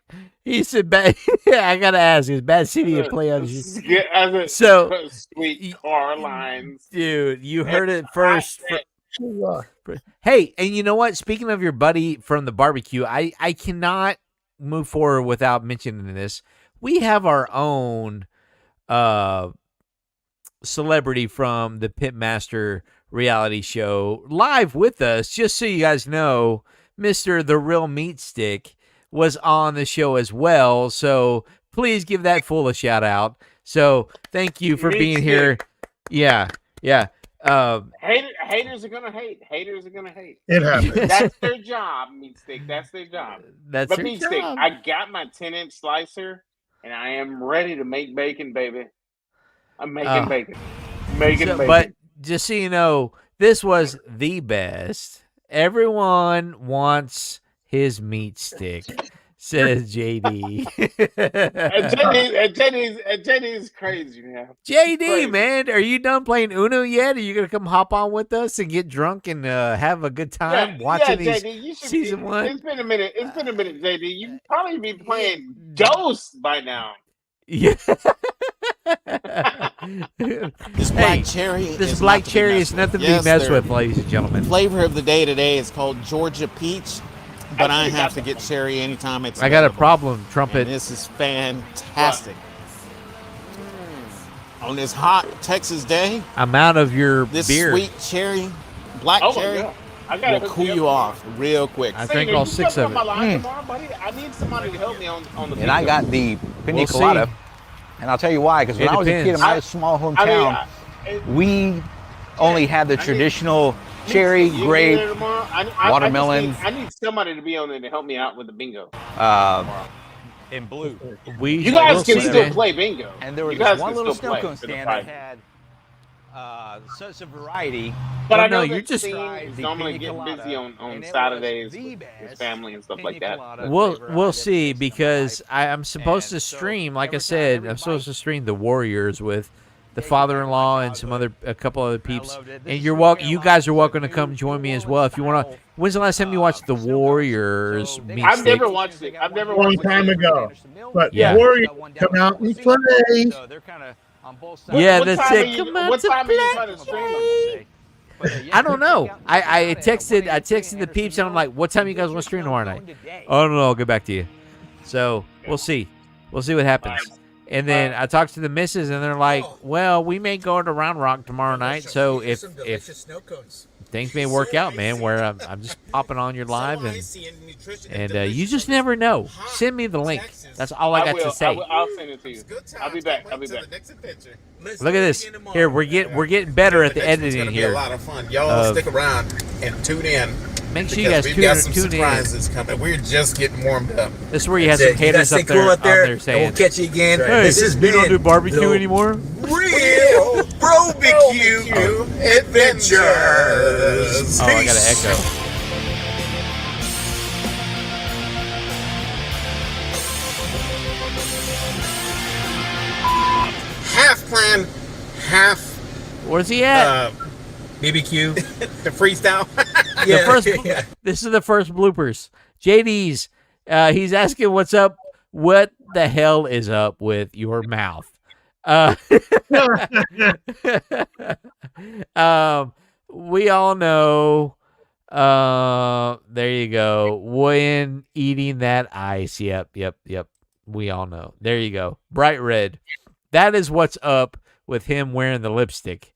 He said, I got to ask, is Bat City a play on So, Sweet Caroline's. dude, you heard it first. Hey, and you know what? Speaking of your buddy from the barbecue, I cannot move forward without mentioning this. We have our own celebrity from the Pitmaster reality show live with us. Just so you guys know, Mr. The Real Meat Stick was on the show as well. So please give that fool a shout out. So thank you for Meat being Stick. here. Yeah. Haters are gonna hate. Haters are gonna hate. It happens. That's their job, Meat Stick. That's their job. That's but their Meat Stick, job. I got my 10-inch slicer, and I am ready to make bacon, baby. I'm making bacon. Making bacon. But just so you know, this was the best. Everyone wants his meat stick. says JD. And JD's crazy, man. JD, Crazy. man, are you done playing Uno yet? Are you gonna come hop on with us and get drunk and have a good time watching these JD, you should season one? It's been a minute. It's been a minute, JD. You probably be playing Dose by now. Yeah. This black cherry. This black cherry is nothing to be messed with, ladies and gentlemen. Flavor of the day today is called Georgia Peach, but I have to get cherry anytime it's. I got a available. problem, Trumpet. And this is fantastic. On this hot Texas day, I'm out of your this beer. sweet cherry, black Oh my cherry, God. I gotta will cool you off real quick. I drank all 6 of it. Tomorrow, buddy? I need somebody to help me on the. And I got the pina We'll colada. see. And I'll tell you why, because when It I was a kid in depends. my small hometown, we only had the traditional cherry, You grape, there tomorrow? I watermelon, I need somebody to be on there to help me out with the bingo. in blue. You guys can still play bingo. And there was You guys this one can little still snow play cone for the stand prize. that had such a variety. But I no, know you that just- Dean is the normally pina getting colada, busy on and it Saturdays was the with his best family and stuff like pina that. colada We'll flavor see because I'm supposed to stream. Like I said, I'm supposed to stream the Warriors with the father-in-law and a couple other peeps. And you're welcome. You guys are welcome to come join me as well if you want to. When's the last time you watched the Warriors? I've never watched it. I've never A long watched time it. ago. But Yeah. Warriors come out and play. So they're kind of on both sides. Yeah, What that's time it. are you- Come on What to time are you play. trying to stream them? I don't know. I texted the peeps and I'm like, what time you guys want to stream tomorrow night? Oh no, I'll get back to you. So we'll see. We'll see what happens. And then I talked to the missus and they're like, well, we may go to Round Rock tomorrow night. So if things may work out, man, where I'm just popping on your live and you just never know. Send me the link. That's all I got to say. I'll send it to you. I'll be back. Look at this. Here, we're getting better at the editing gonna here. Be a lot of fun. Y'all stick around and tune in. Make sure because you guys we've tune got some in. surprises coming. We're just getting warmed up. This is where you have some haters up there, saying, we'll catch you again. Hey, This has we don't been do barbecue the anymore. Real barbecue adventures. Oh, I got an echo. Half plan, half. Where's he at? BBQ, the freestyle. The first, This is the first bloopers. JD's. He's asking what's up. What the hell is up with your mouth? We all know. There you go. When eating that ice. Yep. We all know. There you go. Bright red. That is what's up with him wearing the lipstick.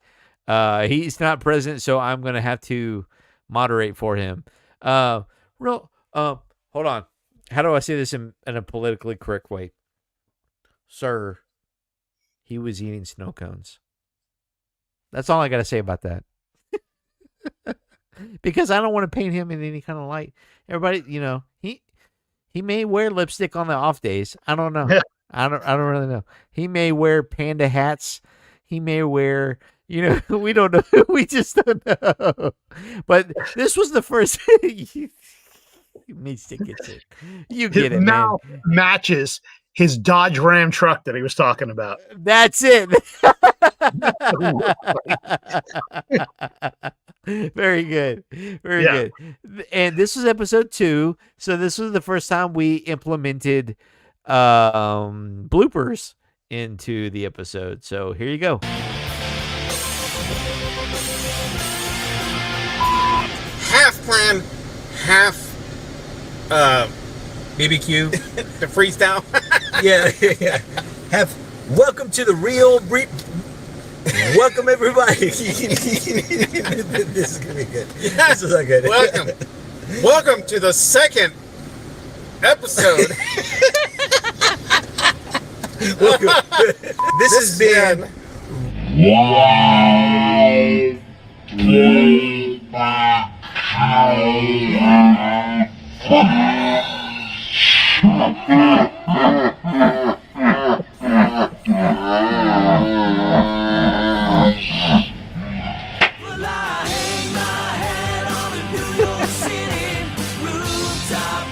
He's not present, so I'm gonna have to moderate for him. Hold on. How do I say this in a politically correct way? Sir, he was eating snow cones. That's all I got to say about that. Because I don't want to paint him in any kind of light. Everybody, he may wear lipstick on the off days. I don't know. I don't really know. He may wear panda hats. He may wear, we don't know. We just don't know. But this was the first. Meat stick gets it. You get it, now man. Matches his Dodge Ram truck that he was talking about. That's it. Very good. Very good. And this was episode 2. So this was the first time we implemented bloopers into the episode. So here you go. Half plan, half BBQ, the freestyle. yeah. Welcome to the real. Welcome everybody. This is gonna be good. This is not good. Welcome to the second episode. This has been.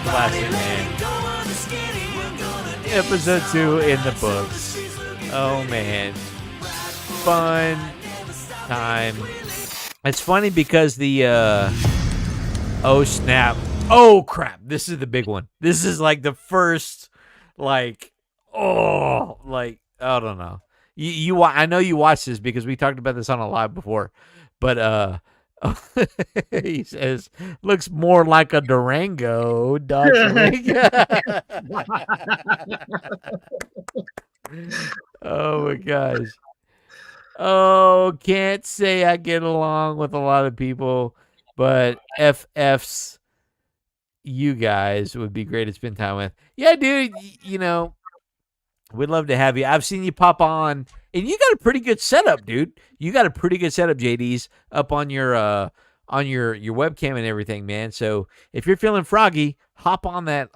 Classic, man. Episode 2 in the books. Oh man, fun time. It's funny because the oh snap, oh crap, this is the big one. This is like the first, like, oh, like, I don't know. I know you watched this because we talked about this on a live before, but he says looks more like a Durango Dodge Durango. Oh my gosh. Oh, can't say I get along with a lot of people, but FFs, you guys would be great to spend time with. Yeah, dude, you know, we'd love to have you. I've seen you pop on, and you got a pretty good setup, dude. You got a pretty good setup, JD's, up on your webcam and everything, man. So if you're feeling froggy, hop on the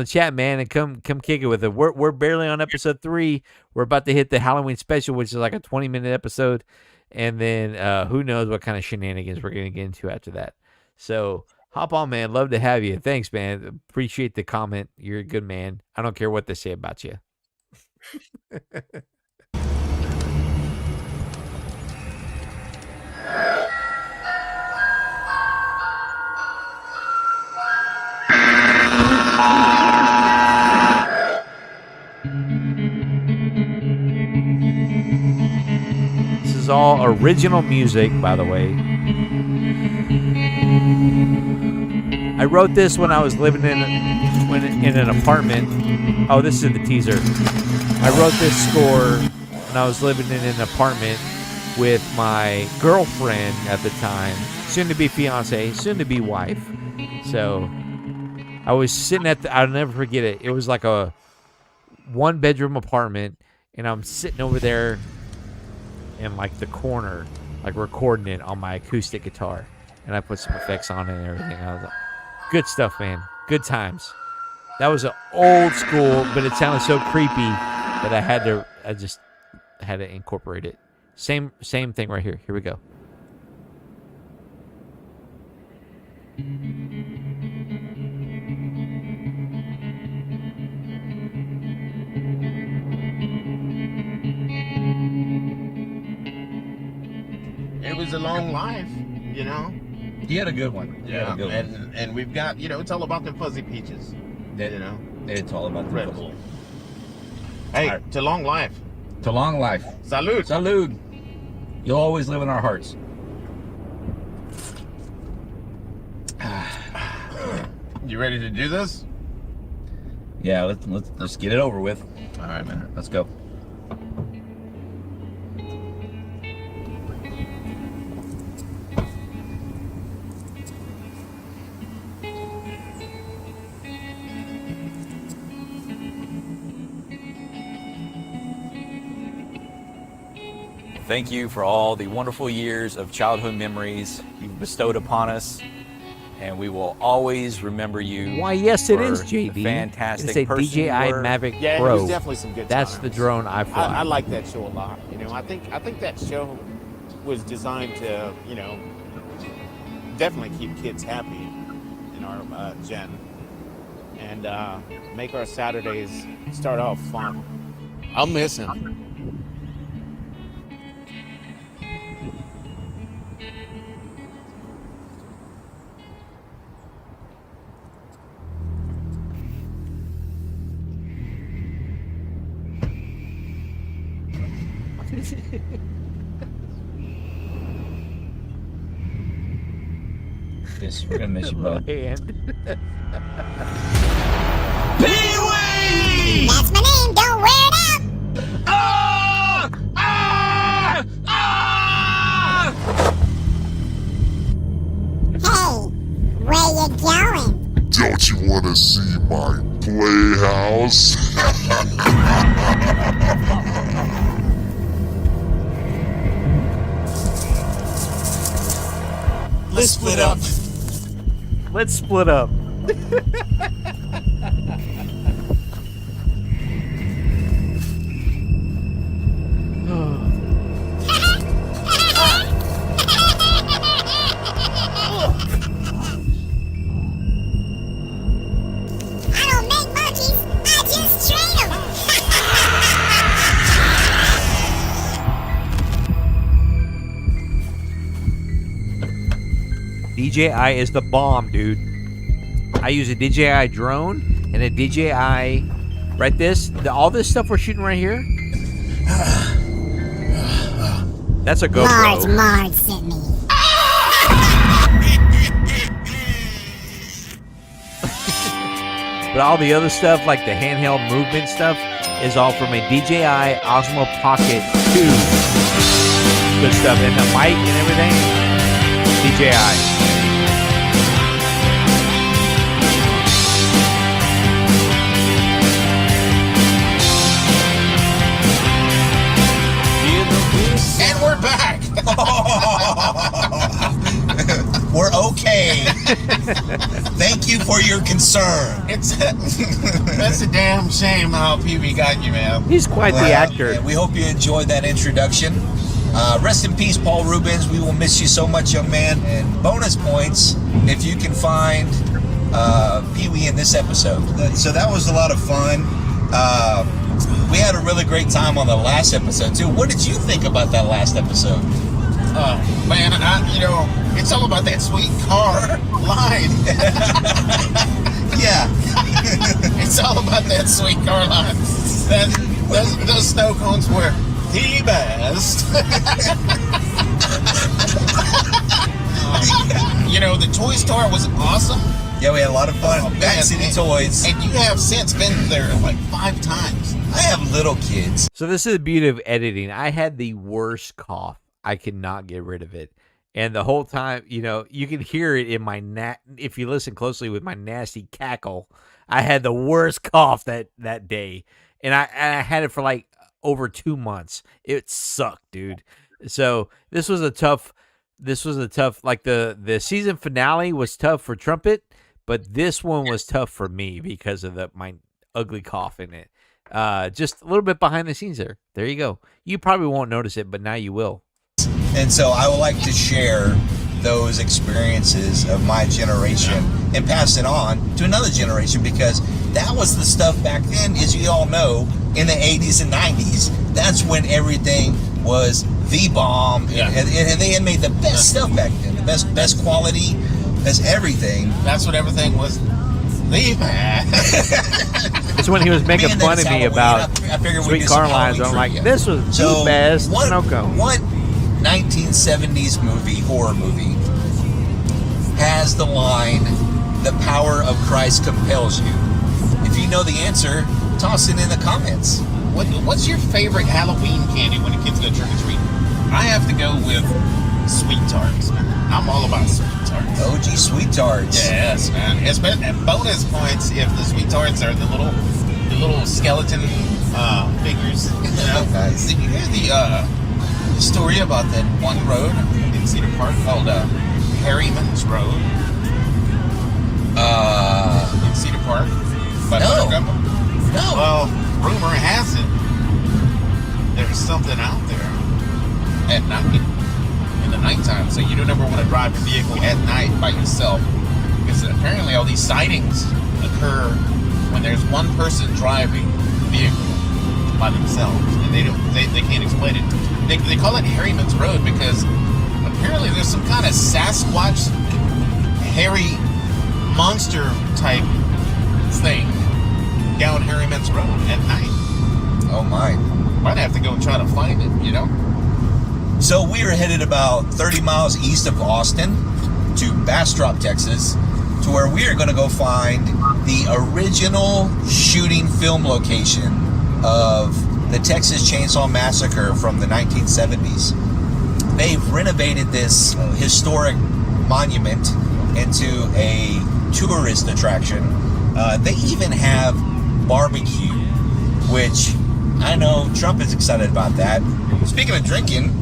chat, man, and come kick it with it. We're barely on episode 3. We're about to hit the Halloween special, which is like a 20-minute episode, and then who knows what kind of shenanigans we're gonna get into after that. So hop on, man. Love to have you. Thanks, man. Appreciate the comment. You're a good man. I don't care what they say about you. This is all original music, by the way. I wrote this when I was living in an apartment. Oh, this is the teaser. I wrote this score when I was living in an apartment with my girlfriend at the time, soon-to-be fiance, soon-to-be wife. So I was sitting I'll never forget it. It was like a one-bedroom apartment, and I'm sitting over there in like the corner, like recording it on my acoustic guitar, and I put some effects on it and everything. I was like, good stuff, man. Good times. That was an old school, but it sounded so creepy that I just had to incorporate it. Same thing right here. Here we go. It was a long life, you know. He had a good one. Yeah, and we've got, you know, it's all about them fuzzy peaches. You know, it's all about the Red Bull. Hey, right. To long life. To long life. Salud. Salud. You'll always live in our hearts. You ready to do this? Yeah, let's get it over with. All right, man. Let's go. Thank you for all the wonderful years of childhood memories you've bestowed upon us, and we will always remember you. Why, yes, it is, for JD. the fantastic It's a person DJI you were. Mavic Yeah, Pro. it was definitely some good That's times. the drone I fly. I like that show a lot. You know, I think that show was designed to, you know, definitely keep kids happy in our gen, and make our Saturdays start off fun. I'll miss him. Yes, we're gonna miss you, bud. Pee-wee! That's my name, don't wear it out! Ah! Ah! Ah! Hey, where you going? Don't you want to see my playhouse? Let's split up. Let's split up. I don't make munchies, DJI is the bomb, dude. I use a DJI drone and a DJI. Right, all this stuff we're shooting right here. That's a GoPro. Marge sent me. But all the other stuff, like the handheld movement stuff, is all from a DJI Osmo Pocket 2. Good stuff. And the mic and everything, DJI. And we're back. We're okay. Thank you for your concern. That's a damn shame how Pee Wee got you, man. He's quite the actor. We hope you enjoyed that introduction. Rest in peace, Paul Rubens. We will miss you so much, young man. And bonus points if you can find Pee Wee in this episode. So that was a lot of fun. We had a really great time on the last episode too. What did you think about that last episode? Man, it's all about that sweet car line. Yeah. It's all about that sweet car line. Those snow cones were the best. The toy store was awesome. Yeah, we had a lot of fun. Back City Toys. And you have since been there like 5 times. I have little kids. So this is the beauty of editing. I had the worst cough. I could not get rid of it. And the whole time, you can hear it in my if you listen closely with my nasty cackle. I had the worst cough that day. And I had it for like over 2 months. It sucked, dude. So this was a tough, like the season finale was tough for Trumpet, but this one was tough for me because of my ugly cough in it. Just a little bit behind the scenes there. There you go. You probably won't notice it, but now you will. And so I would like to share those experiences of my generation and pass it on to another generation, because that was the stuff back then, as you all know, in the 80s and 90s. That's when everything was the bomb. Yeah. And they had made the best stuff back then. The best quality, best everything. That's what everything was. The best. It's when he was making fun of me about sweet car lines. I'm like, this was the best snow cone. What 1970s horror movie has the line, "The power of Christ compels you"? If you know the answer, toss it in the comments. What's your favorite Halloween candy when the kids go trick or treat? I have to go with Sweet Tarts. I'm all about Sweet Tarts. OG Sweet Tarts. Yes, man. And bonus points if the Sweet Tarts are the little skeleton figures. Nice. Did you hear the story about that one road in Cedar Park called Harriman's Road? In Cedar Park? No. Well, rumor has it there's something out there at night, in the nighttime, so you don't ever want to drive your vehicle at night by yourself, because apparently all these sightings occur when there's one person driving the vehicle by themselves, and they can't explain it. They call it Harriman's Road because apparently there's some kind of Sasquatch, hairy monster type thing down Harriman's Road at night. Oh my. Might have to go and try to find it, So we are headed about 30 miles east of Austin to Bastrop, Texas, to where we are going to go find the original shooting film location of the Texas Chainsaw Massacre from the 1970s. They've renovated this historic monument into a tourist attraction. They even have barbecue, which I know Trump is excited about that. Speaking of drinking,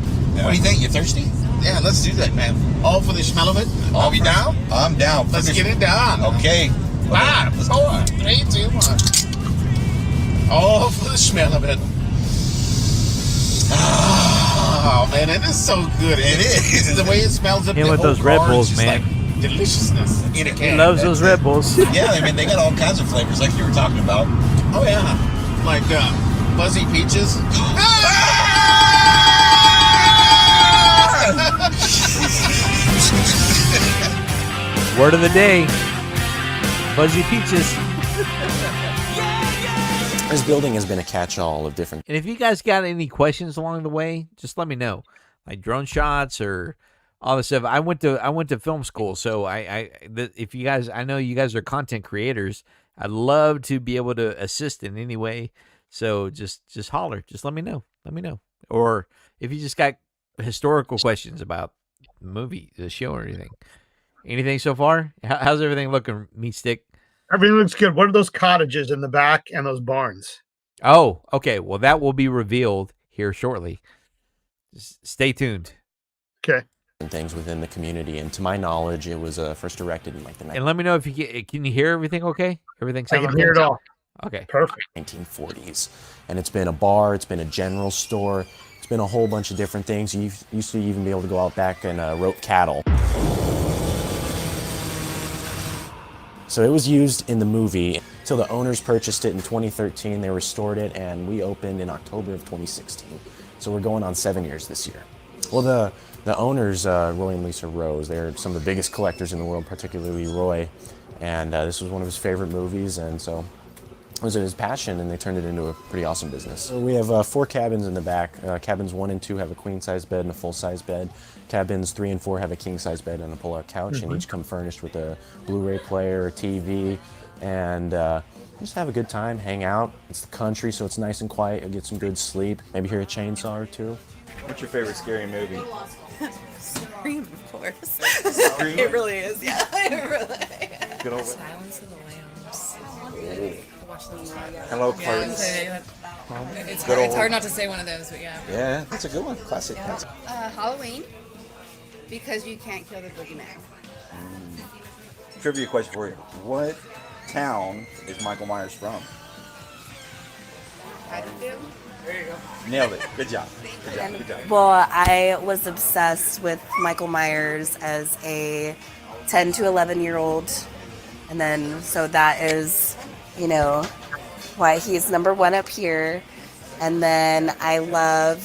what do you think? You thirsty? Yeah, let's do that, man. All for the smell of it. Are you down? I'm down. Let's get it down. Okay. 5, 4, 3, 2, 1. All for the smell of it. Oh man, it is so good. It is. The way it smells up. And with those Red Bulls, man. Like deliciousness in a can. He loves those Red Bulls. Yeah, I mean they got all kinds of flavors, like you were talking about. Oh yeah, like fuzzy peaches. Word of the day. Fuzzy Peaches. This building has been a catch-all of different. And if you guys got any questions along the way, just let me know. Like drone shots or all this stuff. I went to film school, so if you guys, I know you guys are content creators. I'd love to be able to assist in any way. So just holler. Just let me know. Let me know. Or if you just got historical questions about the movie, the show, or anything. Anything so far? How's everything looking, Meat Stick? Everything looks good. What are those cottages in the back and those barns? Oh, okay. Well, that will be revealed here shortly. Just stay tuned. Okay. Things within the community, and to my knowledge, it was first erected in like the And let me know if can you hear everything okay? Everything sounds I can okay? hear it all. Okay. Perfect. 1940s. And it's been a bar, it's been a general store, it's been a whole bunch of different things. You used to even be able to go out back and rope cattle. So it was used in the movie until the owners purchased it in 2013. They restored it, and we opened in October of 2016. So we're going on 7 years this year. Well, the owners, Roy and Lisa Rose, they're some of the biggest collectors in the world, particularly Roy. And this was one of his favorite movies, and so it was his passion, and they turned it into a pretty awesome business. So we have 4 cabins in the back. Cabins 1 and 2 have a queen-size bed and a full-size bed. Cabins 3 and 4 have a king-size bed and a pull-out couch, and each come furnished with a Blu-ray player, a TV, and just have a good time, hang out. It's the country, so it's nice and quiet. You'll get some good sleep. Maybe hear a chainsaw or two. What's your favorite scary movie? Scream, of course. Scream? It really is, yeah. It really. Good old Silence of the Lambs. Watch them. Hello, Yeah, Clarence. it's Good old- hard not to say one of those, but yeah. Yeah, that's a good one. Classic. Halloween, because you can't kill the boogeyman. Trivia question for you. What town is Michael Myers from? Haddonfield? There you go. Nailed it. Good job. Good job. Good job. Well, I was obsessed with Michael Myers as a 10 to 11-year-old. And then, so that is, why he's number 1 up here. And then I love,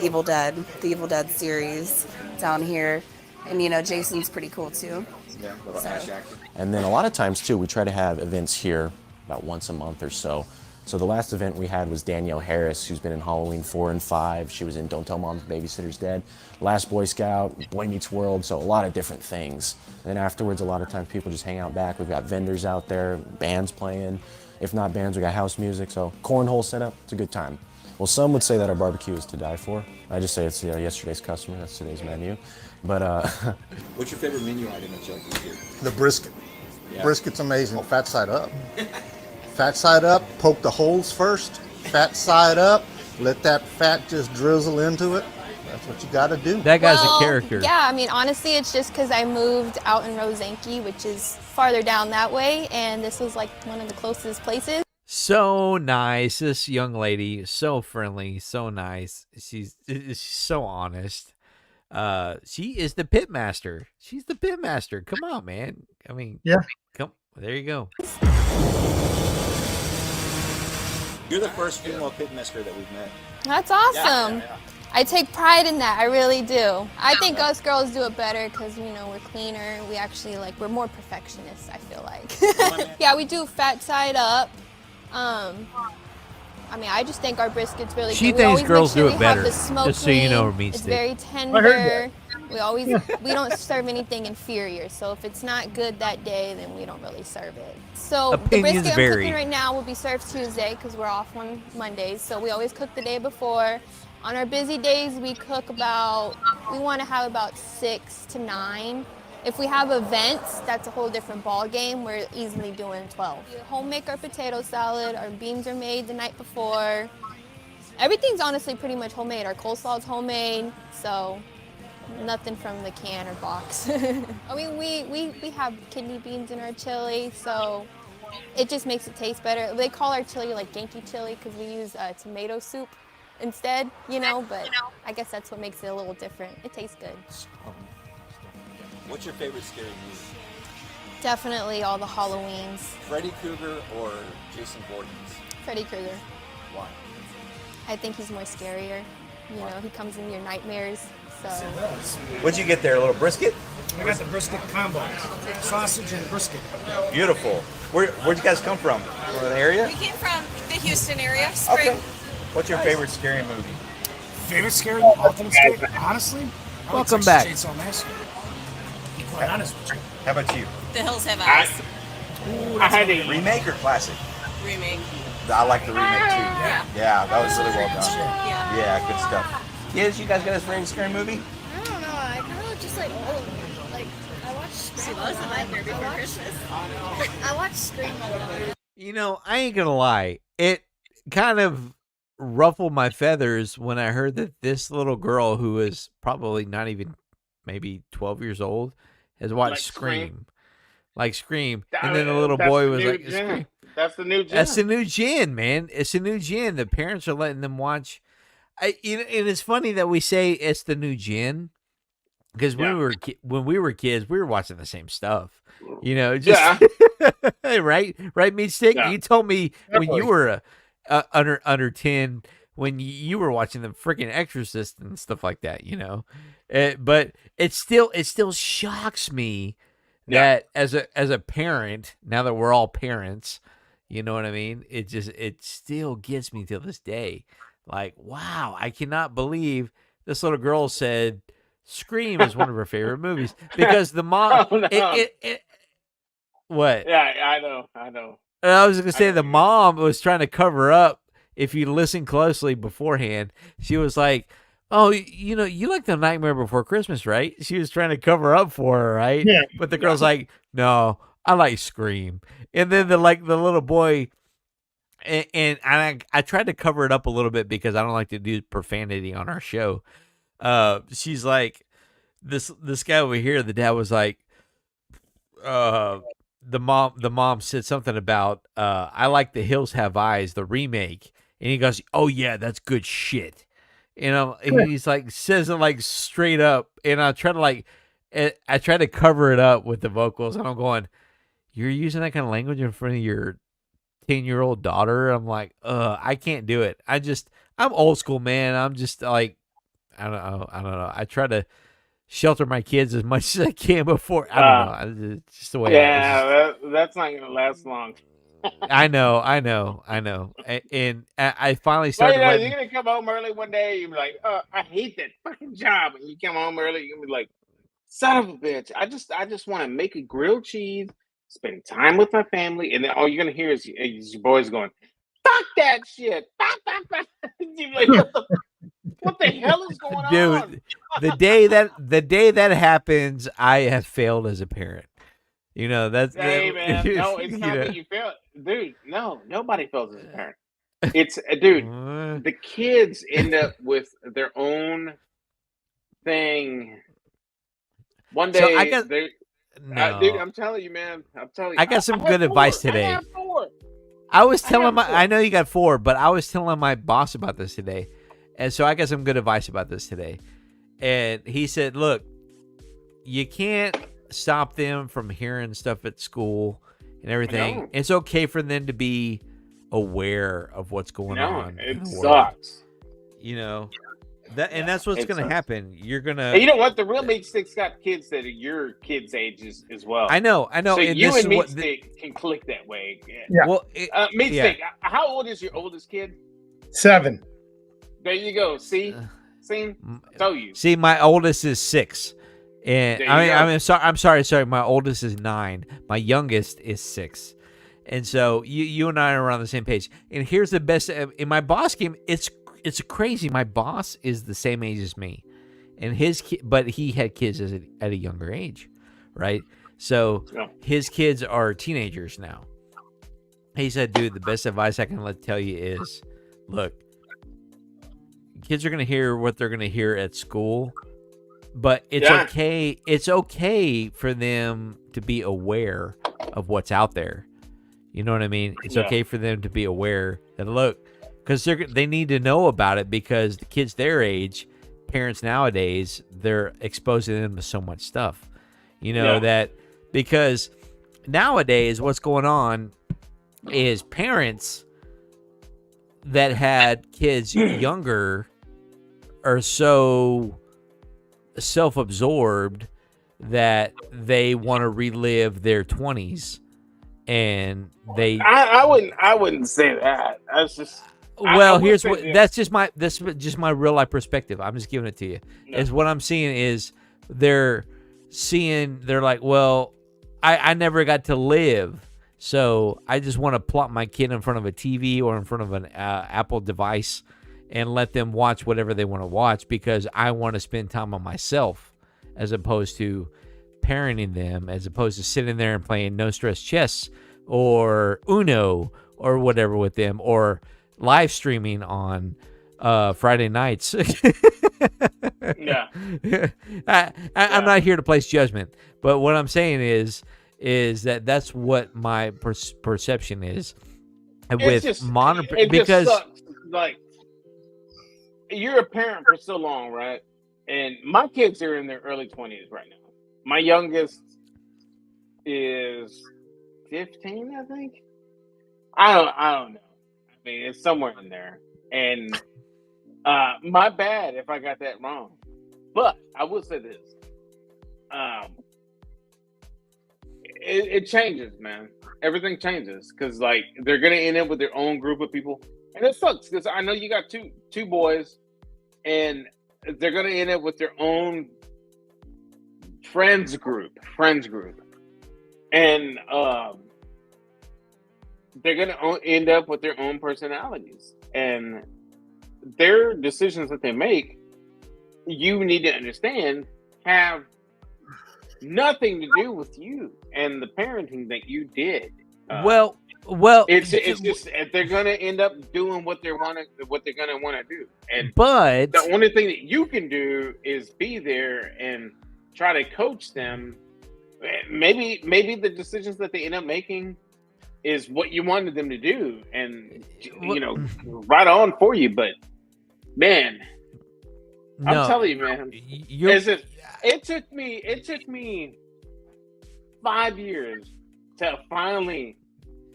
Evil Dead, the Evil Dead series down here. And, Jason's pretty cool too. Yeah, little Ash actor. And then a lot of times, too, we try to have events here about once a month or so. So the last event we had was Danielle Harris, who's been in Halloween 4 and 5. She was in Don't Tell Mom the Babysitter's Dead, Last Boy Scout, Boy Meets World, so a lot of different things. And then afterwards, a lot of times people just hang out back. We've got vendors out there, bands playing. If not bands, we got house music, so cornhole setup, it's a good time. Well, some would say that our barbecue is to die for. I just say it's yesterday's customer, that's today's menu. But What's your favorite menu item at Chuck E. Cheese? The brisket. Yeah. Brisket's amazing. Fat side up. Fat side up, poke the holes first. Fat side up, let that fat just drizzle into it. That's what you got to do. That guy's a character. Yeah, I mean, honestly, it's just because I moved out in Rosanke, which is farther down that way, and this was like one of the closest places. So nice. This young lady, so friendly, so nice. She's so honest. She is the pit master. She's the pit master. Come on, man. I mean, yeah. Come. There you go. You're the first female pitmaster that we've met. That's awesome. Yeah. I take pride in that. I really do. I think us girls do it better because, we're cleaner. We actually, we're more perfectionists, I feel like. Yeah, we do fat side up. I just think our brisket's really She good. thinks we girls always do make it sure we have better, the smoke just so you know, ring. Meat It's Stick. very I tender. heard We don't serve anything inferior. So if it's not good that day, then we don't really serve it. So Opinions the brisket vary. I'm cooking right now will be served Tuesday because we're off on Mondays. So we always cook the day before. On our busy days, we want to have about 6 to 9. If we have events, that's a whole different ball game. We're easily doing 12. We home make our potato salad. Our beans are made the night before. Everything's honestly pretty much homemade. Our coleslaw's homemade, so nothing from the can or box. We have kidney beans in our chili, so it just makes it taste better. They call our chili like Yankee chili because we use tomato soup instead, but I guess that's what makes it a little different. It tastes good. What's your favorite scary movie? Definitely all the Halloweens. Freddy Krueger or Jason Voorhees? Freddy Krueger. Why? I think he's more scarier. You know, he comes in your nightmares. So. What'd you get there? A little brisket? I got the brisket combo. Sausage and brisket. Beautiful. Where'd you guys come from? From the area? We came from the Houston area. Spring. Okay. What's your favorite scary movie? Favorite scary? Ultimate scary? Honestly, I would Welcome say back. Chainsaw Massacre. To be quite honest with you. How about you? The Hills Have Eyes. I had a Remake or classic? Remake. I like the remake too. Yeah, that was really well done. Yeah. Yeah, good stuff. Yes, you guys got his favorite scary movie? I don't know. I kind of just like all of them. Like I watched Scream. She loves the Nightmare Before Christmas. I watched Scream a lot. You know, I ain't gonna lie. It kind of ruffled my feathers when I heard that this little girl, who is probably not even maybe 12 years old, has watched Like Scream. Like Scream. That- And then the little that's boy the was new like, gen. Scream. That's the new gen. That's the new gen, man. It's the new gen. The parents are letting them watch. And it's funny that we say it's the new gen, because when we were kids, we were watching the same stuff. You know, just right, Meat Stick. Yeah. You told me when Definitely. you were under 10, when you were watching the freaking Exorcist and stuff like that. You know, but it still shocks me that as a parent, now that we're all parents, you know what I mean? It still gets me till this day. Like, wow, I cannot believe this little girl said Scream is one of her favorite movies, because the mom. Oh, no. What? Yeah, I know. And I was gonna say the mom was trying to cover up. If you listen closely beforehand, she was like, "Oh, you know, you like the Nightmare Before Christmas, right?" She was trying to cover up for her, right? Yeah. But the girl's like, "No, I like Scream." And then the little boy, and I tried to cover it up a little bit because I don't like to do profanity on our show. She's like, this guy over here, the dad was like, the mom said something about, I like The Hills Have Eyes, the remake. And he goes, "Oh yeah, that's good shit." And he's like, says it like straight up. And I try to cover it up with the vocals. And I'm going, "You're using that kind of language in front of your 10-year-old daughter?" I'm like, I can't do it. I'm old school, man. I'm just like, I don't know. I try to shelter my kids as much as I can before. I don't know. It's just the way. That's not gonna last long. I know. And I finally started. You're gonna come home early one day. You're like, I hate that fucking job. And you come home early, you're gonna be like, son of a bitch. I just want to make a grilled cheese, spend time with my family, and then all you're gonna hear is your boys going, "Fuck that shit!" You're like, what the hell is going on? Dude, the day that happens, I have failed as a parent. You know, that's Hey man, no, it's not that you failed, dude. No, nobody fails as a parent. It's dude. The kids end up with their own thing. One day, So I got- dude, No. I'm telling you, man. I'm telling you. I got some have good advice 4. today. I have 4. I was telling have 4. I know you got 4, but I was telling my boss about this today. And so I got some good advice about this today. And he said, "Look, you can't stop them from hearing stuff at school and everything. know. It's okay for them to be aware of what's going on. It in the world." sucks. You know, that's what's It going to sucks. happen. You're going to. And you know what? The real Meat Stick's got kids that are your kids' ages as well. I know. So And you this and is Meat what Stick can click that way. Yeah. Well, Meat yeah. Stick, how old is your oldest kid? 7. There you go. See? Tell you. See, my oldest is 6. And There you go. I'm sorry. My oldest is 9. My youngest is 6. And so you and I are on the same page. And here's the best in my boss game. It's crazy. My boss is the same age as me, and but he had kids at a younger age, right? So his kids are teenagers now. He said, "Dude, the best advice I can tell you is, look, kids are gonna hear what they're gonna hear at school." But it's okay. It's okay for them to be aware of what's out there. You know what I mean? It's okay for them to be aware that, look, because they need to know about it, because the kids their age, parents nowadays, they're exposing them to so much stuff. You know that, because nowadays what's going on is parents that had kids younger are so self-absorbed that they want to relive their 20s, and they. I wouldn't say that. That's just. Well, I would here's say what. this. That's just my real life perspective. I'm just giving it to you. No. Is what I'm seeing is they're like, well, I never got to live, so I just want to plop my kid in front of a TV or in front of an Apple device and let them watch whatever they want to watch because I want to spend time on myself, as opposed to parenting them, as opposed to sitting there and playing no stress chess or Uno or whatever with them, or live streaming on Friday nights. Yeah. I'm not here to place judgment, but what I'm saying is that's what my perception is with modern, because just sucks. Like, you're a parent for so long, right? And my kids are in their early 20s right now. My youngest is 15, I think. I don't know. I mean, it's somewhere in there. And my bad if I got that wrong. But I will say this. It changes, man. Everything changes because, like, they're gonna end up with their own group of people, and it sucks because I know you got two boys, and they're gonna end up with their own friends group, and they're gonna end up with their own personalities, and their decisions that they make, you need to understand, have nothing to do with you and the parenting that you did. Well, it's just they're gonna end up doing what they're gonna want to do, and but the only thing that you can do is be there and try to coach them. Maybe the decisions that they end up making is what you wanted them to do, and right on for you. But man, I'm telling you, man, it took me 5 years to finally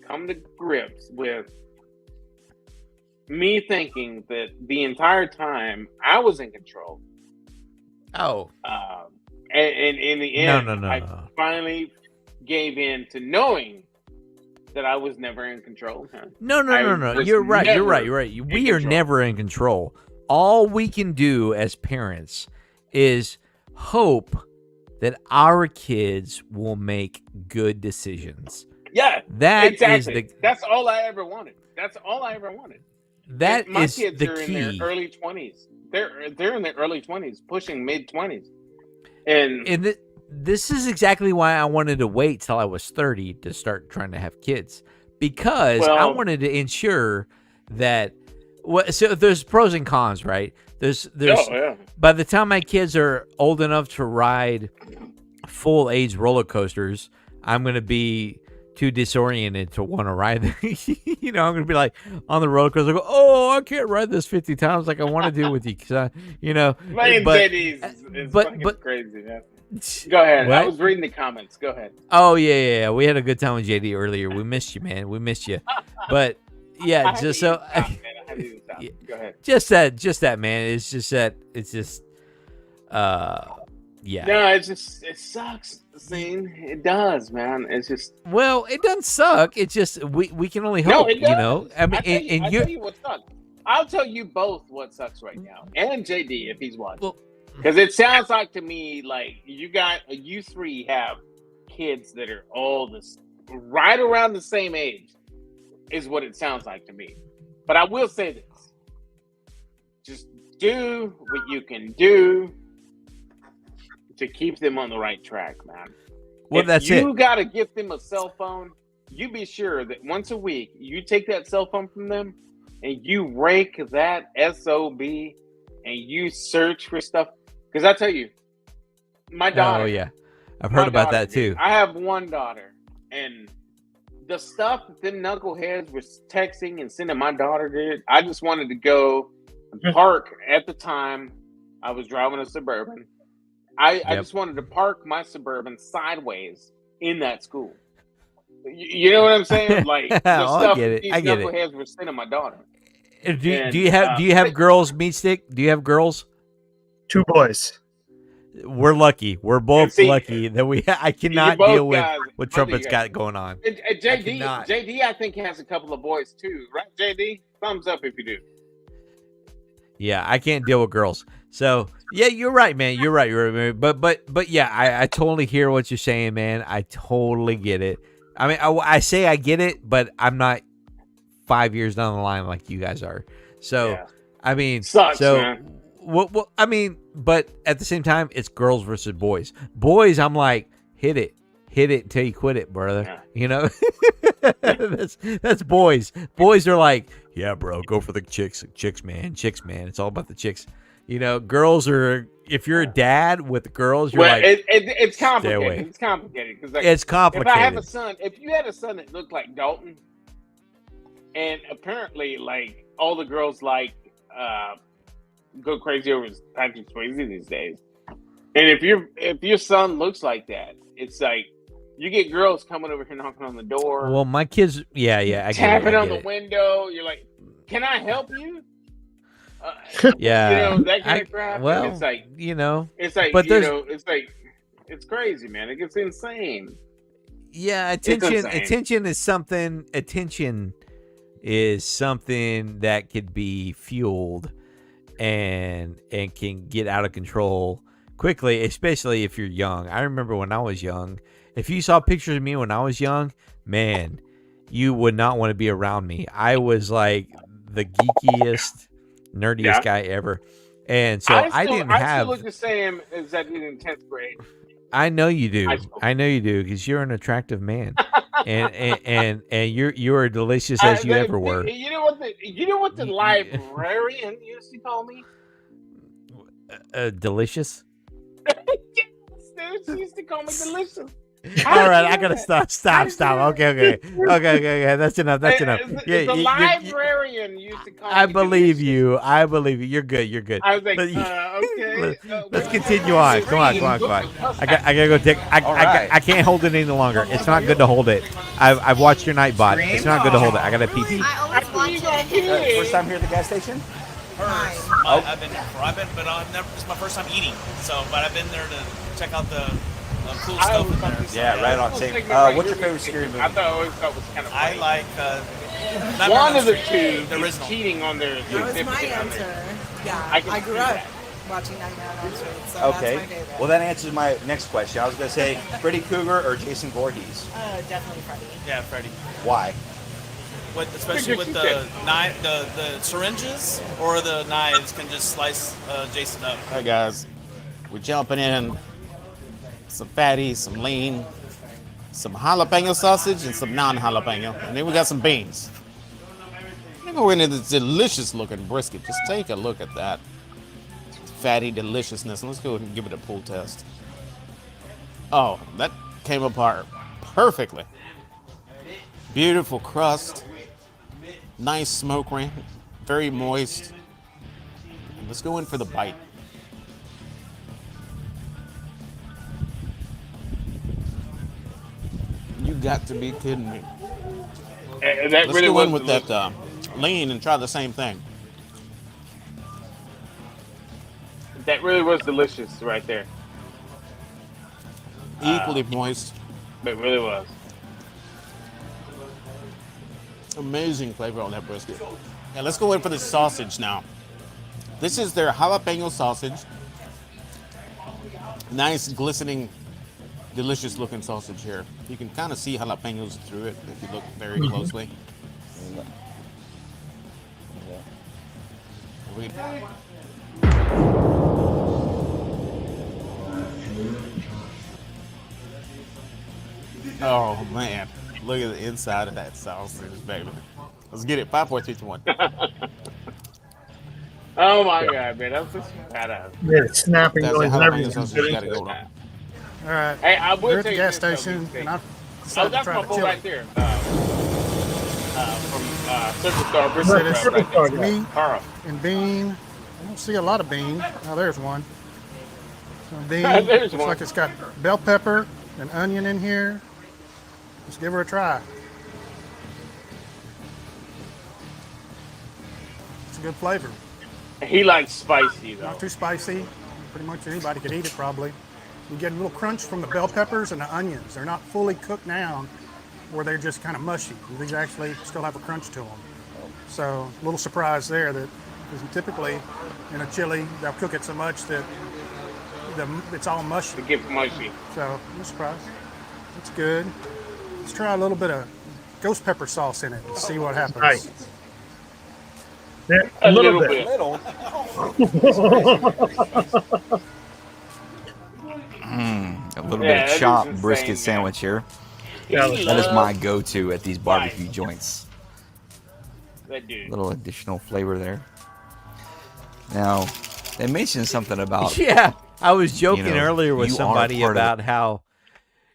come to grips with me thinking that the entire time I was in control. Oh. And in the end, No. I finally gave in to knowing that I was never in control. No. You're right. We are never in control. All we can do as parents is hope that our kids will make good decisions. Yeah, that exactly. is That's all I ever wanted. That my is kids the are key. in their early 20s. They're in their early 20s, pushing mid 20s, and this is exactly why I wanted to wait till I was 30 to start trying to have kids, because I wanted to ensure that. So there's pros and cons, right? There's by the time my kids are old enough to ride full age roller coasters, I'm gonna be too disoriented to want to ride them. I'm gonna be like on the roller coaster, go, oh, I can't ride this 50 times like I want to do with you, because playing JD is fucking crazy, man. Go ahead. What? I was reading the comments. Go ahead. Oh yeah. We had a good time with JD earlier. We missed you, man. We missed you. But yeah, just so. Go ahead. Just that, man. It's just yeah. No, it sucks. Scene. It does, man. It's just. Well, it doesn't suck. It's just we can only hope. No, it does. I mean, I'll tell you what sucks. I'll tell you both what sucks right now, and JD if he's watching, because it sounds like to me like you three have kids that are all right around the same age, is what it sounds like to me. But I will say this. Just do what you can do to keep them on the right track, man. Well, if you got to give them a cell phone, you be sure that once a week, you take that cell phone from them and you rank that SOB and you search for stuff. Because I tell you, my daughter. Oh, yeah. I've heard about that, too. I have one daughter, and the stuff that them knuckleheads was texting and sending my daughter did, I just wanted to go and park. At the time, I was driving a Suburban. I just wanted to park my Suburban sideways in that school. You know what I'm saying? Like the stuff these knuckleheads were sending my daughter. Do you have girls meat stick? Do you have girls? 2 boys. We're lucky. We're both see, lucky that I cannot both deal with guys- what both of you Trumpet's guys. got going on. And I JD, cannot. JD, I think has a couple of boys too, right? JD, thumbs up if you do. Yeah, I can't deal with girls. So yeah, you're right, man. You're right. You're right. But yeah, I totally hear what you're saying, man. I totally get it. I mean, I say I get it, but I'm not 5 years down the line like you guys are. So Yeah. I mean, Sucks, so man. what? I mean, but at the same time, it's girls versus boys. Boys, I'm like, hit it until you quit it, brother. Yeah. You know, that's boys. Boys are like, yeah, bro, go for the chicks, man. It's all about the chicks. You know, girls are. If you're a dad with girls, you're like, it's stay complicated. away. It's complicated because It's complicated. If I have a son, if you had a son that looked like Dalton, and apparently like all the girls like go crazy over Patrick Swayze these days, and if your son looks like that, it's like you get girls coming over here knocking on the door. Well, my kids, yeah, I get tapping it, I on get the it. window. You're like, can I help you? Yeah, you know that kind of crap. well, it's like you know, it's like but you there's know, it's like it's crazy, man. It gets insane. yeah, It's attention insane. attention is something that could be fueled and can get out of control quickly, especially if you're young. I remember when I was young, if you saw pictures of me when I was young, man, you would not want to be around me. I was like the geekiest, nerdiest Yeah. guy ever. And so I still have look the same as I did in 10th grade. I know you do. High school. I know you do because you're an attractive man, and you're as delicious as you ever were. You know what the librarian used to call me? Delicious. Dude, she used to call me delicious. All right, I gotta stop. Okay. That's enough. The librarian used to call I me believe you. You're good. I was like, okay. Let's continue on. Come on. I gotta go take. I can't hold it any longer. It's not good to hold it. I've watched your Nightbot. It's not good to hold it. I gotta pee. I always watch it. First time here at the gas station? I've been here before. But I've never. This is my first time eating. So, but I've been there to check out the cool stuff in there. So, Yeah, right on. Same. What's your favorite scary movie? I always thought it was kind of I funny. like One of the Street, two the is original. cheating on their That was my certificate on there. answer. Yeah, I can I grew see up that. watching Nightmare on Elm Street, so Okay. that's my favorite. Well, that answers my next question. I was going to say Freddy Krueger or Jason Voorhees. Definitely Freddy. Yeah, Freddy. Why? Especially with the syringes or the knives can just slice Jason up. All right, guys, we're jumping in some fatty, some lean, some jalapeno sausage, and some non-jalapeno, and then we got some beans. Then go into this delicious-looking brisket. Just take a look at that fatty deliciousness, and let's go ahead and give it a pull test. Oh, that came apart perfectly. Beautiful crust, nice smoke ring, very moist. Let's go in for the bite. You got to be kidding me. And that Let's really go was in with that lean and try the same thing. That really was delicious right there. Equally moist. It really was. Amazing flavor on that brisket. Yeah, let's go in for the sausage now. This is their jalapeno sausage. Nice, glistening, delicious looking sausage here. You can kind of see jalapenos through it if you look very closely. We- Oh man, look at the inside of that sausage, baby. Let's get it. 5, 4, 3, 2, 1. Oh my god, man, that's just badass. Yeah, snapping That's noise the and jalapeno everything. sausage you gotta go on. All right. Hey, I will We're at tell the you gas this, though, station, these and I things. decided to That's try my the boy chili. right there. From Circle Star, They said it's right next to meat Carl. and bean. I don't see a lot of bean. Oh, there's one. Some bean. There's Looks one. like it's got bell pepper and onion in here. Let's give her a try. It's a good flavor. He likes spicy though. Not too spicy. pretty much anybody could eat it probably. You get a little crunch from the bell peppers and the onions. They're not fully cooked down where they're just kind of mushy. These actually still have a crunch to them. So a little surprise there that because typically in a chili, they'll cook it so much that it's all mushy. It gets mushy. So no surprise. It's good. Let's try a little bit of ghost pepper sauce in it and see what happens. Right. Yeah, a little bit. A little bit of chopped brisket sandwich here. That is my go-to at these barbecue joints. Little additional flavor there. Now, they mentioned something about... Yeah, I was joking earlier with somebody about how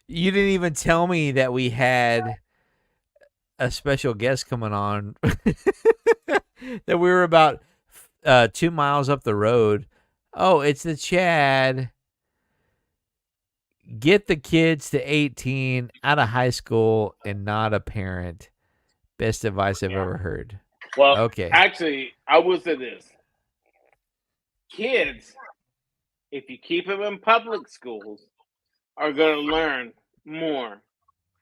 you didn't even tell me that we had a special guest coming on. That we were about 2 miles up the road. Oh, it's the Chad. Get the kids to 18 out of high school and not a parent. Best advice I've ever heard. Well, okay. Actually, I will say this. Kids, if you keep them in public schools, are going to learn more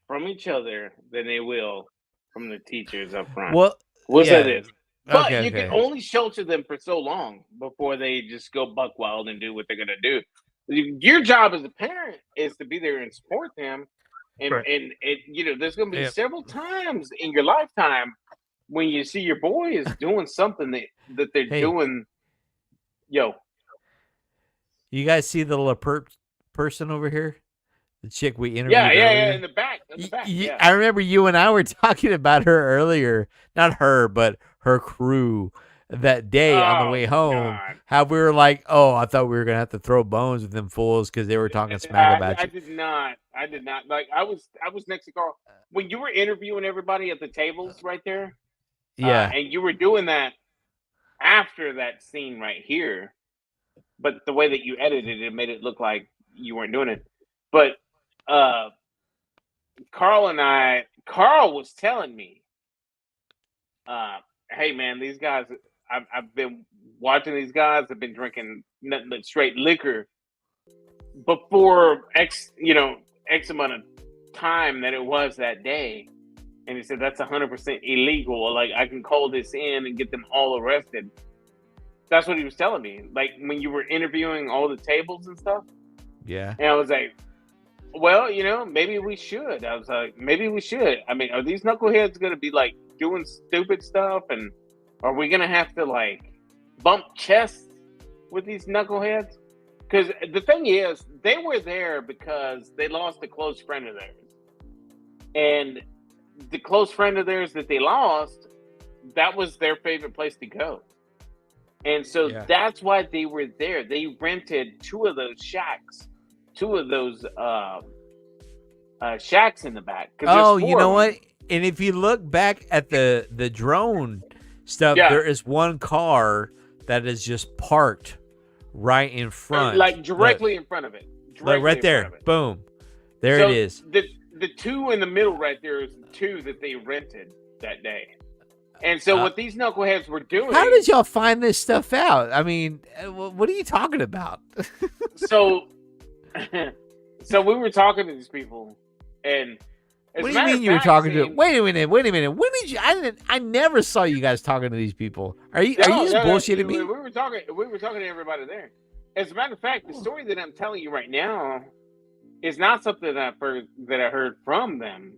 from each other than they will from the teachers up front. Well, we'll yeah. say this. But Okay, you can only shelter them for so long before they just go buck wild and do what they're going to do. Your job as a parent is to be there and support them. And, Right. and you know, there's going to be several times in your lifetime when you see your boys doing something that they're doing. Yo. You guys see the little person over here? The chick we interviewed Yeah, earlier? in the back. Yeah. I remember you and I were talking about her earlier. Not her, but her crew that day on the way home. How we were like, oh, I thought we were going to have to throw bones with them fools because they were talking smack about you. I did not. Like, I was next to Carl. When you were interviewing everybody at the tables right there. Yeah. And you were doing that after that scene right here. But the way that you edited it made it look like you weren't doing it. But Carl was telling me, hey man, these guys, I've been watching these guys have been drinking nothing but straight liquor before X amount of time that it was that day. And he said, that's 100% illegal. Like, I can call this in and get them all arrested. That's what he was telling me. Like, when you were interviewing all the tables and stuff. Yeah. And I was like, well, maybe we should. I was like, maybe we should. I mean, are these knuckleheads going to be, like, doing stupid stuff? And are we going to have to, like, bump chests with these knuckleheads? Because the thing is, they were there because they lost a close friend of theirs. And the close friend of theirs that they lost, that was their favorite place to go. And so that's why they were there. They rented two of those shacks in the back. Oh, you know what? And if you look back at the drone stuff, there is one car that is just parked right in front. Like directly in front of it. Like right there. Boom. There it is. The two in the middle right there is the two that they rented that day. And so what these knuckleheads were doing... How did y'all find this stuff out? I mean, what are you talking about? So we were talking to these people, and... What do you mean you were talking to... Wait a minute. When did you... I never saw you guys talking to these people. Are you just bullshitting me? We were talking to everybody there. As a matter of fact, the story that I'm telling you right now is not something that I heard from them.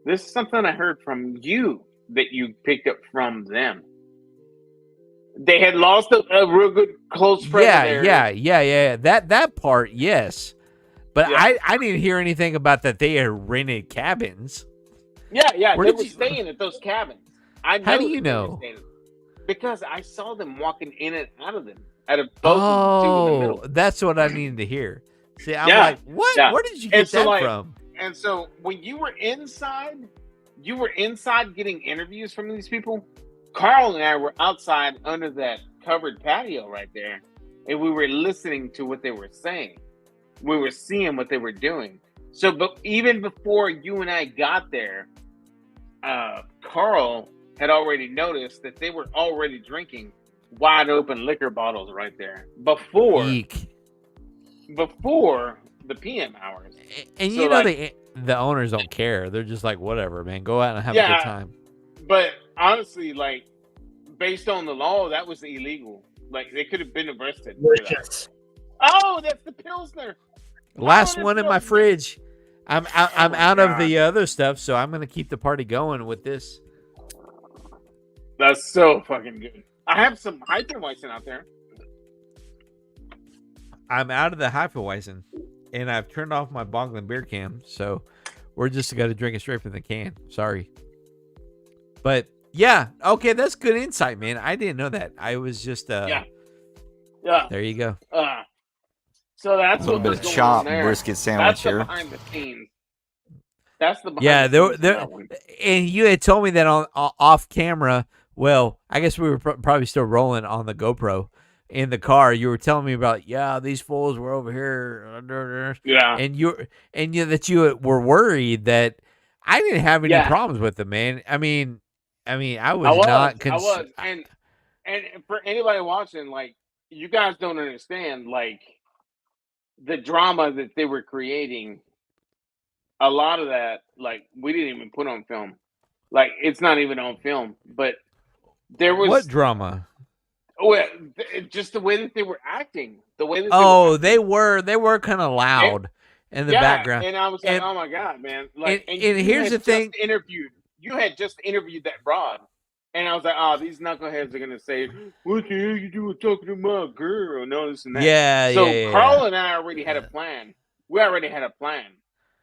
This is something I heard from you that you picked up from them. They had lost a real good close friend of theirs. Yeah. That part, yes. But I didn't hear anything about that they had rented cabins. Yeah. They were staying at those cabins. How do you know? Because I saw them walking in and out of them. Out of both of the two in the middle. That's what I needed to hear. See, I'm like, what? Yeah. Where did you get that from? And so when you were inside getting interviews from these people. Carl and I were outside under that covered patio right there, and we were listening to what they were saying. We were seeing what they were doing. So, but even before you and I got there, Carl had already noticed that they were already drinking wide open liquor bottles right there before before the PM hours. And So, you know like, the owners don't care. They're just like, whatever, man. Go out and have a Yeah. good time. But honestly, like, based on the law, that was illegal. Like, they could have been arrested. for that. Delicious. Oh, that's the Pilsner. Last Oh, one that's in my Pilsner. fridge. I'm my out of God. the other stuff, so I'm gonna keep the party going with this. That's so fucking good. I have some Hefeweizen out there. I'm out of the Hefeweizen, and I've turned off my Boglin beer can, so we're just gonna drink it straight from the can. Sorry, but yeah, okay, that's good insight, man. I didn't know that. I was just Yeah. There you go. So that's A little what bit was of going chopped on there. brisket That's sandwich the here. behind the scenes. That's the behind Yeah, the scenes of there, that one. and you had told me that on off camera. Well, I guess we were probably still rolling on the GoPro in the car. You were telling me about these fools were over here, Yeah. and you that you were worried that I didn't have any Yeah. problems with them, man. I mean, I I was not. I was, and for anybody watching, like, you guys don't understand, like, the drama that they were creating. A lot of that, like, we didn't even put on film. Like, it's not even on film, but there was What drama? just the way that they were acting, the way that Oh, they were kind of loud in the background. And I was like, And- oh my God, man! Like, and you here's had the thing. you had just interviewed that broad, and I was like, oh, these knuckleheads are gonna say, what the hell you doing talking to my girl and all this and that. Yeah, So yeah, Carl yeah. and I already had a plan. We already had a plan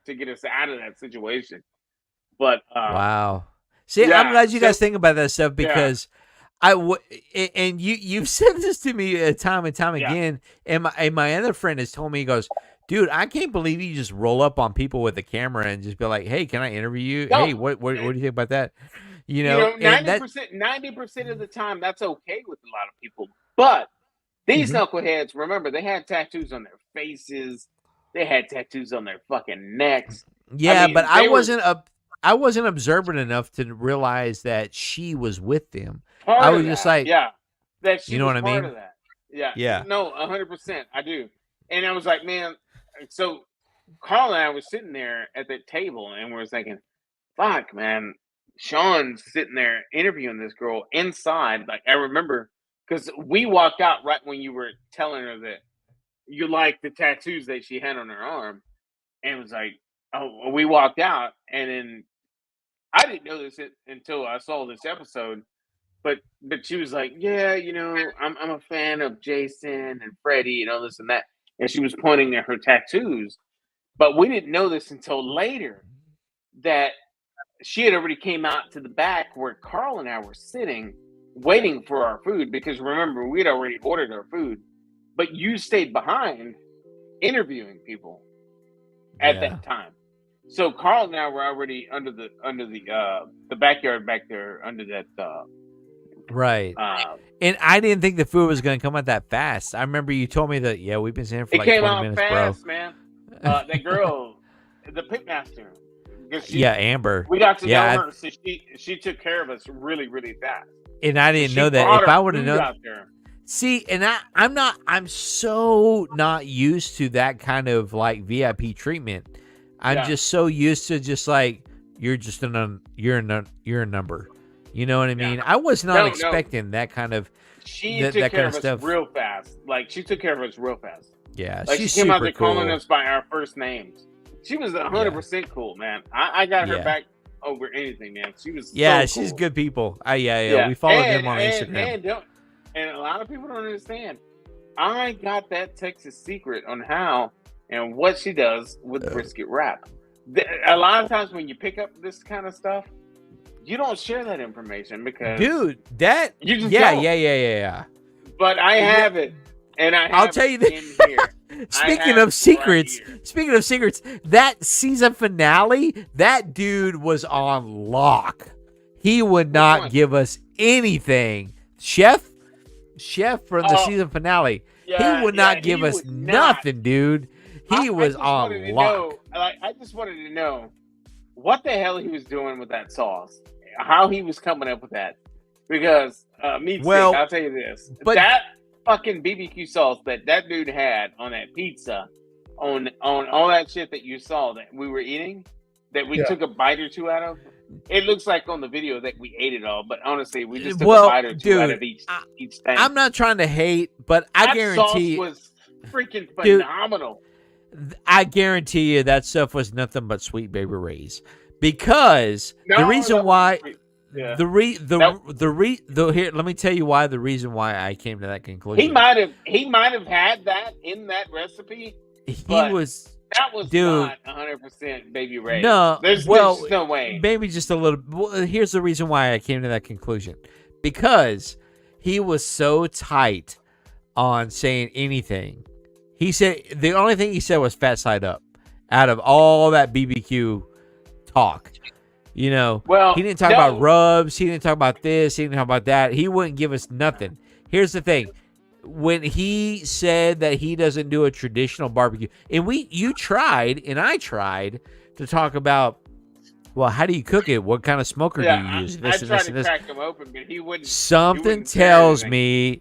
to get us out of that situation. But Wow. See, yeah, I'm glad you guys so- think about that stuff yeah. because and you've said this to me time and time again, and my other friend has told me, he goes, dude, I can't believe you just roll up on people with a camera and just be like, hey, can I interview you? No. Hey, what do you think about that? You know, and that 90% of the time, that's okay with a lot of people. But these knuckleheads, remember, they had tattoos on their faces. They had tattoos on their fucking necks. yeah, but I they were wasn't observant enough to realize that she was with them. part I of was just that. like, yeah, that she you know was what I part mean? of that. Yeah, Yeah. No, 100%, I do. And I was like, man. So Carl and I were sitting there at the table, and we were thinking, fuck, man. Sean's sitting there interviewing this girl inside. Like, I remember because we walked out right when you were telling her that you liked the tattoos that she had on her arm, and it was like, oh, we walked out, and then I didn't know this until I saw this episode, but she was like, yeah, you know, I'm a fan of Jason and Freddie and all this and that, and she was pointing at her tattoos, but we didn't know this until later that she had already came out to the back where Carl and I were sitting waiting for our food, because remember, we'd already ordered our food, but you stayed behind interviewing people at that time. So Carl and I were already under the backyard back there under that right. And I didn't think the food was going to come out that fast. I remember you told me that, yeah, we've been sitting for it like came 20 out minutes, fast, bro. man. That girl, the pitmaster. Yeah, Amber. We got to Yeah, know her, so she took care of us really, really fast. And I didn't She know that. brought If her I would have food known. out there. See, and I'm so not used to that kind of like VIP treatment. I'm Yeah. just so used to just like, you're just you're a number. You know what I mean? I was not No. expecting that kind of She that took kind care of of stuff. us real fast. Like, she took care of us real fast. Yeah, Like, she's she came out super there calling cool. us by our first names. She was 100% cool, man. I got her Yeah. back over anything, man. She was Yeah, so she's cool. good people. Yeah. We followed them on Instagram. And a lot of people don't understand. I got that Texas secret on how and what she does with brisket wrap. A lot of times when you pick up this kind of stuff, you don't share that information because Dude, that you just yeah, don't. yeah. But I have it, and I'll tell you in here. Speaking of secrets, that season finale, that dude was on lock. He would not give us anything. Chef for the season finale. yeah, he would not yeah, give he us would not. nothing, dude. He was on lock. I just wanted to know what the hell he was doing with that sauce, how he was coming up with that. Because Well, I'll tell you this: but- fucking BBQ sauce that dude had on that pizza, on all that shit that you saw that we were eating, that we took a bite or two out of. It looks like on the video that we ate it all, but honestly, we just took a bite or two out of each thing. I'm not trying to hate, but I that guarantee sauce was freaking phenomenal. I guarantee you that stuff was nothing but Sweet Baby Ray's, because the reason why. Yeah. Here, let me tell you why. The reason why I came to that conclusion. He might have had that in that recipe. That was not 100% Baby Ray. No, there's no way. Maybe just a little. Well, here's the reason why I came to that conclusion, because he was so tight on saying anything. He said the only thing he said was fat side up. Out of all that BBQ talk. You know, he didn't talk about rubs. He didn't talk about this. He didn't talk about that. He wouldn't give us nothing. Here's the thing. When he said that he doesn't do a traditional barbecue, and you tried, and I tried to talk about, well, how do you cook it? What kind of smoker do you use? I tried to crack him open, but he wouldn't. Something tells me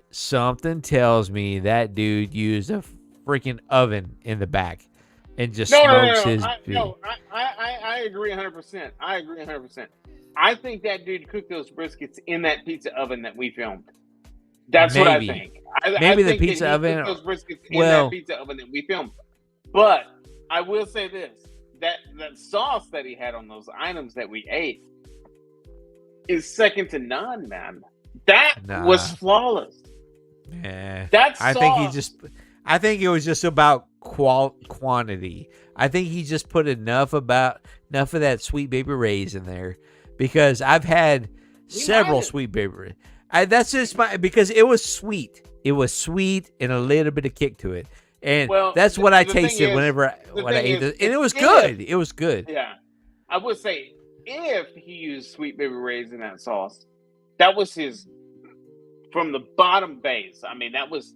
that dude used a freaking oven in the back. And just smokes his. I agree 100%. I agree 100%. I think that dude cooked those briskets in that pizza oven that we filmed. That's what I think. Maybe I the pizza oven. Those briskets in that pizza oven that we filmed. But I will say this: that sauce that he had on those items that we ate is second to none, man. That was flawless. Yeah, that sauce, I think it was just about quantity. I think he just put enough of that Sweet Baby Ray's in there, because I've had several Sweet Baby Ray's. That's just because it was sweet. It was sweet and a little bit of kick to it, and that's what I tasted whenever I ate it, and it was good. It was good. Yeah, I would say if he used Sweet Baby Ray's in that sauce, that was his from the bottom base. I mean, that was.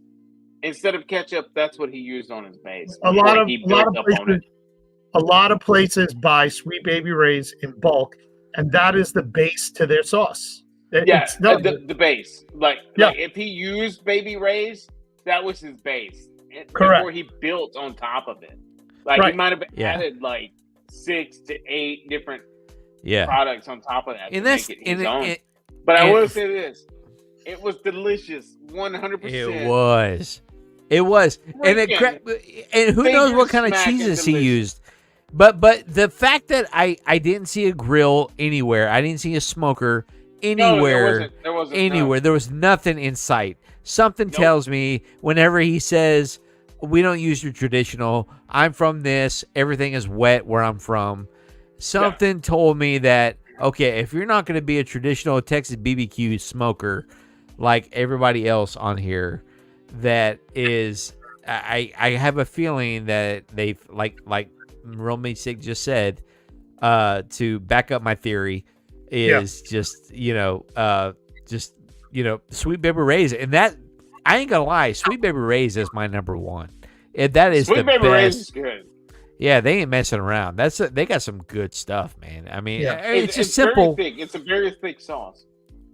Instead of ketchup, that's what he used on his base. A lot of places buy Sweet Baby Ray's in bulk, and that is the base to their sauce. The base. Like if he used Baby Ray's, that was his base. Correct. Before he built on top of it. He might have added 6 to 8 different products on top of that to make it his own. But I will say this. It was delicious, 100%. It was, and who knows what kind of cheeses he used, but the fact that I didn't see a grill anywhere, I didn't see a smoker anywhere, there wasn't anywhere. There was nothing in sight. Something tells me whenever he says we don't use your traditional, I'm from this, everything is wet where I'm from. Something told me that okay, if you're not going to be a traditional Texas BBQ smoker like everybody else on here. That is, I have a feeling that they've like Romy Sick just said, to back up my theory is just Sweet Baby Ray's, and that I ain't gonna lie, Sweet Baby Ray's is my number one. And that is Sweet the Baby best. Ray's is good. Yeah, they ain't messing around. They got some good stuff, man. I mean, it's just very simple. thick. It's a very thick sauce.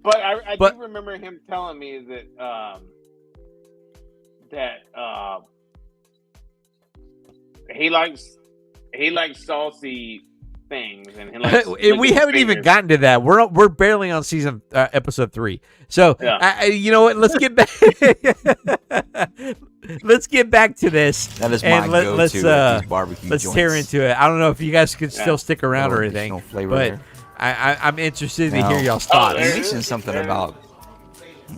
But I do remember him telling me that he likes saucy things, and he likes. We haven't even gotten to that. We're barely on season episode 3. So you know what? Let's get back. Let's get back to this. That is my go-to at these barbecue Let's joints. tear into it. I don't know if you guys could still stick around or anything, flavor but there. I'm interested to hear y'all's thoughts. You mentioned something about,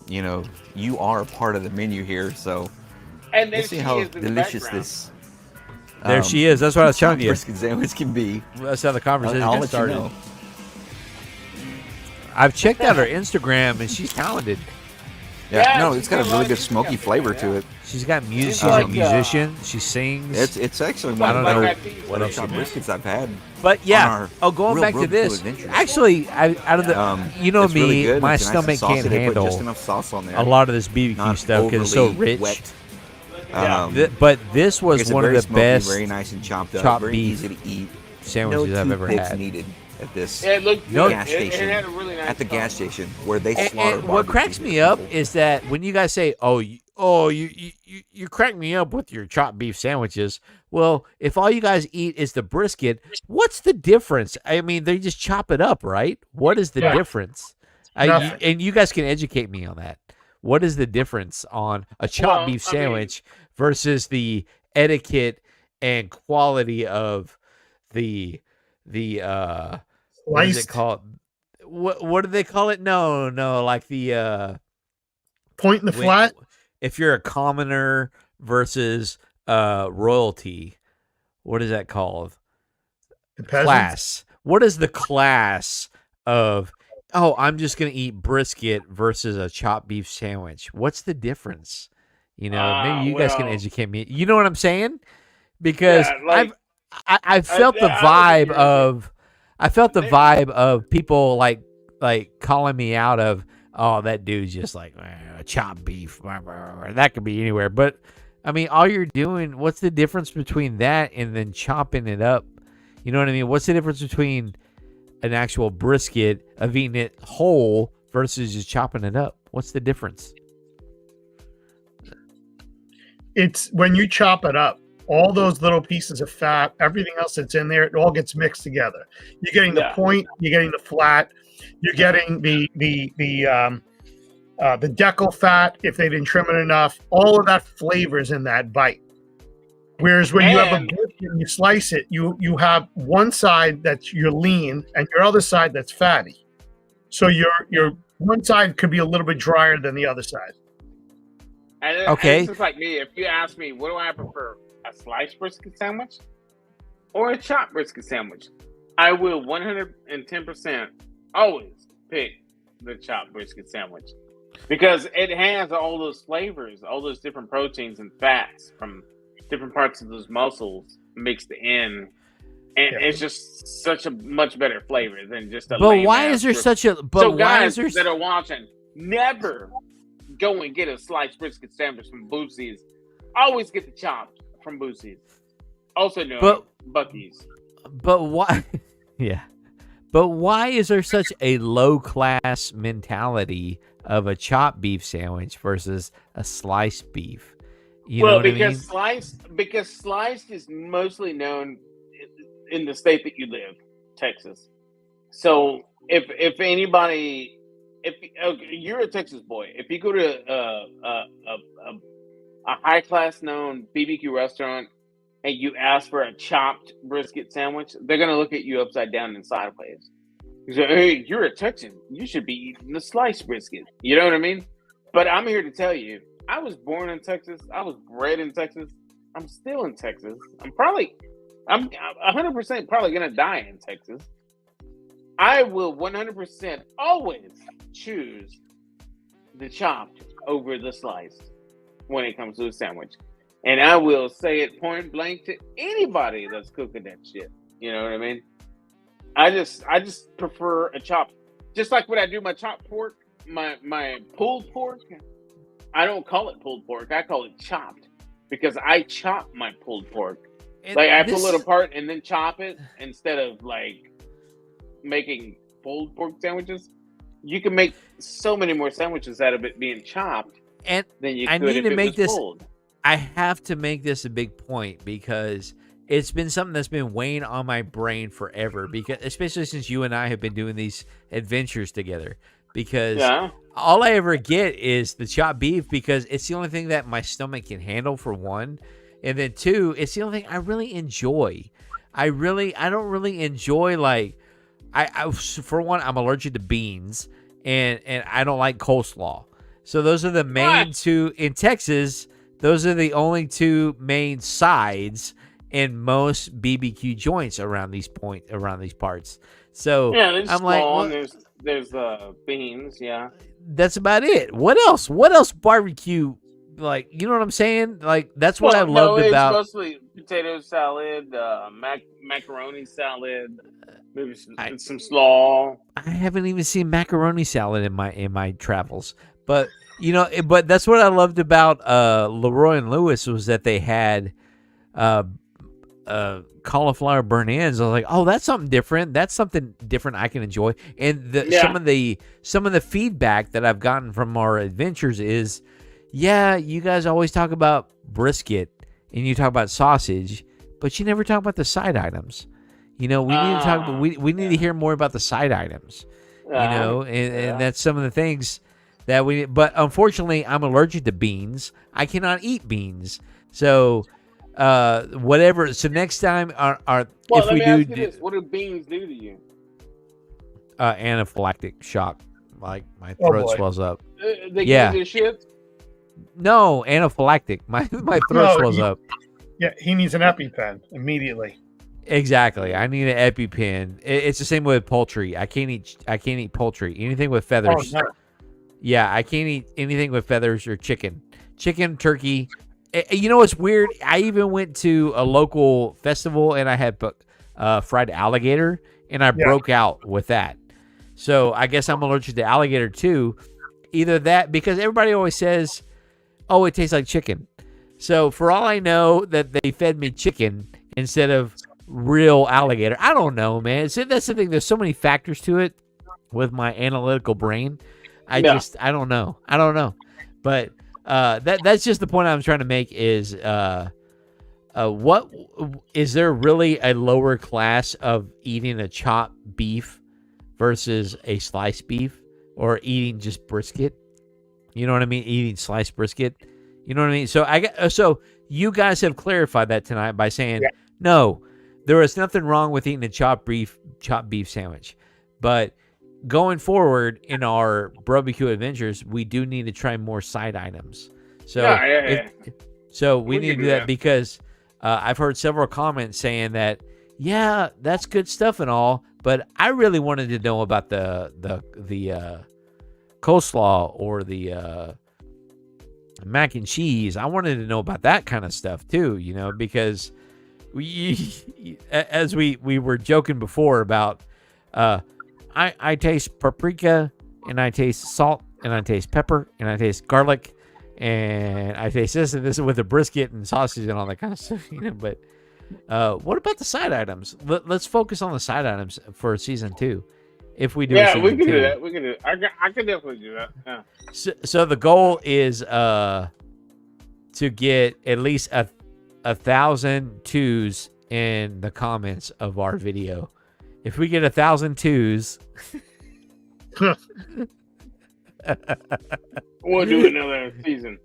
you are a part of the menu here, so and we'll see how delicious this. There she is. That's what I was telling you. Brisket sandwich can be. That's how the conversation I'll got let started. you know. I've checked out her Instagram, and she's talented. Yeah, no, it's got a really good smoky flavor to it. She's got music. She's a musician. She sings. It's actually one of the what else briskets I've had. But going back to this. Actually, out of the it's me, really good. my It's nice and stomach saucy. can't They put handle just enough sauce on there. a lot of this BBQ Not stuff because it's so overly rich. wet. But this was it's one of very the smoky, best very nice and chopped chopped very beef easy to eat. sandwiches no I've ever toothpicks had. needed at this Yeah, it looked No- good. gas It station. had a really nice At the gas sauce. station where they slaughter And what barbecue cracks me up is that when you guys say, oh, you crack me up with your chopped beef sandwiches. Well, if all you guys eat is the brisket, what's the difference? I mean, they just chop it up, right? What is the difference? And you guys can educate me on that. What is the difference on a chopped beef sandwich versus the etiquette and quality of the what is it called? What do they call it? No, like the point in the flat. If you're a commoner versus royalty, what is that called? The peasants? Class. What is the class of? Oh, I'm just gonna eat brisket versus a chopped beef sandwich. What's the difference? You know, maybe you guys can educate me. You know what I'm saying? Because I felt the vibe of people like calling me out of, oh, that dude's just like chopped beef. That could be anywhere. But I mean, all you're doing, what's the difference between that and then chopping it up? You know what I mean? What's the difference between an actual brisket of eating it whole versus just chopping it up? What's the difference? It's when you chop it up, all those little pieces of fat, everything else that's in there, it all gets mixed together. You're getting the point, you're getting the flat, you're getting the decal fat if they didn't trim it enough. All of that flavors in that bite. Whereas when you have a brisket and you slice it, you have one side that's you're lean and your other side that's fatty. So your one side could be a little bit drier than the other side. And it's just like me. If you ask me, what do I prefer, a sliced brisket sandwich or a chopped brisket sandwich? I will 110% always pick the chopped brisket sandwich because it has all those flavors, all those different proteins and fats from different parts of those muscles mixed in, and it's just such a much better flavor than just a. But why is there such a? But so why guys is there that are watching, never go and get a sliced brisket sandwich from Boosie's. Always get the chopped from Boosie's. Also known Buc-ee's. But why? Yeah. But why is there such a low class mentality of a chopped beef sandwich versus a sliced beef? You know what I mean? Because sliced is mostly known in the state that you live, Texas. So if anybody, you're a Texas boy, if you go to a high class known BBQ restaurant and you ask for a chopped brisket sandwich, they're gonna look at you upside down and sideways. You say, "Hey, you're a Texan. You should be eating the sliced brisket." You know what I mean? But I'm here to tell you, I was born in Texas. I was bred in Texas. I'm still in Texas. I'm 100% probably gonna die in Texas. I will 100% always choose the chopped over the sliced when it comes to a sandwich. And I will say it point blank to anybody that's cooking that shit. You know what I mean? I just prefer a chopped. Just like when I do my chopped pork, my pulled pork, I don't call it pulled pork. I call it chopped because I chop my pulled pork. I pull it apart and then chop it instead of making pulled pork sandwiches. You can make so many more sandwiches out of it being chopped than you could if it was pulled. I have to make this a big point because it's been something that's been weighing on my brain forever. Because especially since you and I have been doing these adventures together. Because all I ever get is the chopped beef because it's the only thing that my stomach can handle, for one. And then two, it's the only thing I really enjoy. I don't really enjoy I for one, I'm allergic to beans and I don't like coleslaw. So those are the main two in Texas. Those are the only two main sides in most BBQ joints around these parts. So there's I'm slaw, there's beans, that's about it. What else? What else barbecue? You know what I'm saying? That's what I loved about. It's mostly potato salad, macaroni salad, maybe some slaw. I haven't even seen macaroni salad in my travels, but but that's what I loved about Leroy and Lewis was that they had cauliflower burnt ends. I was like, oh, that's something different. That's something different I can enjoy. And some of the feedback that I've gotten from our adventures is, yeah, you guys always talk about brisket and you talk about sausage, but you never talk about the side items. We need to talk about, we need to hear more about the side items, and that's some of the things that but unfortunately I'm allergic to beans. I cannot eat beans. So, whatever. So next time if we do this, what do beans do to you? Anaphylactic shock, like my throat swells up. They give you shit? No, anaphylactic. My throat swells up. Yeah, he needs an EpiPen immediately. Exactly. I need an EpiPen. It's the same with poultry. I can't eat poultry. Anything with feathers. Oh, no. Yeah, I can't eat anything with feathers or chicken. Chicken, turkey. You know what's weird? I even went to a local festival and I had fried alligator, and I broke out with that. So I guess I'm allergic to alligator too. Either that, because everybody always says, "Oh, it tastes like chicken." So for all I know, that they fed me chicken instead of real alligator. I don't know, man. That's the thing. There's so many factors to it with my analytical brain. I don't know. But that's just the point I'm trying to make is what is there really a lower class of eating a chopped beef versus a sliced beef, or eating just brisket? You know what I mean? Eating sliced brisket. You know what I mean? So you guys have clarified that tonight by saying no, there is nothing wrong with eating a chopped beef sandwich, but going forward in our barbecue adventures, we do need to try more side items. So so we need to do that because I've heard several comments saying that, yeah, that's good stuff and all, but I really wanted to know about the coleslaw or the mac and cheese. I wanted to know about that kind of stuff too, because as we were joking before about, I taste paprika, and I taste salt, and I taste pepper, and I taste garlic, and I taste this and this with the brisket and sausage and all that kind of stuff, But what about the side items? Let's focus on the side items for season 2. If we do, we can do that. We can do it. I can definitely do that. Yeah. So the goal is to get at least 1,000 twos in the comments of our video. If we get 1,000 twos, we'll do another season.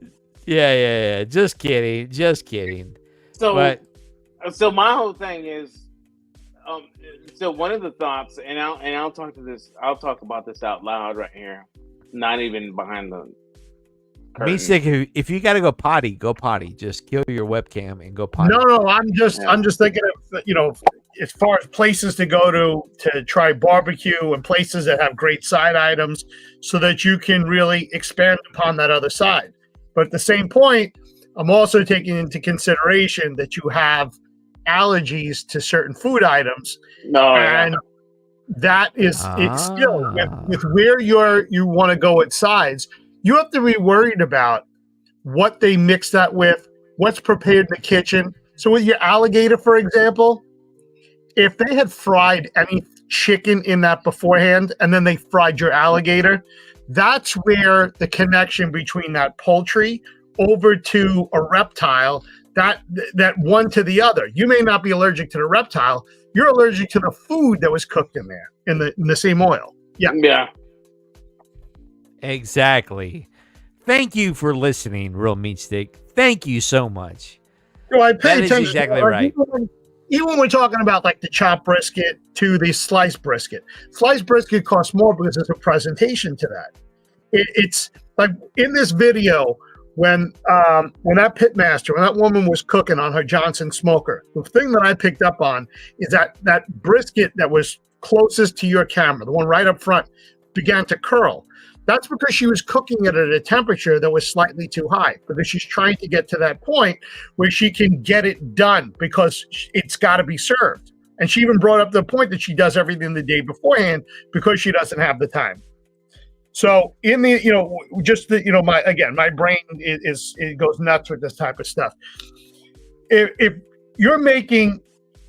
Yeah. Just kidding. So my whole thing is, so one of the thoughts, and I'll talk about this out loud right here, not even behind the curtain. Me sick. If you got to go potty, go potty. Just kill your webcam and go potty. No, I'm just thinking of, as far as places to go to try barbecue and places that have great side items, so that you can really expand upon that other side. But at the same point, I'm also taking into consideration that you have allergies to certain food items, and that is it's still with where you want to go at sides. You have to be worried about what they mix that with, what's prepared in the kitchen. So with your alligator, for example, if they had fried any chicken in that beforehand and then they fried your alligator, that's where the connection between that poultry over to a reptile, that one to the other. You may not be allergic to the reptile. You're allergic to the food that was cooked in there in the same oil. Yeah. Exactly. Thank you for listening, Real Meat Stick. Thank you so much. I pay attention. That is exactly right. Even when we're talking about like the chopped brisket to the sliced brisket. Sliced brisket costs more because there's a presentation to that. It's like in this video, when that pitmaster, when that woman was cooking on her Johnson smoker, the thing that I picked up on is that brisket that was closest to your camera, the one right up front, began to curl. That's because she was cooking it at a temperature that was slightly too high, because she's trying to get to that point where she can get it done, because it's got to be served. And she even brought up the point that she does everything the day beforehand because she doesn't have the time. So in the, my brain it goes nuts with this type of stuff. If you're making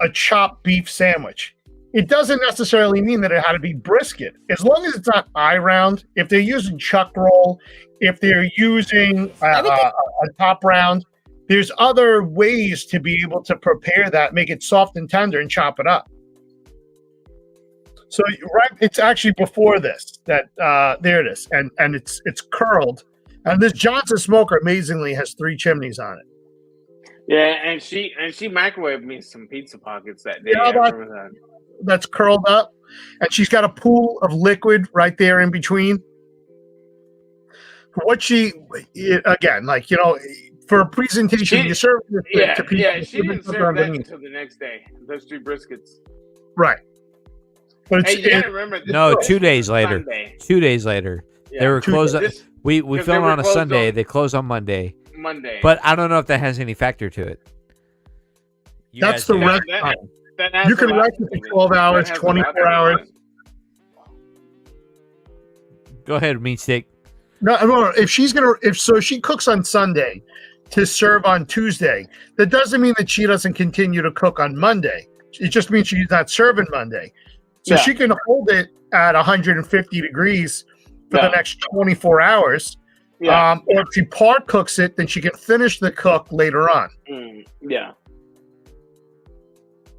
a chopped beef sandwich, it doesn't necessarily mean that it had to be brisket. As long as it's not eye round, if they're using chuck roll, if they're using a top round, there's other ways to be able to prepare that, make it soft and tender, and chop it up. So it's actually before this that there it is, and it's curled. And this Johnson smoker amazingly has 3 chimneys on it. Yeah, and she microwaved me some pizza pockets that day. That's curled up, and she's got a pool of liquid right there in between. For what again, like, you know, for a presentation, you serve this to people. Yeah, she didn't serve that until the next day. Those 2 briskets. Right. But you gotta remember. No, 2 days later. Sunday. 2 days later, they were closed. We filmed on a Sunday. They closed on Monday. But I don't know if that has any factor to it. That's the rest time. You can rest it for 12 hours, 24 hours. Go ahead, meat stick. No, if she cooks on Sunday to serve on Tuesday, that doesn't mean that she doesn't continue to cook on Monday. It just means she's not serving Monday. So she can hold it at 150 degrees for the next 24 hours. Yeah. Or if she part cooks it, then she can finish the cook later on. Yeah.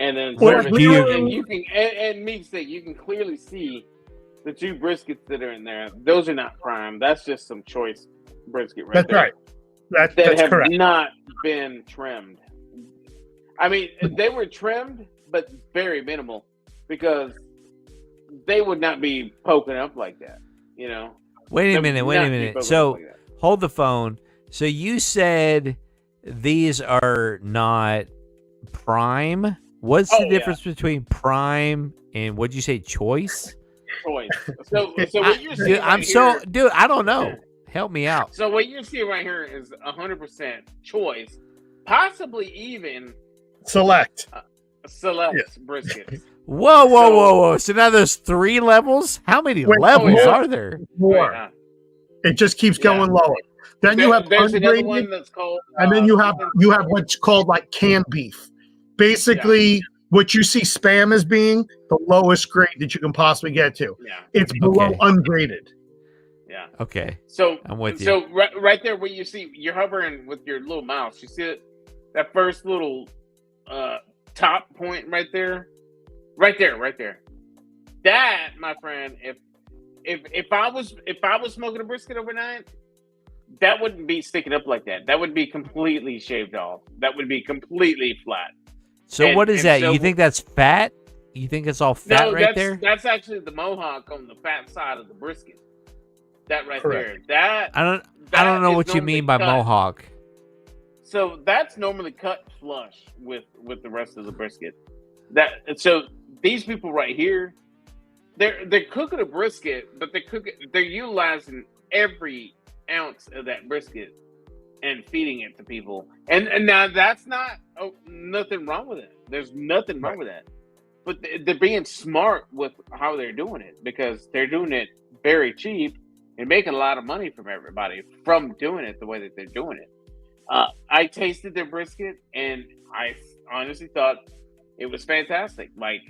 And then you can and meat steak, you can clearly see the 2 briskets that are in there. Those are not prime. That's just some choice brisket right there. That's right. That have correct. not been trimmed. I mean, they were trimmed, but very minimal, because they would not be poking up like that, you know? Wait a minute. So, hold the phone. So, you said these are not prime? What's the difference between prime and, what'd you say, choice? Choice. So what you're seeing I don't know. Help me out. So, what you're seeing right here is 100% choice, possibly even select briskets. Whoa. So now there's 3 levels? How many levels are there? 4. It just keeps going lower. Then you have another one that's called, and then you have what's called like canned beef. Basically, what you see Spam as being the lowest grade that you can possibly get to. Yeah. It's below ungraded. Yeah. Okay. So I'm with you. So right there where you see, you're hovering with your little mouse. You see it? That first little top point right there? Right there. That, my friend, if I was smoking a brisket overnight, that wouldn't be sticking up like that. That would be completely shaved off. That would be completely flat. So what is that? You think that's fat? You think it's all fat there? That's actually the mohawk on the fat side of the brisket. That right Correct. there. I don't know what you mean by mohawk. So that's normally cut flush with the rest of the brisket. So these people right here, they're cooking a brisket, but they're utilizing every ounce of that brisket and feeding it to people. And now that's not nothing wrong with it. There's nothing wrong with that. But they're being smart with how they're doing it, because they're doing it very cheap and making a lot of money from everybody from doing it the way that they're doing it. I tasted their brisket and I honestly thought it was fantastic. Like,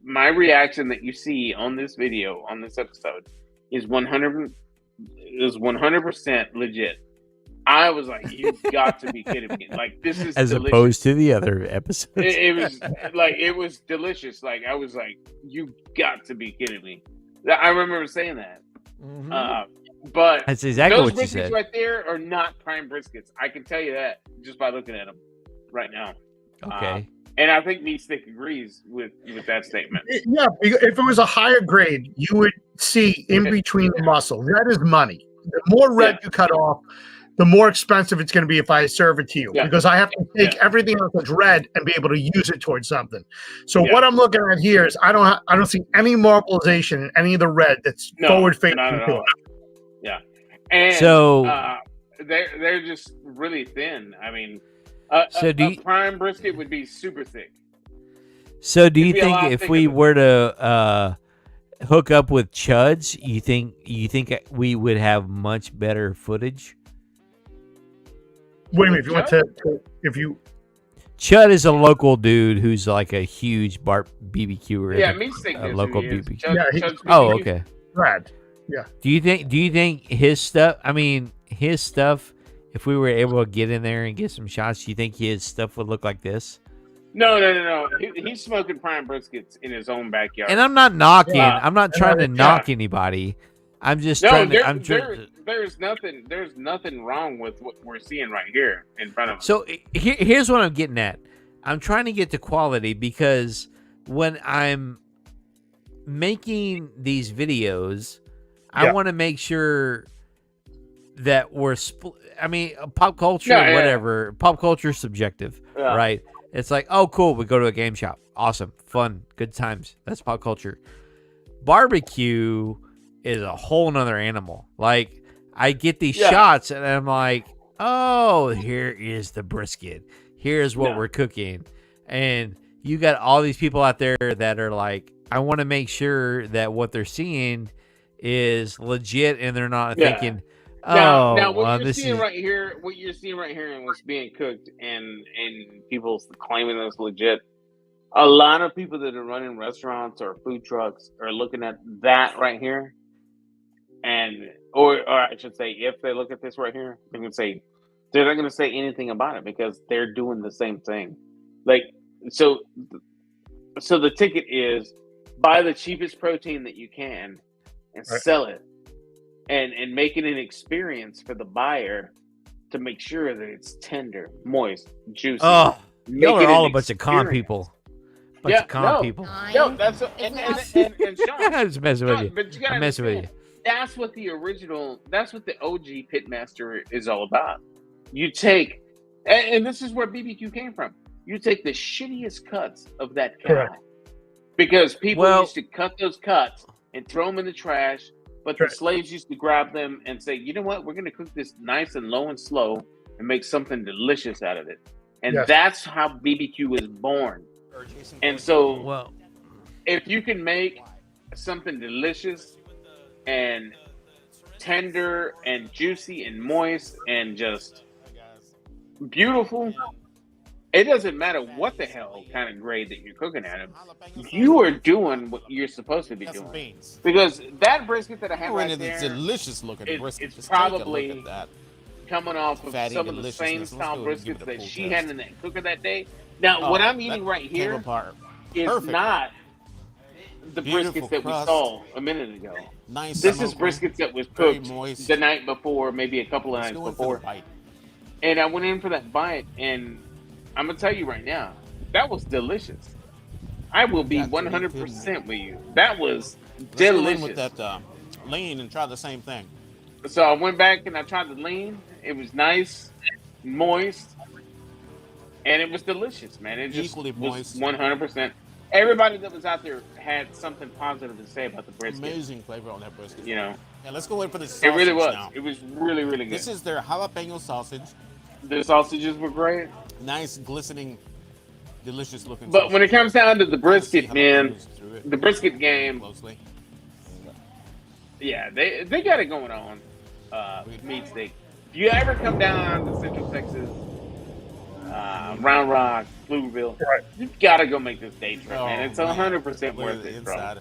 my reaction that you see on this video, on this episode, is 100% legit. I was like, "You got to be kidding me!" Like, this is as delicious. Opposed to the other episodes. It was delicious. Like, I was like, "You got to be kidding me!" I remember saying that. But that's exactly those what you briskets said. right there are not prime briskets. I can tell you that just by looking at them right now. Okay. And I think Meat Stick agrees with that statement. Yeah, if it was a higher grade, you would see in between the muscle. That is money. The more red you cut off, the more expensive it's going to be if I serve it to you, because I have to take everything else that's red and be able to use it towards something. So what I'm looking at here is I don't see any marbleization in any of the red that's forward facing to it. Yeah, and so they're just really thin. I mean, a prime brisket would be super thick. So do you think if we were to hook up with Chuds, you think we would have much better footage? Wait a minute, if you went to Chud is a local dude who's like a huge BBQer. Yeah, Meat Stick a is local who he is. BBQ. Chud's Oh, BBQ. okay. Brad. Yeah. Do you think his stuff? I mean, his stuff. If we were able to get in there and get some shots, do you think his stuff would look like this? No. He's smoking prime briskets in his own backyard. And I'm not knocking. I'm not trying to knock anybody. I'm just trying to. There's nothing wrong with what we're seeing right here in front of us. So here's what I'm getting at. I'm trying to get to quality because when I'm making these videos, I want to make sure that we're I mean, pop culture, whatever. Pop culture is subjective, right? It's like, oh, cool. We go to a game shop. Awesome. Fun. Good times. That's pop culture. Barbecue is a whole nother animal. Like, I get these shots and I'm like, oh, here is the brisket. Here's what we're cooking. And you got all these people out there that are like, I want to make sure that what they're seeing is legit and they're not thinking, now what you're this seeing is right here, and what's being cooked and people claiming that it's legit. A lot of people that are running restaurants or food trucks are looking at that right here, or I should say, if they look at this right here, they're not going to say anything about it because they're doing the same thing. Like, so the ticket is buy the cheapest protein that you can and sell it. And make it an experience for the buyer to make sure that it's tender, moist, juicy. Oh, y'all are all a bunch of con people. People. No, that's and Sean, I'm just messing with you. But you gotta I'm messing with you. That's what the OG Pitmaster is all about. You take, and this is where BBQ came from. You take the shittiest cuts of that cow, because people used to cut those cuts and throw them in the trash. But the slaves used to grab them and say, you know what? We're going to cook this nice and low and slow and make something delicious out of it. And that's how BBQ was born. And so if you can make something delicious and tender and juicy and moist and just beautiful, it doesn't matter what the hell kind of grade that you're cooking at them. You are doing what you're supposed to be doing. Because that brisket that I have right there, delicious looking brisket. It's probably coming off of some of the same style briskets that she had in that cooker that day. Now, what I'm eating right here is not the briskets that we saw a minute ago. This is briskets that was cooked the night before, maybe a couple of nights before. And I went in for that bite, and I'm gonna tell you right now, that was delicious. I will be 100% with you. That was delicious. With that lean and try the same thing. So I went back and I tried the lean. It was nice, moist, and it was delicious, man. It just was 100%. Everybody that was out there had something positive to say about the brisket. Amazing flavor on that brisket. You know. Yeah, let's go in for the sausage. It really was. Now. It was really, really good. This is their jalapeno sausage. The sausages were great. Nice, glistening, delicious looking. But sausage. when it comes down to the brisket, man, the brisket game. Yeah, they got it going on. Meat Stick. If you ever come down to Central Texas, Round Rock, Pflugerville, you've got to go make this day trip, man. It's 100% worth it, bro.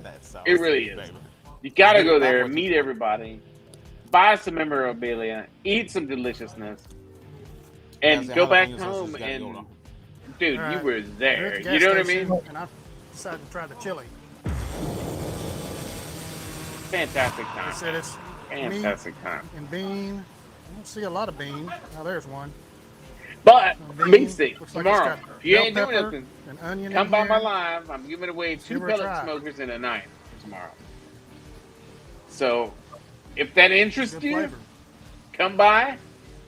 It really is. You got to go there, meet everybody, buy some memorabilia, eat some deliciousness, and go back home and, dude, you were there. You know what I mean? And I decided to try the chili. Fantastic time. I said it's fantastic time. And bean. I don't see a lot of bean. Oh, there's one. But bean, Meat Stick looks like tomorrow. it's got If you bell ain't doing pepper, nothing, an onion come in by here. my live. I'm giving away 2 Give her a pellet try. smokers and a knife tomorrow. So, if that interests Good you, flavor. come by.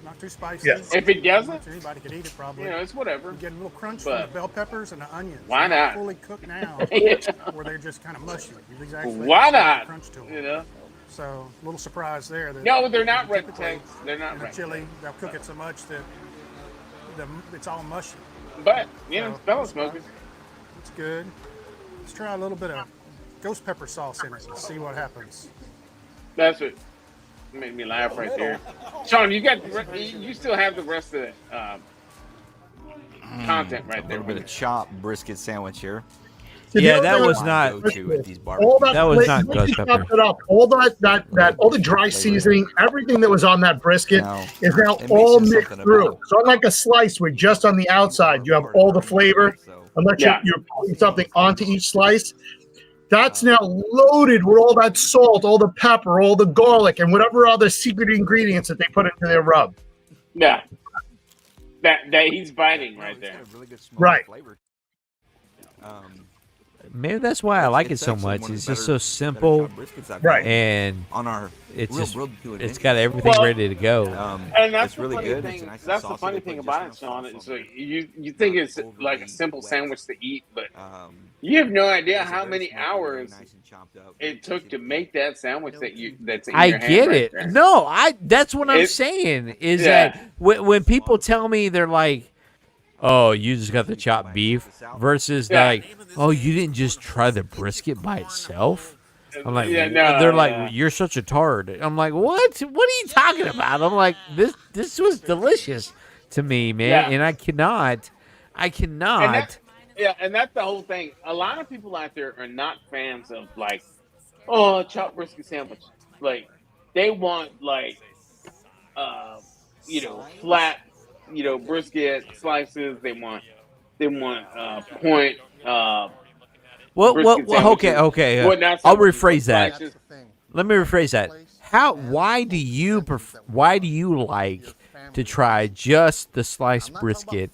Not too spicy. Yes. If it doesn't, anybody could eat it probably. you know, it's whatever. You get a little crunch But from the bell peppers and the onions. why They're not? fully cooked now, Yeah. where they're just kind of mushy. You exactly Why not? Crunch to them. You know? So a little surprise there. That No, they're not typically Rectex. They're not in the Rectex. chili, they'll cook it so much that it's all mushy. But, you know, So, pellet smokers. It's good. Let's try a little bit of ghost pepper sauce in it and see what happens. That's what made me laugh right there. Sean, you still have the rest of it. content right A there. little bit of chopped brisket sandwich here. Yeah, that was not. Go-to at these All barbecues. That was not once ghost you pepper. chopped it up, all all the dry seasoning, everything that was on that brisket is now it all mentions mixed something through. about- So unlike a slice where just on the outside you have all the flavor, unless you're putting something onto each slice, that's now loaded with all that salt, all the pepper, all the garlic, and whatever other secret ingredients that they put into their rub. Yeah. That he's biting right there. Right. Maybe that's why I like it so much. It's just so simple, right? And on our it's real just barbecue it's got everything Well, ready to go. And that's it's really the funny good. thing. It's a nice That's the saucy funny they put thing just about it, enough Sean. sauce Is on like you think it's like a simple sandwich to eat, but Um, you have no idea how many hours it took to make that sandwich that's in I your hand get right it. there. No, that's what I'm It- saying. Is yeah. that when people tell me they're like, "Oh, you just got the chopped beef," versus Yeah. like, "Oh, you didn't just try the brisket by itself." I'm like, Yeah, no, they're like, yeah. "You're such a tard." I'm like, "What? What are you talking about?" I'm like, "This was delicious to me, man," Yeah. and I cannot. And that's the whole thing. A lot of people out there are not fans of like, oh, chopped brisket sandwich. Like they want like, flat, brisket slices. They want point. Brisket sandwiches. Okay. Whatnot I'll sandwiches, rephrase that. slices. Let me rephrase that. Why do you like to try just the sliced brisket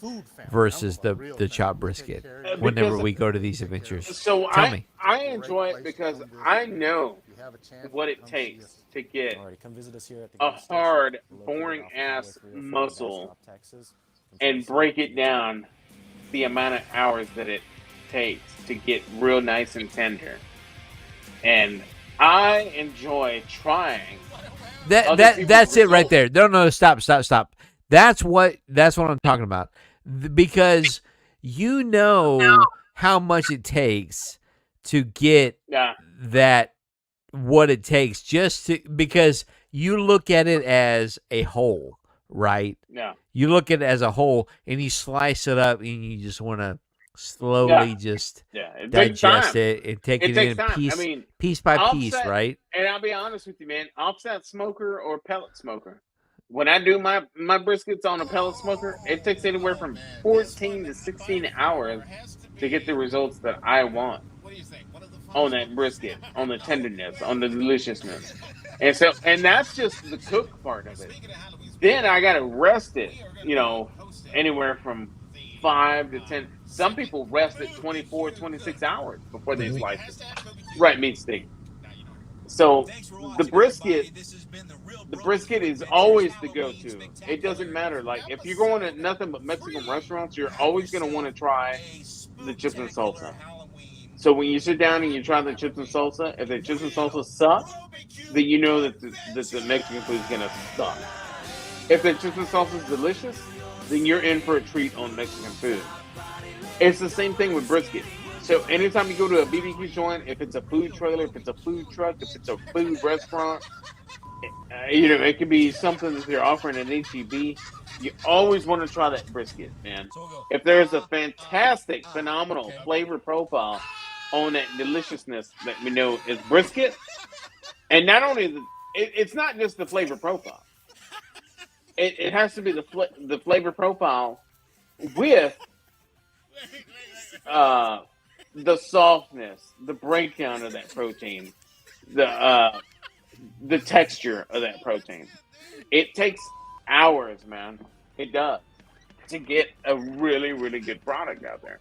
versus the chopped brisket whenever Because- we go to these adventures? So Tell me. I enjoy it because I know what it takes to get a hard, boring ass muscle and break it down the amount of hours that it takes to get real nice and tender. And I enjoy trying. That's it right there. No, stop. That's what I'm talking about. Because you know how much it takes to get that what it takes because you look at it as a whole, right? Yeah. You look at it as a whole and you slice it up and you just want to slowly just It takes digest time. it and take it takes in time. piece by piece, offset- right? And I'll be honest with you, man. Offset smoker or pellet smoker. When I do my briskets on a pellet smoker, it takes anywhere from 14 to 16 hours to get the results that I want on that brisket, on the tenderness, on the deliciousness. And that's just the cook part of it. Then I got to rest it, anywhere from 5 to 10. Some people rest it 24, 26 hours before they slice it. Right, meat steak. So the brisket is always the go-to. It doesn't matter. Like if you're going to nothing but Mexican restaurants, you're always going to want to try the chips and salsa. So when you sit down and you try the chips and salsa, if the chips and salsa suck, then you know that the Mexican food is going to suck. If the chips and salsa is delicious, then you're in for a treat on Mexican food. It's the same thing with brisket. So anytime you go to a BBQ joint, if it's a food trailer, if it's a food truck, if it's a food restaurant, it could be something that they're offering at HEB. You always want to try that brisket, man. If there's a fantastic, phenomenal flavor profile on that deliciousness that we know is brisket, and not only it's not just the flavor profile. It has to be the flavor profile with the softness, the breakdown of that protein, the texture of that protein. It takes hours, man. It does to get a really, really good product out there.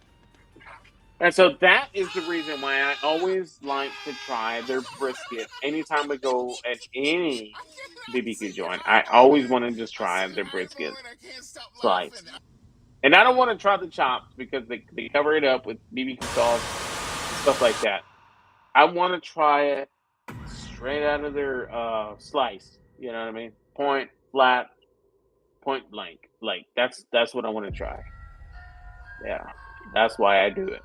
And so that is the reason why I always like to try their brisket anytime we go at any BBQ joint. I always want to just try their brisket slice. And I don't want to try the chops because they cover it up with BBQ sauce and stuff like that. I want to try it straight out of their slice. You know what I mean? Point, flat, point blank. Like that's what I want to try. Yeah, that's why I do it.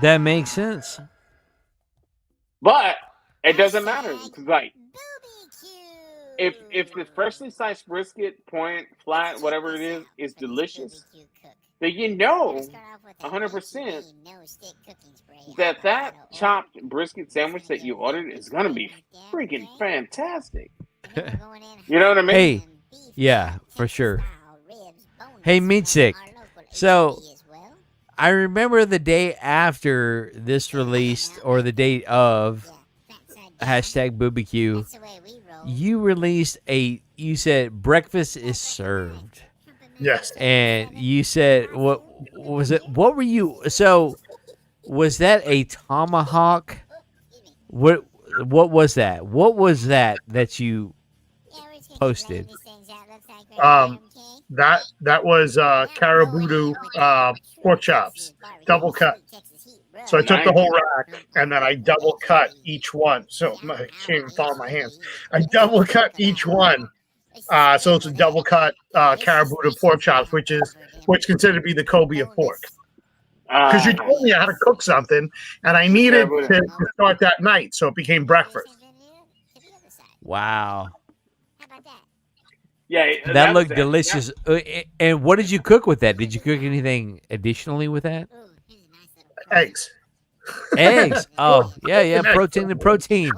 That makes sense. But it doesn't matter because if the freshly sliced brisket, point, flat, whatever it is delicious, then you know 100% that chopped brisket sandwich that you ordered is gonna be freaking fantastic. You know what I mean? Hey, yeah, for sure. Hey, Meat Sick. So I remember the day after this released, or the day of hashtag BBQ, you released you said breakfast is served. Yes. And you said, what was it? What were you? So was that a tomahawk? What was that? What was that you posted? That was caribou pork chops, double cut. So I took the whole rack and then I double cut each one. So I can't even follow my hands. I double cut each one. So it's a double cut caribou pork chops, which is what's considered to be the Kobe of pork. Because you told me how to cook something, and I needed to start that night, so it became breakfast. Wow. Yeah, that looked delicious. And what did you cook with that? Did you cook anything additionally with that? Eggs. Eggs. Oh, yeah. Protein to protein.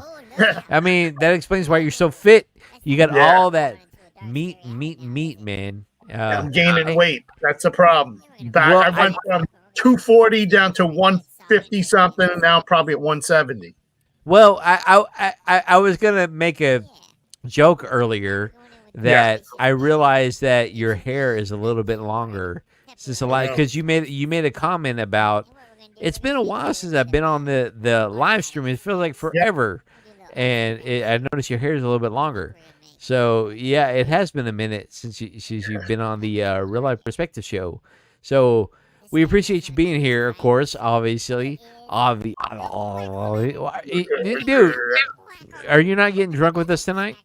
I mean, that explains why you're so fit. You got all that meat, man. I'm gaining weight. That's the problem. I went from 240 down to 150 something, and now I'm probably at 170. Well, I was gonna make a joke earlier that I realized that your hair is a little bit longer. Since a lot, because you made a comment about it's been a while since I've been on the live stream. It feels like forever, and I noticed your hair is a little bit longer. So yeah, it has been a minute since you've been on the Real Life Perspective show. So we appreciate you being here, of course. Obviously, dude, are you not getting drunk with us tonight?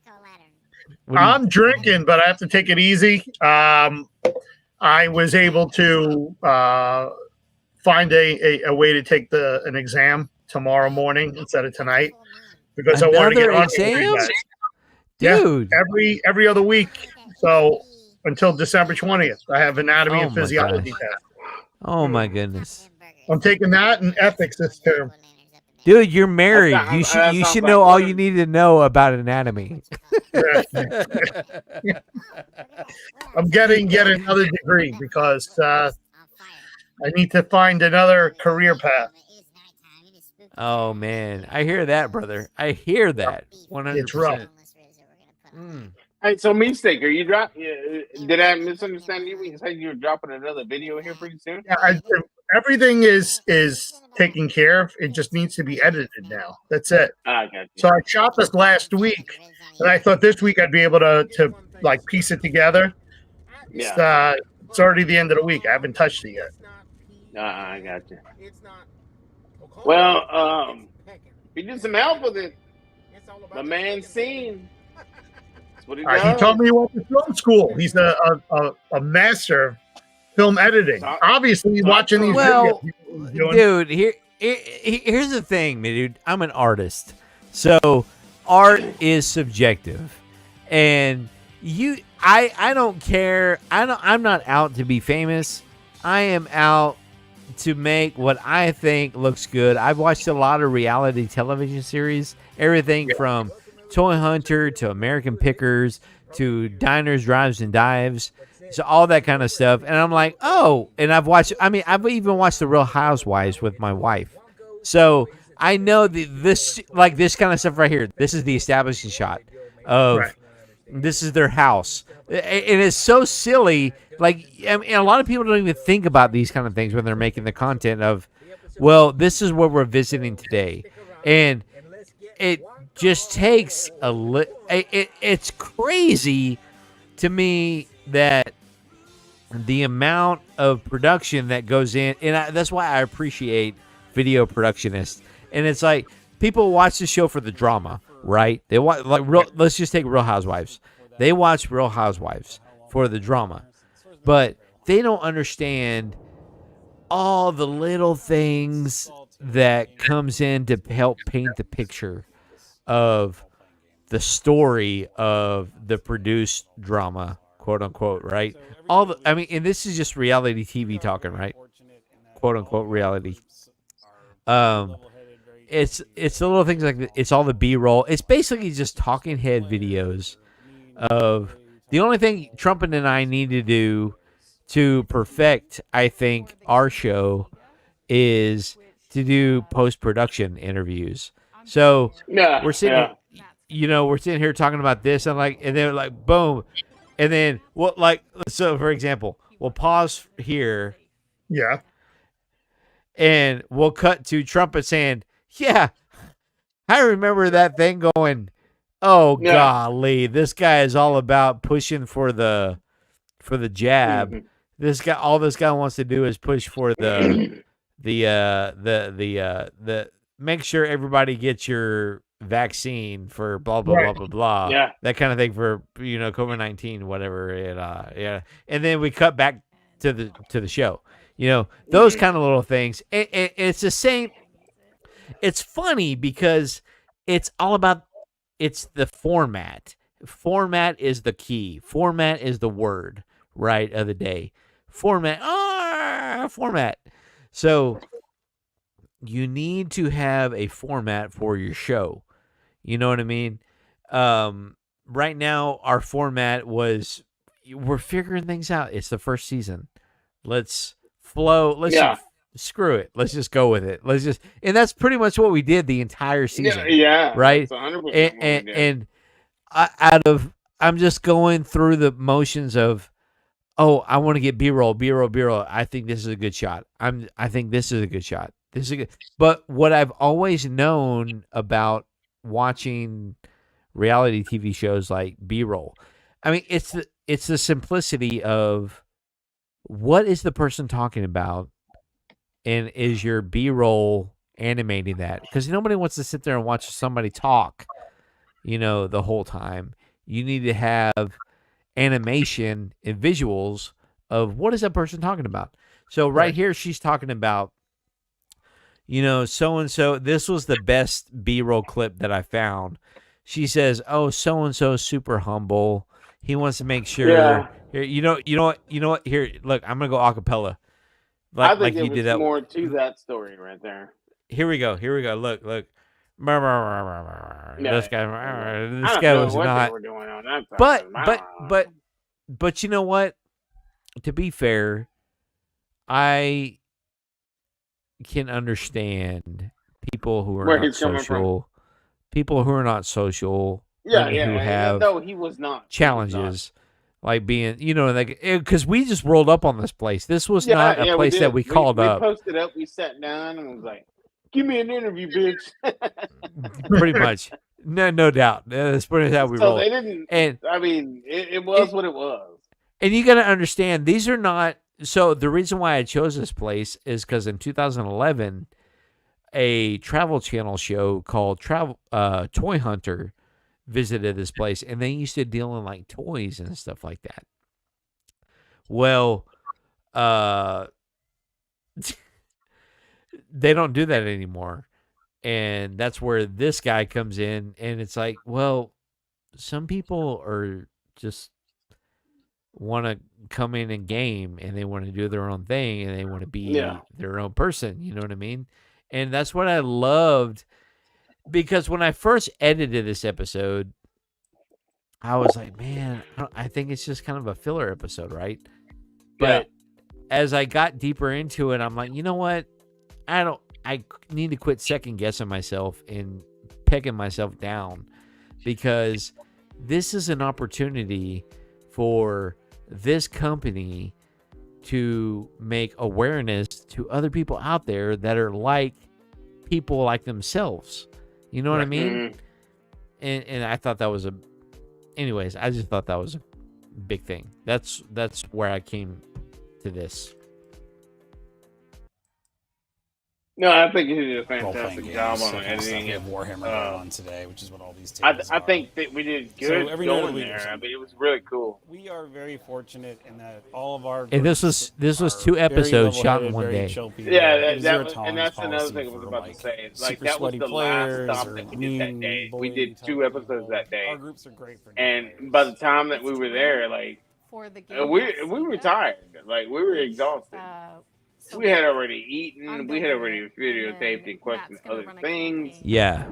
I'm drinking, but I have to take it easy. I was able to find a way to take an exam tomorrow morning instead of tonight because I wanted to get on exam? Dude. Yeah, every other week. So until December 20th, I have anatomy and physiology test. Oh my goodness! I'm taking that and ethics this term. Dude, you're married. You should know all you need to know about anatomy. I'm getting another degree because I need to find another career path. Oh man, I hear that, brother. I hear that. 100%. It's rough. Hey, so Mistake, are you did I misunderstand you when you said you were dropping another video here pretty soon? Yeah, everything is taken care of. It just needs to be edited now. That's it. I got you. So I shot this last week, and I thought this week I'd be able to like piece it together. Yeah. It's already the end of the week. I haven't touched it yet. I got you. Well, he did some help with it. My man seen. He told me he went to film school. He's a master of film editing. Obviously, watching these videos. Dude, here's the thing, man, dude. I'm an artist, so art is subjective, and I don't care. I'm not out to be famous. I am out to make what I think looks good. I've watched a lot of reality television series, everything from Toy Hunter to American Pickers to Diners, Drives, and Dives. So all that kind of stuff. And I'm like, oh, and I've even watched The Real Housewives with my wife. So I know this kind of stuff right here. This is the establishing shot of this is their house. And it's so silly. Like, I mean, a lot of people don't even think about these kind of things when they're making the content of, well, this is what we're visiting today. And it just takes it's crazy to me that the amount of production that goes in, and that's why I appreciate video productionists. And it's like people watch the show for the drama, right? They watch let's just take Real Housewives. They watch Real Housewives for the drama, but they don't understand all the little things that comes in to help paint the picture of the story of the produced drama, quote unquote, right? And this is just reality TV talking, right? Quote unquote reality. It's the little things like it's all the B-roll. It's basically just talking head videos of the only thing Trumpet and I need to do to perfect, I think, our show is to do post-production interviews. So we're sitting, we're sitting here talking about this, and then like boom, and then so for example, we'll pause here, Yeah. and we'll cut to Trumpet saying, "Yeah, I remember that thing going, oh golly, this guy is all about pushing for the jab. All this guy wants to do is push for the make sure everybody gets your vaccine for blah blah blah blah blah. Yeah. That kind of thing for COVID-19, whatever. And and then we cut back to the show. Those kind of little things. It's the same. It's funny because it's all about the format. Format is the key. Format is the word, right, of the day. Format. Format. So you need to have a format for your show. You know what I mean? Right now, our format we're figuring things out. It's the first season. Let's flow. Screw it. Let's just go with it. And that's pretty much what we did the entire season. Yeah. Right. That's 100% And I'm just going through the motions of, I want to get B-roll. I think this is a good shot. I think this is a good shot. This is good. But what I've always known about watching reality TV shows like B-roll, I mean, it's the simplicity of what is the person talking about, and is your B-roll animating that? Because nobody wants to sit there and watch somebody talk, the whole time. You need to have animation and visuals of what is that person talking about. So right here, she's talking about, so-and-so. This was the best B-roll clip that I found. She says, "Oh, so-and-so is super humble. He wants to make sure." Yeah. Here, you know what? Here, look, I'm gonna go a cappella. I think it was more to that story right there. Here we go. Look. This guy was not. But you know what? To be fair, I can understand people who are not social. People who are not social. Who have no, he was not challenges. Like being, because we just rolled up on this place. This was not a place that we called up. We posted up, we sat down, and was like, "Give me an interview, bitch." Pretty much, no doubt. That's pretty how we rolled. They didn't, and I mean, it was what it was. And you got to understand, these are not. So the reason why I chose this place is because in 2011, a Travel Channel show called Toy Hunter visited this place, and they used to deal in like toys and stuff like that. Well, they don't do that anymore, and that's where this guy comes in. And it's like, well, some people are just want to come in and game, and they want to do their own thing, and they want to be their own person. You know what I mean? And that's what I loved. Because when I first edited this episode, I was like, man, I think it's just kind of a filler episode, right? But as I got deeper into it, I'm like, you know what? I need to quit second guessing myself and pegging myself down, because this is an opportunity for this company to make awareness to other people out there that are like people like themselves. You know what I mean? And I thought that was anyways, I just thought that was a big thing. That's where I came to this. No, I think he did a role-playing fantastic games, job on that kind of stuff. editing We it. have Warhammer going on today, which is what all these I tables I are. think that we did So good every night going we- there. I mean, it was really cool. We are very fortunate in that all of our And this was 2 episodes shot in one day. Yeah, and that's another thing I was about to say. Like that was the last stop that we did that day. We did 2 episodes that day. Our groups are great for and by the time that we were there, like For the game we were tired. Like we were exhausted. so we had already eaten. I'm We had building already it, videotaped and questioned other things. Yeah.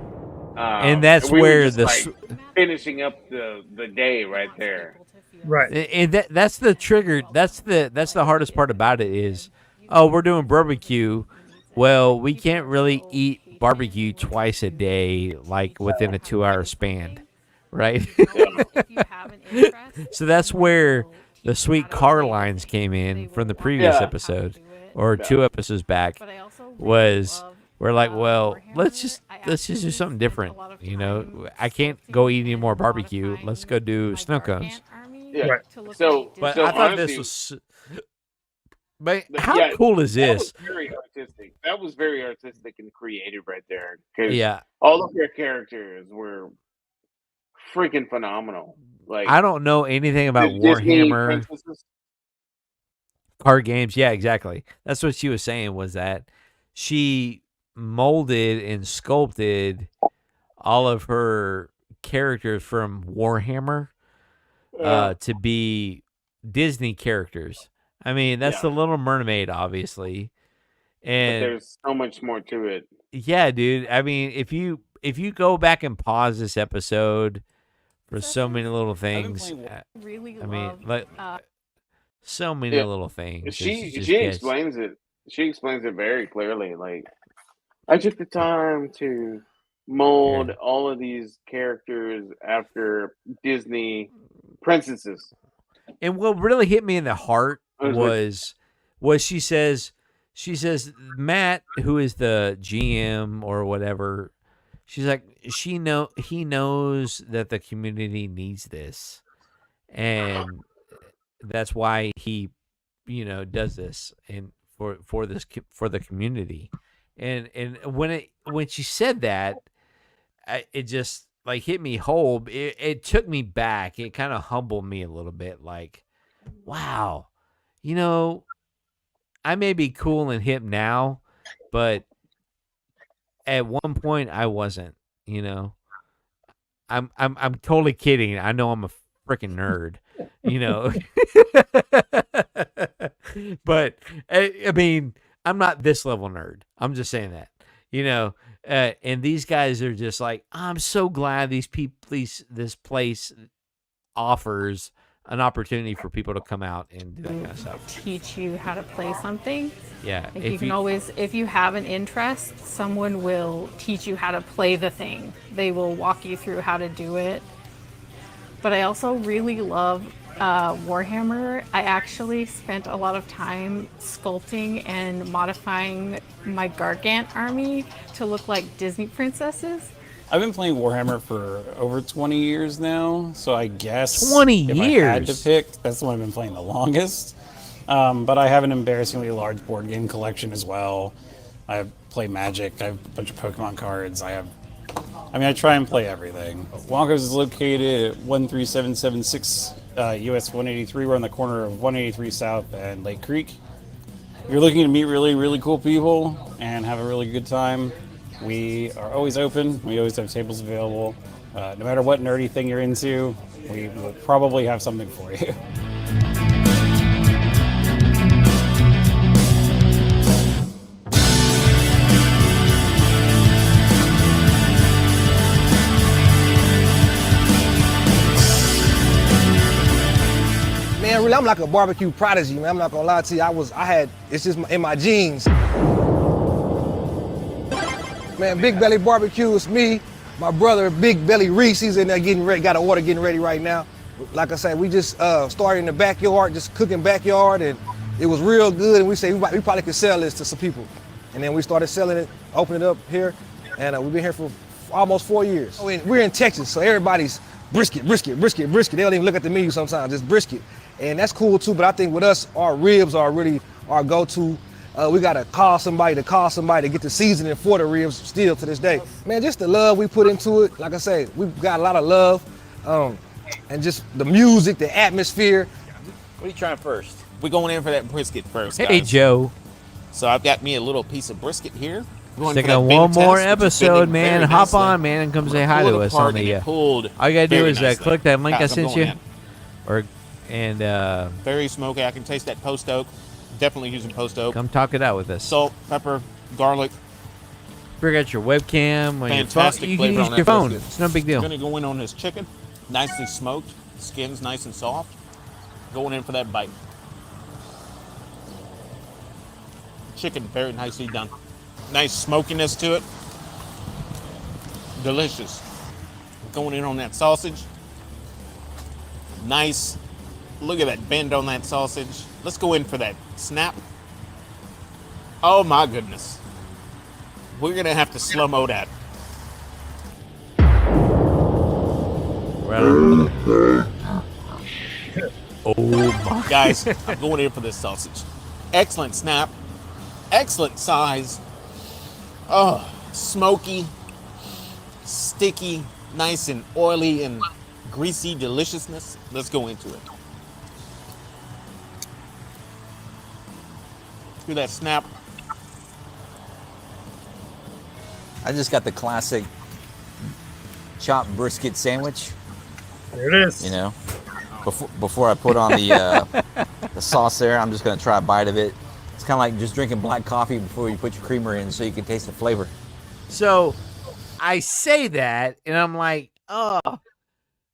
And that's we were where just, the like, finishing up the day right there. Right. And that's the trigger. That's the hardest part about it is, oh, we're doing barbecue. Well, we can't really eat barbecue twice a day, like within a 2-hour span, right? So that's where the sweet car lines came in from the previous episode, or 2 episodes back. Was we're like, well, let's just do something different. You know, I can't go eat any more barbecue. Let's go do snow cones. Yeah. Right. So, But so I thought honestly, this was. But how cool is this? That was very artistic. That was very artistic and creative right there. 'Cause Yeah. all of their characters were freaking phenomenal. Like I don't know anything about the Disney Warhammer princesses. card games. Yeah, exactly. That's what she was saying, was that she molded and sculpted all of her characters from Warhammer to be Disney characters. I mean, that's the Little Mermaid, obviously. But And there's so much more to it. yeah, dude. I mean, if you go back and pause this episode for so many little things, really I mean, love, like so many Yeah. little things. She It's just- she yes. explains it. She explains it very clearly. Like I took the time to mold all of these characters after Disney princesses. And what really hit me in the heart was was she says Matt, who is the GM or whatever, she's like he knows that the community needs this, and that's why he does this and for the community. And when she said that, it just like hit me whole. It took me back. It kind of humbled me a little bit. Like, wow, I may be cool and hip now, but at one point I wasn't. I'm totally kidding. I know I'm a freaking nerd, but I mean, I'm not this level nerd. I'm just saying that. And these guys are just like, I'm so glad this place offers an opportunity for people to come out and do that kind of stuff. Teach you how to play something. Yeah. Like you can always, if you have an interest, someone will teach you how to play the thing. They will walk you through how to do it. But I also really love Warhammer. I actually spent a lot of time sculpting and modifying my Gargant army to look like Disney princesses. I've been playing Warhammer for over 20 years now, so I guess 20 if I had to years? pick, that's the one I've been playing the longest. But I have an embarrassingly large board game collection as well. I play Magic. I have a bunch of Pokemon cards. I try and play everything. Wonkers is located at 13776 US 183. We're on the corner of 183 South and Lake Creek. If you're looking to meet really, really cool people and have a really good time, we are always open. We always have tables available. No matter what nerdy thing you're into, we will probably have something for you. Man, really, I'm like a barbecue prodigy, man. I'm not gonna lie to you. It's just in my genes. Man, Big Belly Barbecue is me, my brother Big Belly Reese. He's in there getting ready, got a order getting ready right now. Like I said, we just started in the backyard, just cooking backyard, and it was real good. And we said we probably could sell this to some people. And then we started selling it, opening it up here, and we've been here for almost 4 years. We're in Texas, so everybody's brisket, brisket, brisket, brisket. They don't even look at the menu sometimes, just brisket. And that's cool too, but I think with us, our ribs are really our go-to. We got to call somebody to get the seasoning for the ribs still to this day. Man, just the love we put into it. Like I say, we've got a lot of love and just the music, the atmosphere. What are you trying first? We're going in for that brisket first, Hey, guys. Joe. So I've got me a little piece of brisket here. Going Stick for that on bing one more test, which is episode, bending man. very Hop nicely. on, man, and come say hi Pull to it us apart on the. and it pulled All you gotta do very is nicely. click that link I Guys, I'm sent you, going in. and Very smoky. I can taste that post oak. Definitely using post oak. come talk it out with us. Salt, pepper, garlic. Figure out your webcam or Fantastic your phone. You can flavor use on your that phone. brisket. It's no big deal. I'm gonna go in on this chicken, nicely smoked. Skin's nice and soft. Going in for that bite. Chicken very nicely done. Nice smokiness to it. Delicious. Going in on that sausage. Nice. Look at that bend on that sausage. Let's go in for that snap. Oh my goodness. We're gonna have to slow-mo that. Oh my. Guys, I'm going in for this sausage. Excellent snap. Excellent size. Oh, smoky, sticky, nice and oily and greasy deliciousness. Let's go into it. Do that snap. I just got the classic chopped brisket sandwich. There it is. You know, before I put on the sauce there, I'm just gonna try a bite of it. It's kind of like just drinking black coffee before you put your creamer in, so you can taste the flavor. So I say that, and I'm like, oh,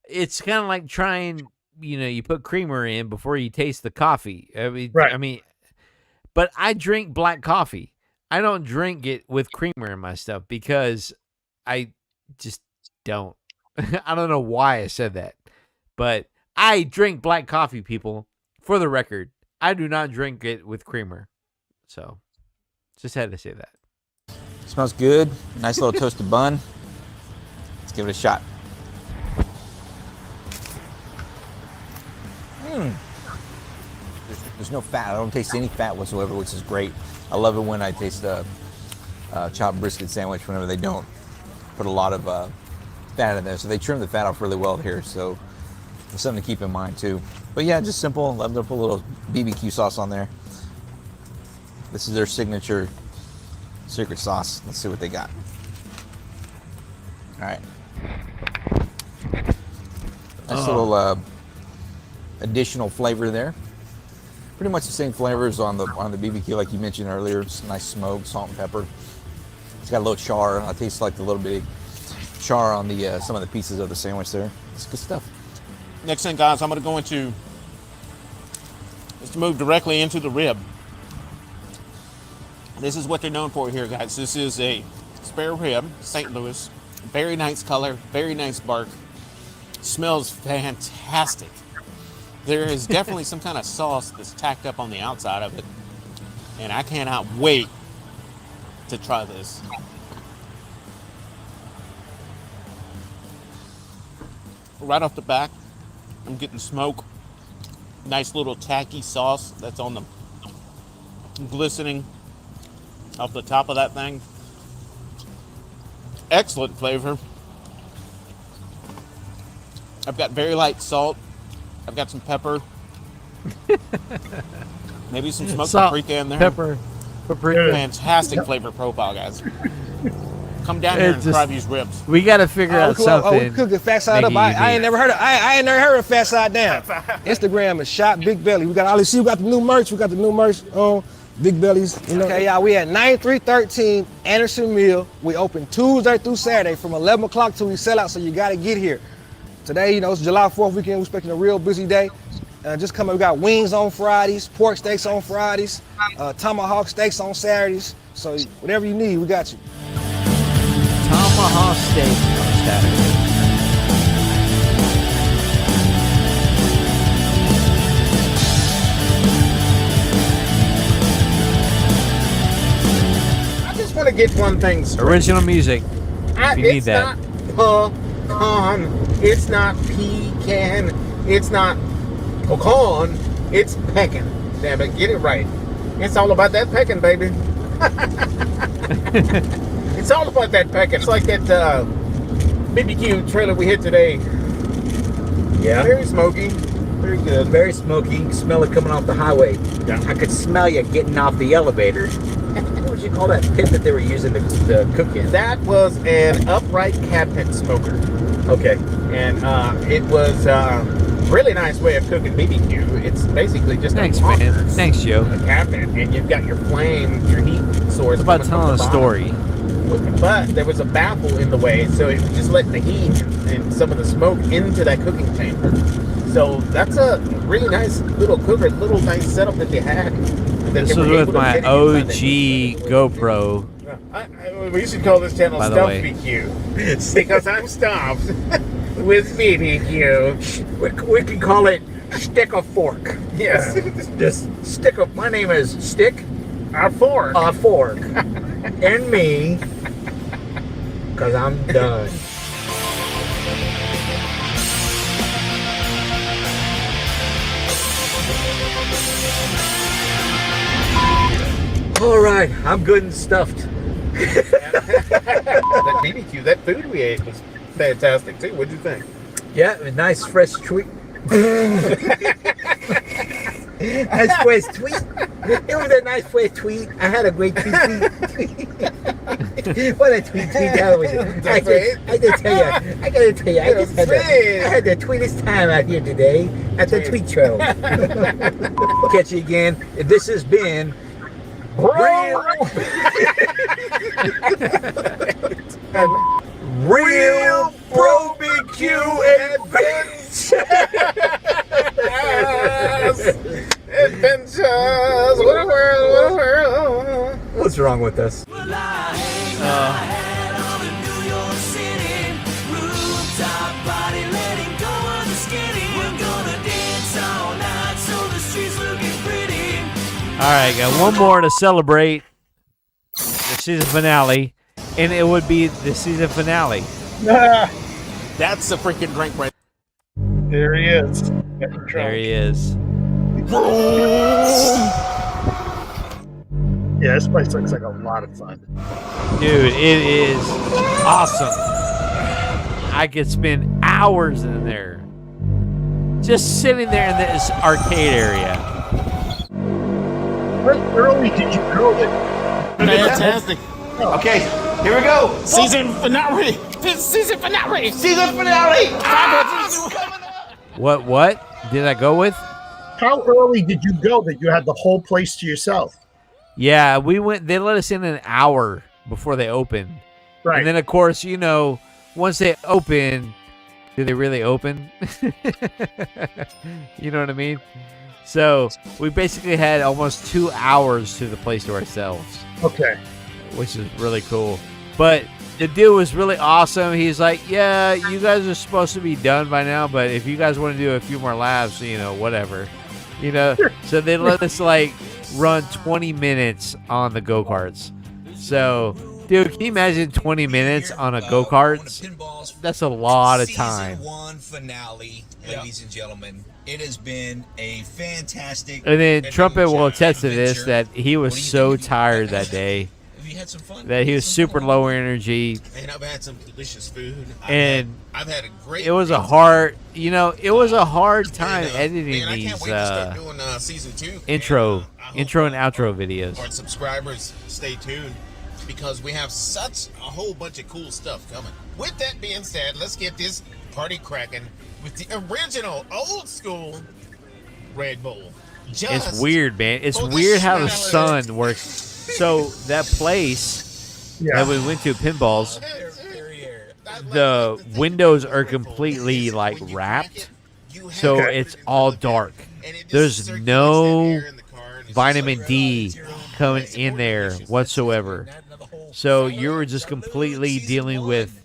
it's kind of like trying. You put creamer in before you taste the coffee. I mean, but I drink black coffee. I don't drink it with creamer in my stuff because I just don't. I don't know why I said that, but I drink black coffee, people. For the record, I do not drink it with creamer. So, just had to say that. Smells good. Nice little toasted bun. Let's give it a shot. There's no fat. I don't taste any fat whatsoever, which is great. I love it when I taste a chopped brisket sandwich whenever they don't put a lot of fat in there. So they trim the fat off really well here. So it's something to keep in mind too. But yeah, just simple. Love to put a little BBQ sauce on there. This is their signature secret sauce. Let's see what they got. All right. Nice little additional flavor there. Pretty much the same flavors on the BBQ like you mentioned earlier. It's nice smoke, salt and pepper. It's got a little char. I taste like a little bit of char on the some of the pieces of the sandwich there. It's good stuff. Next thing, guys, I'm going to go into, let's move directly into the rib. This is what they're known for here, guys. This is a spare rib, St. Louis. Very nice color, very nice bark. Smells fantastic. There is definitely some kind of sauce that's tacked up on the outside of it. And I cannot wait to try this. Right off the back, I'm getting smoke. Nice little tacky sauce that's on the glistening off the top of that thing. Excellent flavor. I've got very light salt. I've got some pepper. Maybe some smoked paprika in there. Paprika. Fantastic flavor profile, guys. Come down here and try these ribs. We got to figure out something. We cooking fat side up. I ain't never heard of fat side down. Instagram is Shop Big Belly. We got we got the new merch. We got the new merch on Big Bellies. Okay, y'all. We at 9313 Anderson Mill. We open Tuesday through Saturday from 11 o'clock till we sell out. So you got to get here. Today, it's July 4th weekend. We're expecting a real busy day. Just come. We got wings on Fridays, pork steaks on Fridays, tomahawk steaks on Saturdays. So whatever you need, we got you. Tomahawk steak on Saturday. I just want to get one thing straight. Original music. If you need It's that. not pecan. It's not pecan. It's not pecan. It's pecan. Damn it, get it right. It's all about that pecking, baby. It's all about that pecking. It's like that BBQ trailer we hit today. Yeah. Very smoky. Very good. Very smoky. You can smell it coming off the highway. Yeah. I could smell you getting off the elevator. What would you call that pit that they were using to cook in? That was an upright cabinet smoker. Okay. And it was really nice way of cooking BBQ. It's basically just Thanks, a man. Thanks, Joe. a cabinet, and you've got your flame, your heat source. It's about coming from telling a the bottom. story. But there was a baffle in the way, so it was just letting the heat and some of the smoke into that cooking chamber. So that's a really nice little cooker, little nice setup that they had. This was with my OG GoPro. We should call this channel By the Stuff way. BQ because I'm stuffed with BBQ. We can call it Stick a Fork. Yeah. Just stick a. My name is Stick a Fork. A Fork. And me. Because I'm done. All right, I'm good and stuffed. That BBQ, that food we ate was fantastic too. What'd you think? Yeah, a nice fresh tweet. Nice fresh tweet. It was a nice fresh tweet. I had a great tweet. What a tweet that was. I gotta tell you, I had the tweetest time out here today at the tweet show. Catch you again. This has been Real BBQ Adventures. What a world, what a world. What's wrong with us? All right, got one more to celebrate the season finale, and it would be the season finale. That's a freaking drink right there. He is. There he is. Yeah, this place looks like a lot of fun. Dude, it is awesome. I could spend hours in there. Just sitting there in this arcade area. How early did you go? Fantastic. Okay, here we go. Season finale. Season finale. Season finale. What did I go with? How early did you go that you had the whole place to yourself? Yeah, we went. They let us in an hour before they opened. Right. And then, of course, you know, once they open, do they really open? You know what I mean? So we basically had almost 2 hours to the place to ourselves. Okay. Which is really cool. But the dude was really awesome. He's like, yeah, you guys are supposed to be done by now, but if you guys want to do a few more laps, you know, whatever. You know, so they let us like run 20 minutes on the go-karts. So, dude, can you imagine 20 minutes on a go-karts? That's a lot of time. Season 1 finale, ladies and gentlemen. It has been a fantastic. And then Trumpet will attest to this, that he was so tired that day. You had some fun. That he was super low energy. And I've had some delicious food. And I've had a great. it was a hard, you know, it was a hard time editing these season 2. intro and outro videos. Our subscribers, stay tuned because we have such a whole bunch of cool stuff coming. With that being said, let's get this party cracking with the original old school Red Bull. It's weird, man. It's weird how the sun works. So that place that we went to, Pinballs, the windows are completely like wrapped, so it's all dark. There's no vitamin D coming in there whatsoever. So you were just completely dealing with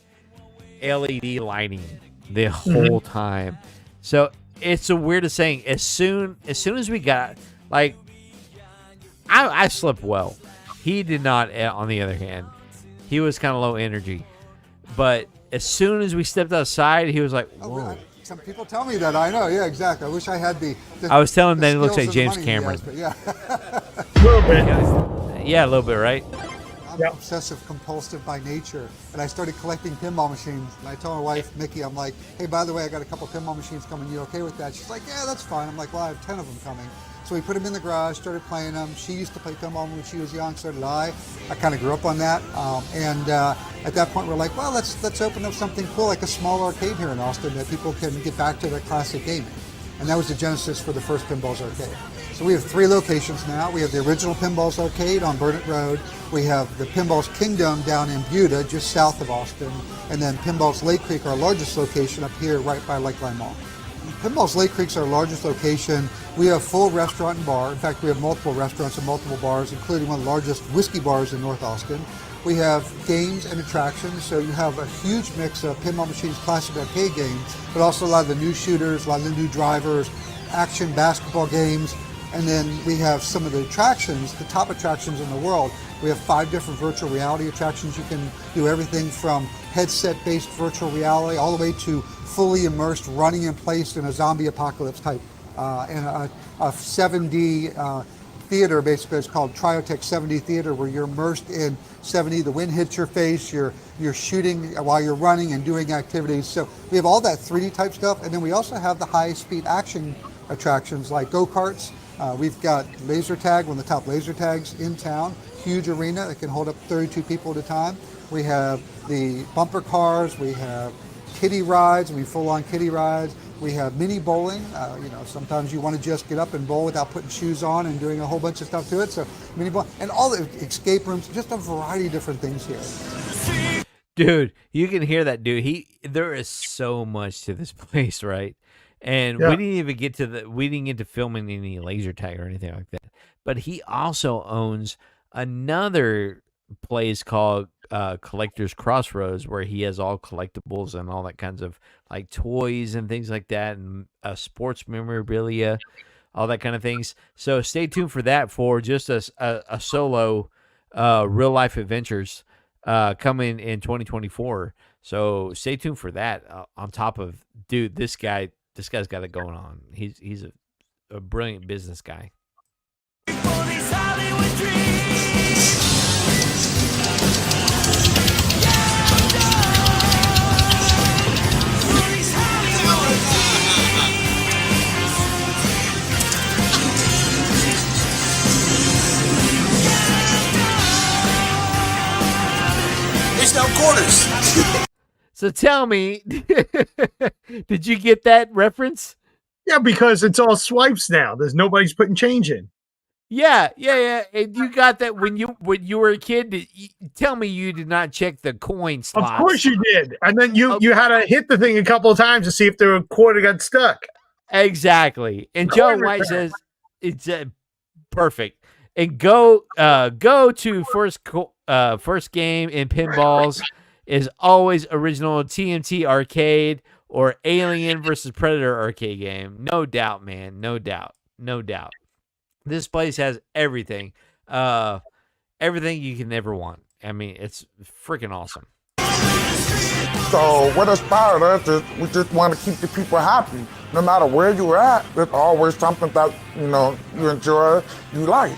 LED lighting the whole time. So it's the weirdest thing. As soon as we got, like, I slept well. He did not, on the other hand. He was kind of low energy. But as soon as we stepped outside, he was like, whoa. Some people tell me that. I know. Yeah, exactly. I wish I had the I was telling him that he looks skills like and the James money he Cameron. has, but yeah. Little bit. Yeah, a little bit, right? I'm obsessive compulsive by nature, and I started collecting pinball machines. And I told my wife, Mickey, I'm like, hey, by the way, I got a couple pinball machines coming. You okay with that? She's like, yeah, that's fine. I'm like, well, I have 10 of them coming. So we put them in the garage, started playing them. She used to play pinball when she was young, so did I. I kind of grew up on that. At that point, we're like, well, let's open up something cool, like a small arcade here in Austin that people can get back to their classic gaming. And that was the genesis for the first Pinballs Arcade. So we have 3 locations now. We have the original Pinballs Arcade on Burnett Road. We have the Pinballs Kingdom down in Buda, just south of Austin. And then Pinballs Lake Creek, our largest location up here right by Lakeline Mall. Pinballs Lake Creek's our largest location. We have full restaurant and bar. In fact, we have multiple restaurants and multiple bars, including one of the largest whiskey bars in North Austin. We have games and attractions, so you have a huge mix of pinball machines, classic arcade games, but also a lot of the new shooters, a lot of the new drivers, action basketball games, and then we have some of the attractions, the top attractions in the world. We have 5 different virtual reality attractions. You can do everything from headset-based virtual reality all the way to fully immersed running in place in a zombie apocalypse type, and a 7D theater. Basically, it's called Triotech 7D Theater, where you're immersed in 7D. The wind hits your face, you're shooting while you're running and doing activities. So we have all that 3D type stuff, and then we also have the high-speed action attractions like go-karts. We've got laser tag, one of the top laser tags in town, huge arena that can hold up 32 people at a time. We have the bumper cars, we have kiddie rides, full-on kiddie rides. We have mini bowling. Sometimes you want to just get up and bowl without putting shoes on and doing a whole bunch of stuff to it. So mini bowling and all the escape rooms, just a variety of different things here. Dude, you can hear that dude. There is so much to this place, right? And Yeah. we didn't get to filming any laser tag or anything like that. But he also owns another place called Collector's Crossroads, where he has all collectibles and all that kinds of like toys and things like that, and sports memorabilia, all that kind of things. So stay tuned for that, for just a solo real life adventures coming in 2024. So stay tuned for that. On top of, dude, this guy's got it going on. He's a brilliant business guy. There's no quarters. So tell me, did you get that reference? Yeah, because it's all swipes now. Nobody's putting change in. Yeah. And you got that when you were a kid. Tell me you did not check the coin slots. Of course you did. And then you had to hit the thing a couple of times to see if the quarter got stuck. Exactly. And Joe White says it's perfect. And go to first game in pinballs is always original TMT arcade or Alien versus Predator arcade game. No doubt, man. No doubt. This place has everything. Everything you can ever want. I mean, it's freaking awesome. So what inspired us is we just want to keep the people happy. No matter where you're at, there's always something that, you enjoy, you like.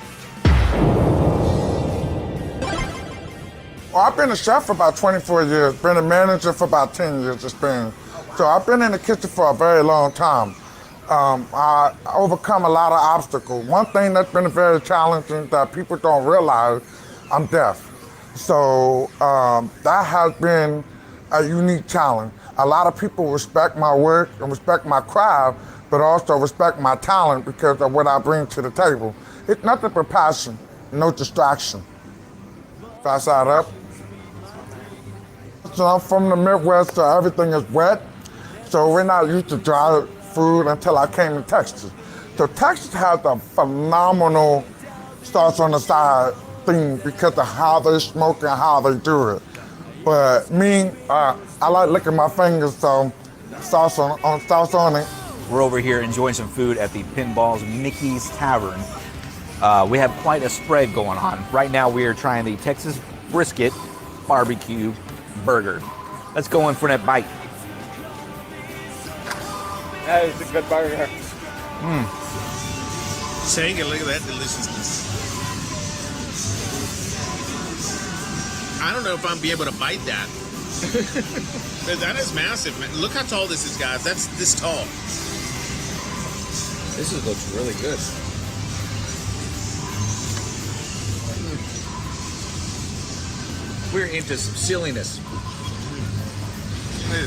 Well, I've been a chef for about 24 years, been a manager for about 10 years in Spain. So I've been in the kitchen for a very long time. I overcome a lot of obstacles. One thing that's been very challenging that people don't realize, I'm deaf. So that has been a unique challenge. A lot of people respect my work and respect my craft, but also respect my talent because of what I bring to the table. It's nothing but passion, no distraction. Fast side up. So I'm from the Midwest, so everything is wet. So we're not used to dry food until I came to Texas. So Texas has a phenomenal sauce on the side thing because of how they smoke and how they do it. But me, I like licking my fingers, so sauce on it. We're over here enjoying some food at the Pinballs Mickey's Tavern. We have quite a spread going on. Right now we are trying the Texas brisket barbecue burger. Let's go in for that bite. That is a good burger. Saying it, look at that deliciousness. I don't know if I'll be able to bite that. That is massive, man. Look how tall this is, guys. That's this tall. Looks really good. We're into some silliness.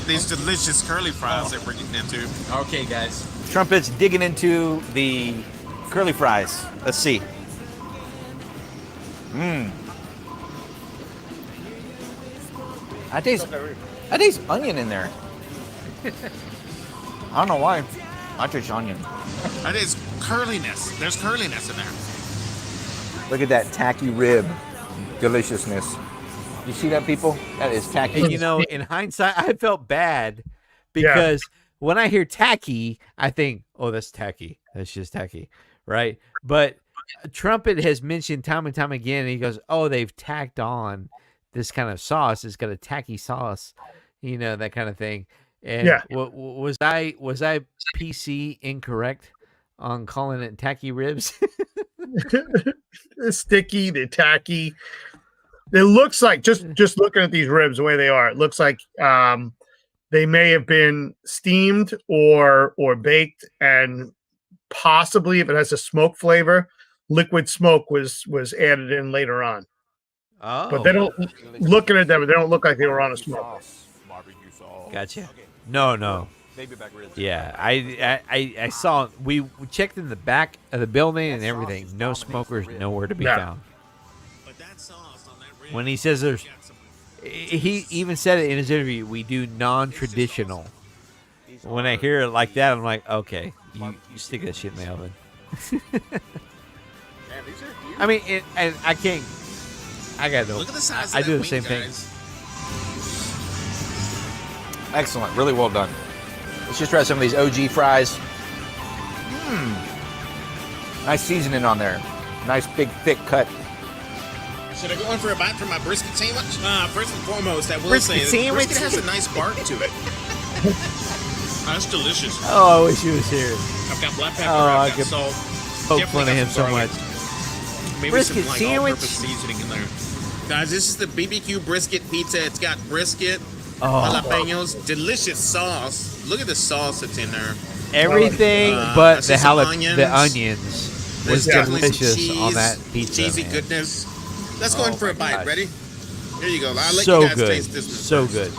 These delicious curly fries that we're getting into. Okay, guys. Trumpet's digging into the curly fries. Let's see. I taste onion in there. I don't know why. I taste onion. That is curliness. There's curliness in there. Look at that tacky rib deliciousness. You see that, people? That is tacky. And in hindsight, I felt bad because when I hear tacky, I think, oh, that's tacky. That's just tacky, right? But Trumpet has mentioned time and time again, and he goes, oh, they've tacked on this kind of sauce. It's got a tacky sauce, that kind of thing. And was I PC incorrect on calling it tacky ribs? The sticky, the tacky. It looks like just looking at these ribs the way they are, it looks like they may have been steamed or baked, and possibly if it has a smoke flavor, liquid smoke was added in later on. Oh, but they don't. Looking at them, they don't look like they were on a smoker. Gotcha. No. Baby back ribs. Yeah, I saw. We checked in the back of the building and everything. No smokers, nowhere to be found. When he says he even said it in his interview, we do non-traditional. When I hear it like that, I'm like, okay, you stick that shit in the oven. I mean, and I can't. I got to. Look at the size of I that do the wing, same thing. guys. Excellent. Really well done. Let's just try some of these OG fries. Nice seasoning on there. Nice big thick cut. Should I go in for a bite for my brisket sandwich? First and foremost, I will Brisket say sandwich? brisket has a nice bark to it. That's delicious. Oh, I wish he was here. I've got black pepper, Oh, I I've got could salt. poke Definitely fun of got him some so garlic. much. Maybe Brisket some sandwich? all-purpose seasoning in there. Guys, this is the BBQ brisket pizza. It's got brisket, Oh. jalapenos, delicious sauce. Look at the sauce that's in there. Everything I but see the some the onions was There's definitely some delicious on cheese, that pizza. cheesy man. goodness. Let's go in for a bite. gosh. Ready? Here you go. I'll let So you guys good. taste this So one good.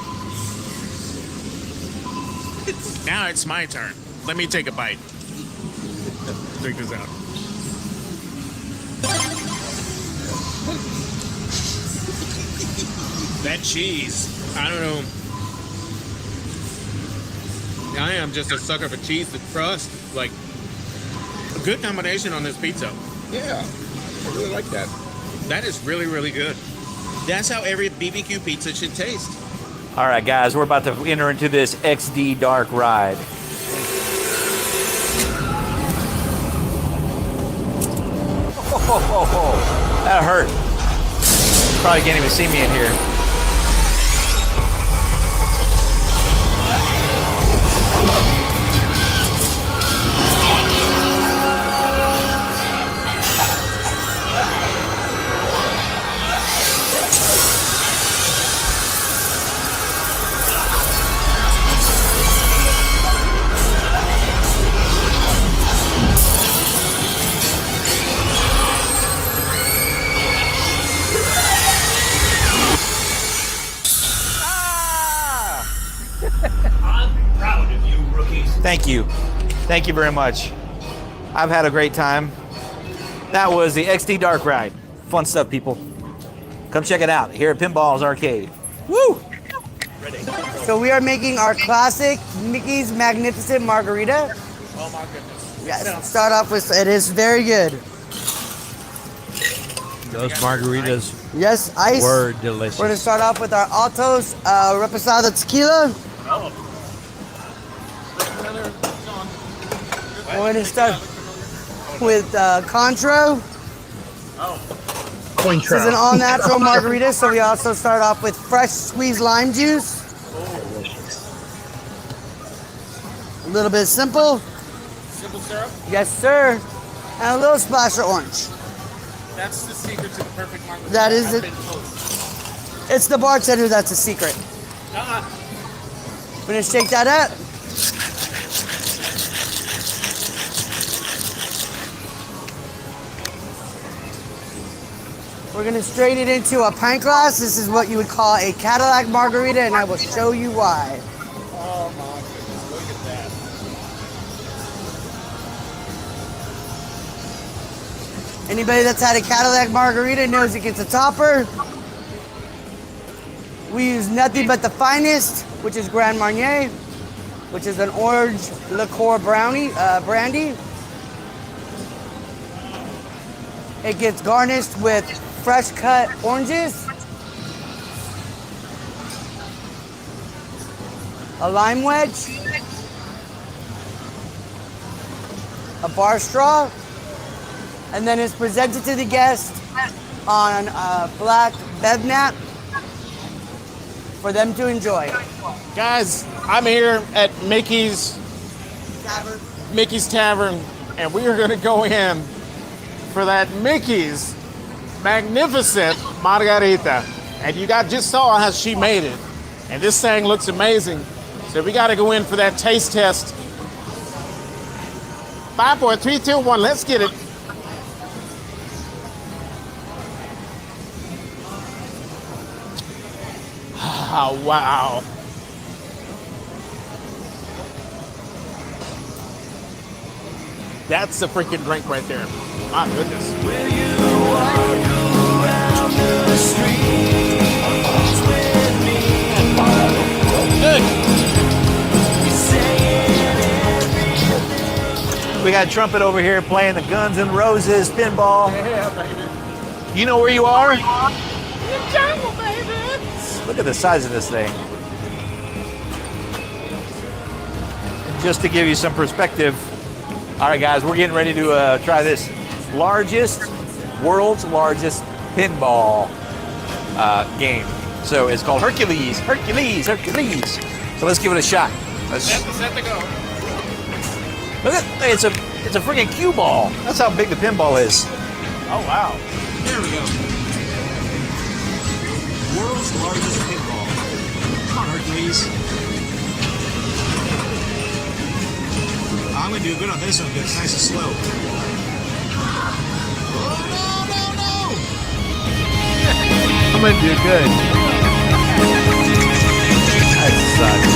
Now it's my turn. Let me take a bite. Check this out. That cheese. I don't know. I am just a sucker for cheese. The crust, like, a good combination on this pizza. Yeah, I really like that. That is really, really good. That's how every BBQ pizza should taste. All right, guys, we're about to enter into this XD dark ride. That hurt. Probably can't even see me in here. I'm proud of you, rookies. Thank you. Thank you very much. I've had a great time. That was the XD Dark Ride. Fun stuff, people. Come check it out here at Pinball's Arcade. Woo! So we are making our classic Mickey's Magnificent Margarita. Oh my goodness. Yes, start off with, it is very good. Those margaritas Yes, ice. were delicious. We're gonna start off with our Altos Reposado Tequila. Oh. We're gonna start with Contro. This is an all-natural margarita, so we also start off with fresh squeezed lime juice. A little bit simple. Simple syrup? Yes, sir. And a little splash of orange. That's the secret to the perfect margarita. That is I've it. been told. It's the bartender that's a secret. We're gonna shake that up. We're gonna strain it into a pint glass. This is what you would call a Cadillac margarita, and I will show you why. Oh my goodness, look at that. Anybody that's had a Cadillac margarita knows it gets a topper. We use nothing but the finest, which is Grand Marnier, which is an orange liqueur brandy. It gets garnished with fresh cut oranges, a lime wedge, a bar straw, and then it's presented to the guest on a black bev mat for them to enjoy. Guys, I'm here at Mickey's Tavern, and we are gonna go in for that Mickey's magnificent margarita. And you guys just saw how she made it. And this thing looks amazing. So we gotta go in for that taste test. 5, 4, 3, 2, 1, let's get it. Oh, wow. That's a freaking drink right there. My goodness. Will you walk around the streets with me? Good. We got Trumpet over here playing the Guns N' Roses pinball. Yeah, baby. You know where you are? In the jungle, baby. Look at the size of this thing. Just to give you some perspective. All right, guys, we're getting ready to try this world's largest pinball game. So it's called Hercules. So let's give it a shot. Set to go. Look at it's a freaking cue ball. That's how big the pinball is. Oh, wow. There we go. World's largest pinball. Come on, Hercules. I'm gonna do good on this one because it's nice and slow. Oh, no. I'm gonna do good. That sucks.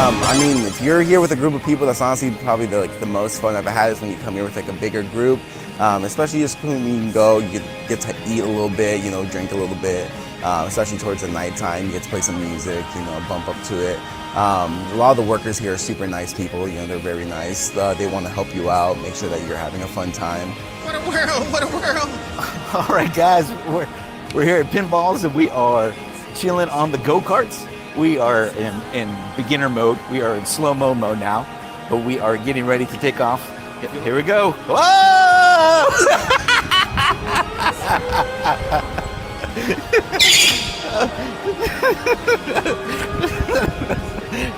I mean, if you're here with a group of people, that's honestly probably the most fun I've had is when you come here with like a bigger group. Especially just when you can go, you get to eat a little bit, drink a little bit. Especially towards the nighttime, you get to play some music, bump up to it. A lot of the workers here are super nice people. They're very nice. They want to help you out, make sure that you're having a fun time. What a world! What a world! All right, guys, we're here at Pinballs and we are chilling on the go-karts. We are in beginner mode. We are in slow-mo mode now, but we are getting ready to take off. Here we go. Whoa!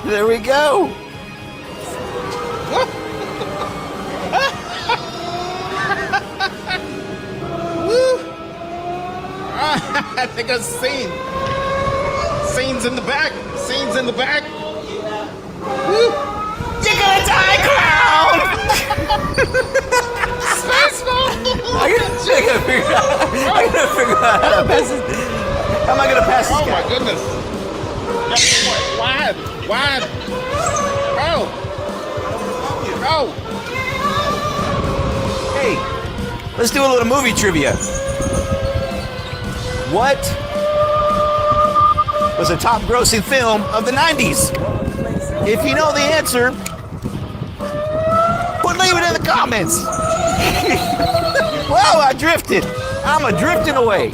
There we go. Woo! I think I've seen scenes in the back. Scenes in the back. Woo! You're gonna die, clown! Spaceball! I gotta figure out how to pass this. How am I gonna pass this guy? Oh my goodness! Wide. Oh! Hey, let's do a little movie trivia. What was a top-grossing film of the 90s? If you know the answer, leave it in the comments. Wow, I drifted. I'm drifting away.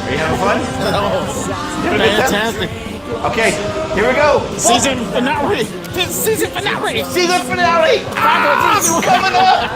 Are you having fun? No. Fantastic. Okay, here we go. Season finale. Season finale. Season finale. Ah, it's coming up.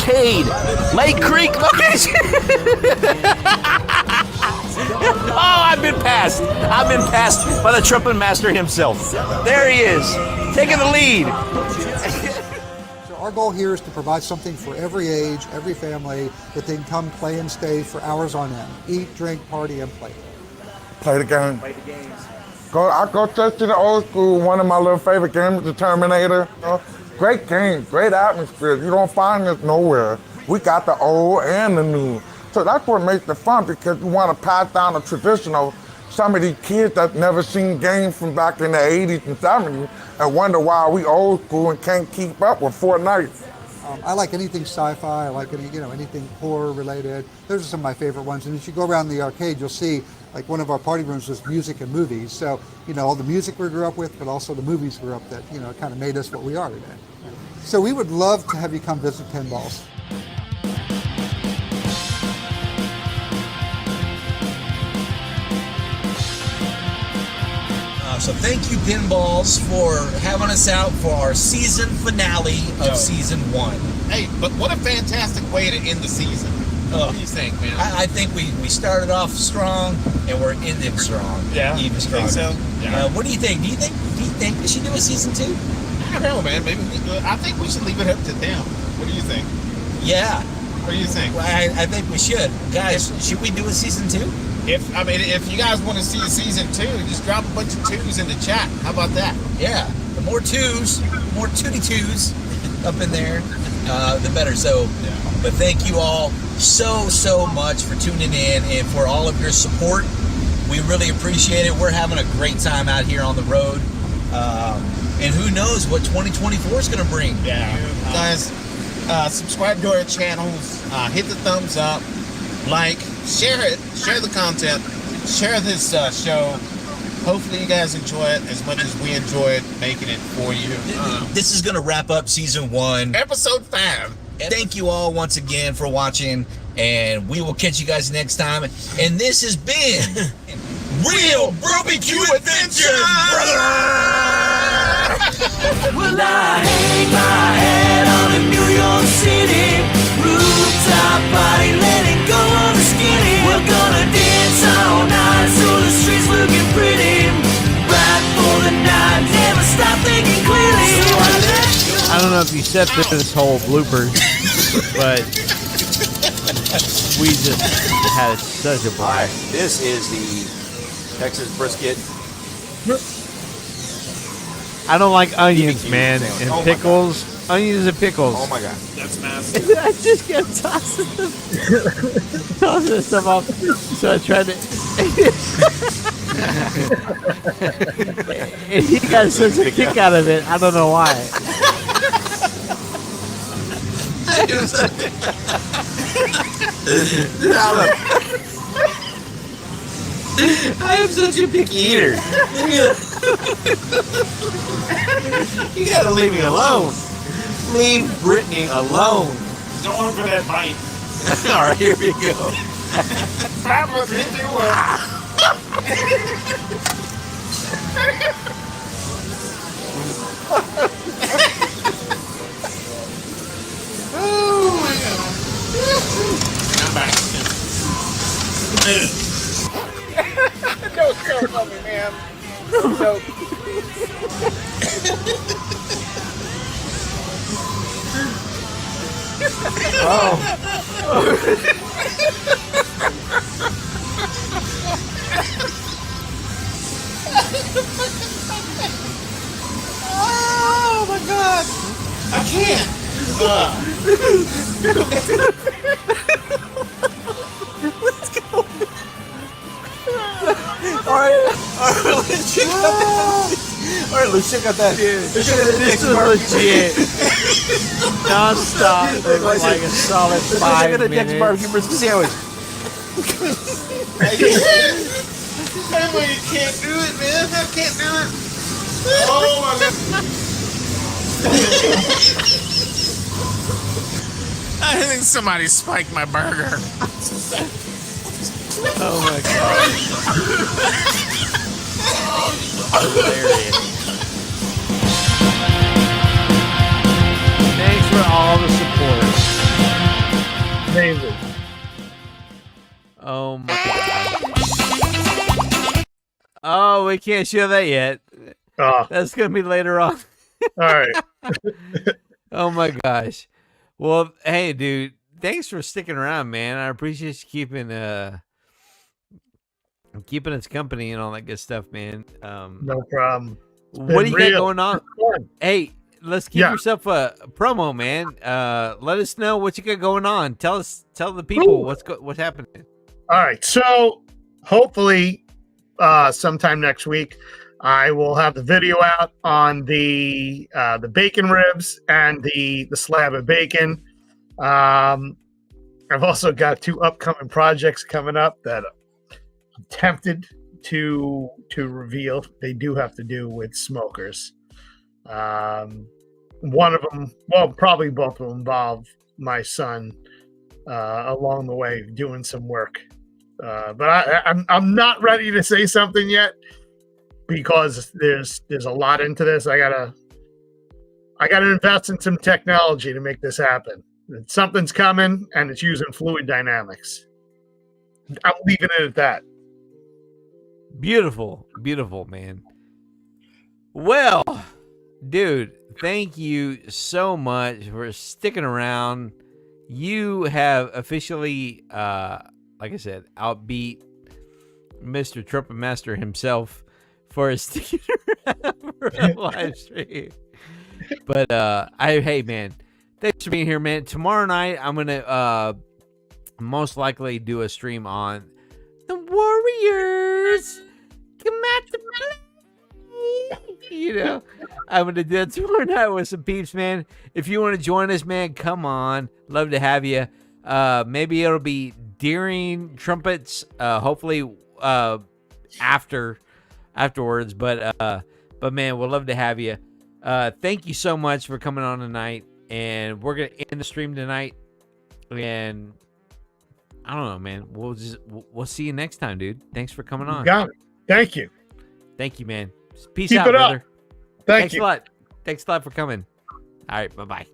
Arcade, Lake Creek location. Oh, I've been passed. I've been passed by the trumpet master himself. There he is, taking the lead. So our goal here is to provide something for every age, every family, that they can come play and stay for hours on end. Eat, drink, party, and play. Play the game. I go to the old school. One of my little favorite games, the Terminator. Great game, great atmosphere. You don't find this nowhere. We got the old and the new. So that's what makes it fun, because you want to pass down the tradition of some of these kids that never seen games from back in the 80s and 70s and wonder why we old school and can't keep up with Fortnite. I like anything sci-fi. I like anything horror related. Those are some of my favorite ones. And as you go around the arcade, you'll see like one of our party rooms is music and movies. So all the music we grew up with, but also the movies we grew up that kind of made us what we are today. So we would love to have you come visit Pinballs. So thank you, Pinballs, for having us out for our season finale of season 1. Hey, but what a fantastic way to end the season. What do you think, man? I think we started off strong and we're ending strong. Yeah, even you stronger. think so? Yeah. What do you think? Do you think we should do a season 2? I don't know, man. Maybe I think we should leave it up to them. What do you think? Yeah. What do you think? Well, I think we should. Guys, should we do a season 2? If you guys want to see a season 2, just drop a bunch of 2s in the chat. How about that? Yeah. The more 2s, more 2s up in there, the better. So, but thank you all so much for tuning in and for all of your support. We really appreciate it. We're having a great time out here on the road. And who knows what 2024 is going to bring. Yeah. Guys, subscribe to our channels, hit the thumbs up, like, share it, share the content, share this show. Hopefully you guys enjoy it as much as we enjoyed making it for you. This is going to wrap up season 1. Episode 5. Thank you all once again for watching, and we will catch you guys next time. And this has been Real Barbecue Adventures, brother! Well, I hang my head on a New York City rooftop party, letting go of the skinny. We're gonna dance all night so the streets looking pretty. Right for the night, never stop thinking clearly. So I don't know if you set this whole blooper, but we just had such a blast. This is the Texas brisket. I don't like onions, man, sandwich. and Oh my pickles. Onions and pickles. Oh my god. That's nasty. I just kept tossing the stuff off. So I tried to. And he got such a kick out of it. I don't know why. I am such a picky eater. You gotta leave me alone. Leave Brittany alone. Don't want for that bite. All right, here we go. Fabulous, hit you Oh my god. I'm back. Don't choke on me, man. Don't choke. Oh my god! I can't! Let's go. All right, let's check out that. All right, let's check out that. This is legit. Non-stop for like a solid 5 Check out the Texas minutes. barbecue brisket sandwich. Family, you can't do it, man. I can't do it. Oh my god. I think somebody spiked my burger. Oh my god. Hilarious. Thanks for all the support. Oh, we can't show that yet. That's gonna be later on. All right. Oh my gosh. Well, hey, dude, thanks for sticking around, man. I appreciate you keeping us company and all that good stuff, man. No problem. What do you got real. going on? Hey, let's give yourself a promo, man. Let us know what you got going on. Tell the people what's happening. All right. So hopefully sometime next week I will have the video out on the bacon ribs and the slab of bacon. I've also got 2 upcoming projects coming up that I'm tempted to reveal. They do have to do with smokers. One of them, well, probably both will involve my son along the way doing some work. But I'm not ready to say something yet because there's a lot into this. I gotta invest in some technology to make this happen. Something's coming, and it's using fluid dynamics. I'm leaving it at that. Beautiful, beautiful, man. Well, dude, thank you so much for sticking around. You have officially, like I said, outbeat Mr. Trumpet Master himself for sticking around for a live stream. But hey, man, thanks for being here, man. Tomorrow night, I'm gonna most likely do a stream on the Warriors. Come out to play. I'm going to do it tomorrow night with some peeps, man. If you want to join us, man, come on. Love to have you. Maybe it'll be during trumpets, hopefully afterwards. But man, we'll love to have you. Thank you so much for coming on tonight. And we're going to end the stream tonight. And I don't know, man. We'll see you next time, dude. Thanks for coming on. Got it. Thank you. Thank you, man. Peace Keep out, it up. brother. Thank Thanks you. a lot. Thanks a lot for coming. All right. Bye-bye.